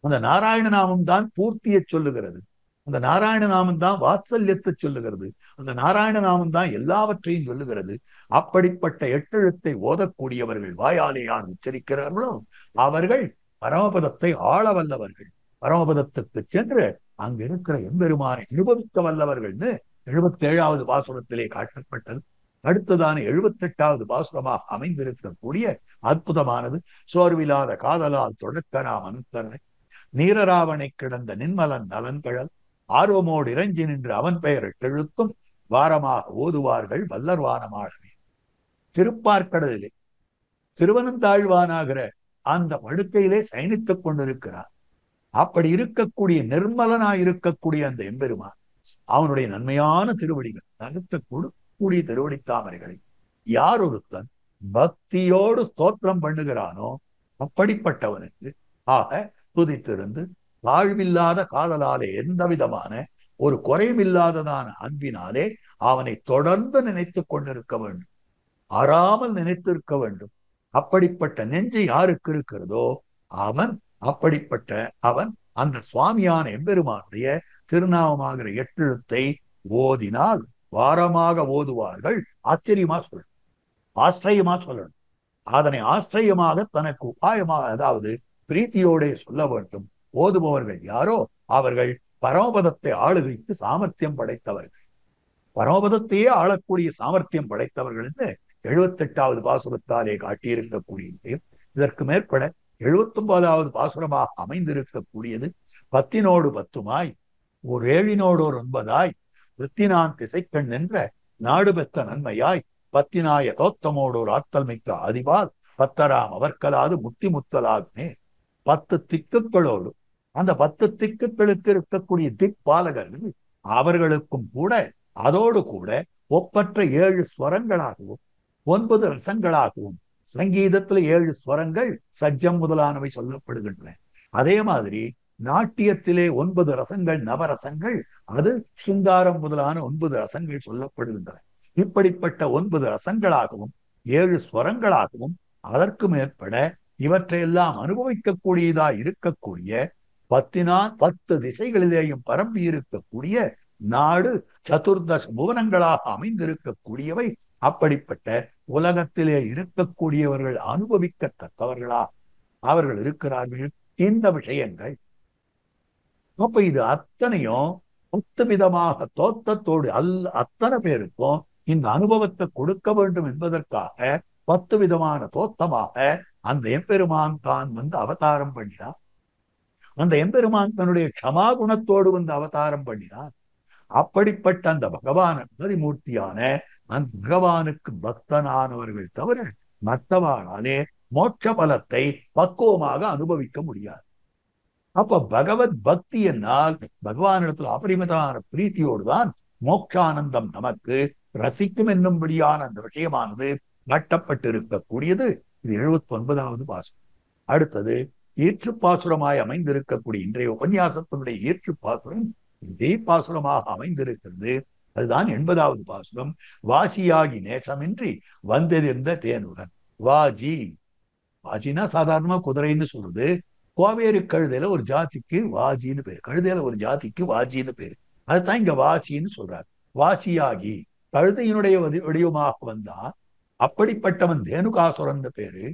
அந்த நாராயண நாமம் தான் பூர்த்தியை சொல்லுகிறது. அந்த நாராயண நாமம் தான் வாத்சல்யத்தை சொல்லுகிறது. அந்த நாராயண நாமம் தான் எல்லாவற்றையும் சொல்லுகிறது. அப்படிப்பட்ட 8 எழுத்தை ஓதக்கூடியவர்கள் வாயாலே யார் உச்சரிக்கிறார்களோ அவர்கள் பரமபதத்தை ஆள வல்லவர்கள். பரமபதத்துக்கு சென்று அங்க இருக்கிற எம்பெருமானை அனுபவிக்க வல்லவர்கள்னு 77வது பாசுரத்திலே காட்டப்பட்டது. அடுத்ததான 78வது பாசுரமாக அமைந்திருக்கக்கூடிய அற்புதமானது சோர்வில்லாத காதலால் தொடக்க நாம் அனுத்தனை நீரராவனை கிடந்த நின்மலன் நலன்கழல் ஆர்வமோடு இறைஞ்சி நின்று அவன் பெயர் 8 எழுத்தும் வாரமாக ஓதுவார்கள் வல்லர்வானமாளவே. திருப்பார்க்கடலிலே திருவனந்தாழ்வானாகிற அந்த படுக்கையிலே சயனித்துக் கொண்டிருக்கிறார். அப்படி இருக்கக்கூடிய நிர்மலனாய் இருக்கக்கூடிய அந்த எம்பெருமான் அவனுடைய நன்மையான திருவடிகள் நகர்த்த கூடிய திருவடி தாமரைகளை யார் ஒருத்தன் பக்தியோடு ஸ்தோத்திரம் பண்ணுகிறானோ அப்படிப்பட்டவனுக்கு ஆக துதித்திருந்து வாழ்வில்லாத காதலாலே எந்த விதமான ஒரு குறைவில்லாததான அன்பினாலே அவனை தொடர்ந்து நினைத்துக் கொண்டிருக்க வேண்டும், அறாமல் நினைத்திருக்க வேண்டும். அப்படிப்பட்ட நெஞ்சு யாருக்கு இருக்கிறதோ அவன் அந்த சுவாமியான எம்பெருமானுடைய திருநாமமாகிற எட்டெழுத்தை ஓதினால் வாரமாக ஓதுவார்கள். ஆச்சரியமா சொல்லணும், ஆச்சரியமா சொல்லணும். அதனை ஆச்சரியமாக தனக்கு உபாயமாக, அதாவது பிரீத்தியோட சொல்ல வேண்டும். ஓதுபவர்கள் யாரோ அவர்கள் பரமபதத்தை ஆளுகைக்கு சாமர்த்தியம் படைத்தவர்கள், பரமபதத்தையே ஆளக்கூடிய சாமர்த்தியம் படைத்தவர்கள் என்று 78வது பாசுரத்தாலே காட்டியிருக்கக்கூடிய இதற்கு மேற்பட 79வது பாசுரமாக அமைந்திருக்கக்கூடியது 10 10 ஒரு 7 ஒரு 9 வித்தினான் திசைக்கண் என்ற நாடு பெற்ற நன்மையாய் 10 தோத்தமோடு ஒரு ஆத்தல் மிக்க அதிபால் 10 அவர்கலாது முத்தி முத்தலாகுமே. 10 திக்குகளோடு அந்த 10 திக்குகளுக்கு இருக்கக்கூடிய திக்பாலகர்கள் அவர்களுக்கும் கூட அதோடு கூட ஒப்பற்ற 7 ஸ்வரங்களாகவும் 9 ரசங்களாகவும், சங்கீதத்துல 7 ஸ்வரங்கள் சஜ்ஜம் முதலானவை சொல்லப்படுகின்றன. அதே மாதிரி நாட்டியத்திலே 9 ரசங்கள் நவரசங்கள், அது சிங்காரம் முதலான 9 ரசங்கள் சொல்லப்படுகின்றன. இப்படிப்பட்ட 9 ரசங்களாகவும் 7 ஸ்வரங்களாகவும் அதற்கு மேற்பட இவற்றையெல்லாம் அனுபவிக்கக்கூடியதா இருக்கக்கூடிய 10 திசைகளிலேயும் பரம்பி இருக்கக்கூடிய நாடு சதுர்தச புவனங்களாக அமைந்திருக்கக்கூடியவை. அப்படிப்பட்ட உலகத்திலே இருக்கக்கூடியவர்கள் அனுபவிக்கத்தக்கவர்களா அவர்கள் இருக்கிறார்கள். இந்த விஷயங்கள் அப்ப இது அத்தனையும் 10 விதமாக தோத்தத்தோடு அத்தனை பேருக்கும் இந்த அனுபவத்தை கொடுக்க வேண்டும் என்பதற்காக 10 விதமான தோத்தமாக அந்த எம்பெருமான் தான் அவதாரம் பண்ணினார். அந்த எம்பெருமான் தன்னுடைய க்ஷமா குணத்தோடு அவதாரம் பண்ணினார். அப்படிப்பட்ட அந்த பகவான் மூர்த்தியான அந்த பகவானுக்கு பக்தனானவர்கள் தவிர மற்றவானாலே மோட்ச பலத்தை பக்குவமாக அனுபவிக்க முடியாது. அப்ப பகவத் பக்தி என்னால் பகவானிடத்தில் அபரிமிதமான பிரீத்தியோடுதான் மோட்சானந்தம் நமக்கு ரசிக்கும் என்னும்படியான அந்த விஷயமானது காட்டப்பட்டிருக்கக்கூடியது. இது 79வது பாசுரம். அடுத்தது ஈற்றுப்பாசுரமாய் அமைந்திருக்கக்கூடிய இன்றைய உபன்யாசத்தினுடைய ஈற்றுப்பாசுரம் இதே பாசுரமாக அமைந்திருக்கிறது. அதுதான் 80வது பாசுரம். வாசியாகி நேசமின்றி வந்தெதிர்ந்த தேனுடன். வாஜினா சாதாரணமா குதிரைன்னு சொல்றது. கோவேறு கழுதையில ஒரு ஜாதிக்கு வாஜின்னு பேரு, கழுதையில ஒரு ஜாதிக்கு வாஜின்னு பேரு. அதுதான் இங்க வாசின்னு சொல்றார். வாசியாகி கழுதையினுடைய வடிவமாக வந்தான். அப்படிப்பட்டவன் தேனுகாசுரன் பேரு.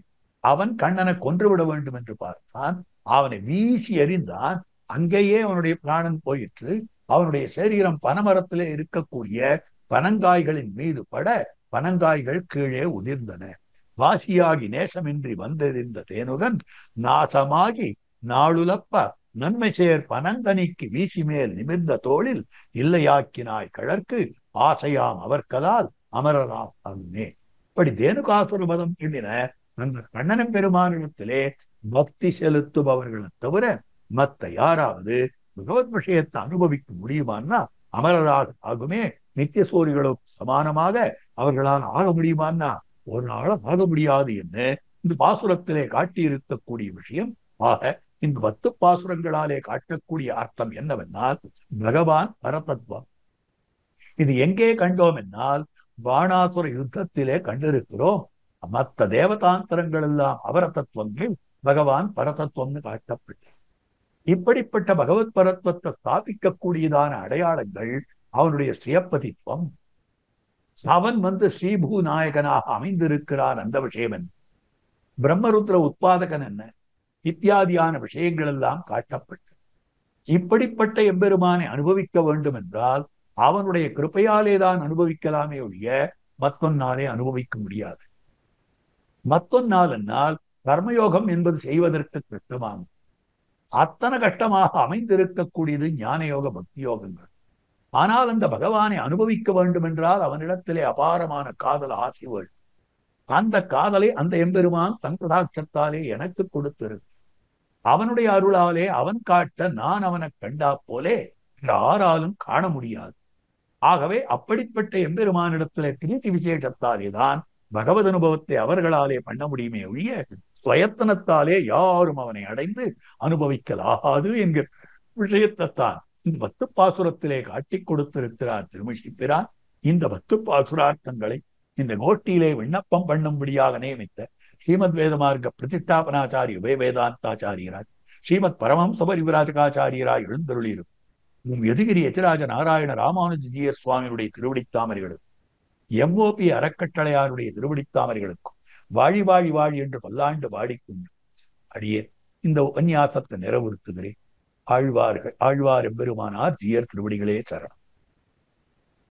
அவன் கண்ணனை கொன்றுவிட வேண்டும் என்று பார்த்தான். அவனை வீசி எறிந்தான். அங்கேயே அவனுடைய பிராணன் போயிற்று. அவனுடைய சரீரம் பனமரத்திலே இருக்கக்கூடிய பனங்காய்களின் மீது பட பனங்காய்கள் கீழே உதிர்ந்தன. வாசியாகி நேசமின்றி வந்தெதிர்ந்த தேனுகன் நாசமாகி நாளுலப்ப நன்மை சேர் பனங்கனிக்கு வீசி மேல் நிமிர்ந்த தோளில் இல்லையாக்கினாய் கழற்கு ஆசையாம் அவர்களால் அமரராம் அன்னே. இப்படி தேனுகாசுர மதம் எண்ணின அந்த கண்ணனம் பெருமானிடத்திலே பக்தி செலுத்துபவர்களை தவிர மற்ற யாராவது பகவத் விஷயத்தை அனுபவிக்க முடியுமான்னா அமரராக ஆகுமே. நித்திய சூரிகளுக்கு சமானமாக அவர்களால் ஆக முடியுமான்னா ஒரு நாள் ஆக முடியாது என்று இந்த பாசுரத்திலே காட்டி இருக்கக்கூடிய விஷயம். ஆக இந்த 10 பாசுரங்களாலே காட்டக்கூடிய அர்த்தம் என்னவென்றால் பகவான் பரதத்துவம். இது எங்கே கண்டோம் என்னால் பாணாசுர யுத்தத்திலே கண்டிருக்கிறோம். மற்ற தேவதாந்தரங்கள் எல்லாம் அவரதத்துவங்கள், பகவான் பரதத்துவம்னு காட்டப்பட்டு இப்படிப்பட்ட பகவத் பரத்வத்தை ஸ்தாபிக்கக்கூடியதான அடையாளங்கள் அவனுடைய ஸ்ரீயப்பதித்துவம். அவன் ஸ்ரீபூ நாயகனாக அமைந்திருக்கிறான். அந்த விஷயம் என்ன, பிரம்மருத்ர உத்பாதகன் என்ன, இத்தியாதியான விஷயங்கள் எல்லாம் காட்டப்பட்டு இப்படிப்பட்ட எம்பெருமானை அனுபவிக்க வேண்டும் என்றால் அவனுடைய கிருப்பையாலேதான் அனுபவிக்கலாமே ஒழிய மத்தொன்னாலே அனுபவிக்க முடியாது. மத்தொன்னால் என்னால் கர்மயோகம் என்பது செய்வதற்கு கஷ்டமாகும். அத்தனை கஷ்டமாக அமைந்திருக்கக்கூடியது ஞான யோக பக்தி யோகங்கள். ஆனால் அந்த பகவானை அனுபவிக்க வேண்டும் என்றால் அவனிடத்திலே அபாரமான காதல் ஆசை வேண்டும். அந்த காதலை அந்த எம்பெருமான் தன் கடாட்சத்தாலே எனக்கு கொடுத்திருக்கு. அவனுடைய அருளாலே அவன் காட்ட நான் அவனை கண்டா போலே யாராலும் காண முடியாது. ஆகவே அப்படிப்பட்ட எம்பெருமானிடத்துல பிரீத்தி விசேஷத்தாலே தான் பகவத் அனுபவத்தை அவர்களாலே பண்ண முடியுமே ஒழிய சுயத்தனத்தாலே யாரும் அவனை அடைந்து அனுபவிக்கலாகாது என்கிற விஷயத்தைத்தான் இந்த பத்து பாசுரத்திலே காட்டிக் கொடுத்திருக்கிறார் திருமிழிப்பிரான். இந்த பத்து பாசுரார்த்தங்களை இந்த கோஷ்டியிலே விண்ணப்பம் பண்ணும்படியாக நியமித்த ஸ்ரீமத் வேதமார்க்க பிரதிஷ்டாபனாச்சாரிய உபய வேதாந்தாச்சாரியராய் ஸ்ரீமத் பரமஹம்ச பரிவிராஜகாச்சாரியராய் எழுந்தருளியிருக்கும் எதிகிரி எதிராஜ நாராயண ராமானுஜிய சுவாமியுடைய திருவடித்தாமரைகளுக்கும் எம்ஓபி அறக்கட்டளையாருடைய திருவடித்தாமரைகளுக்கும் வாழி வாழி வாழி என்று பல்லாண்டு வாடிக்கொண்டு அடியே இந்த உபன்யாசத்தை நிறைவுறுத்துகிறேன். ஆழ்வார் எம்பெருமானார் ஜியர் திருவடிகளே சரணம்.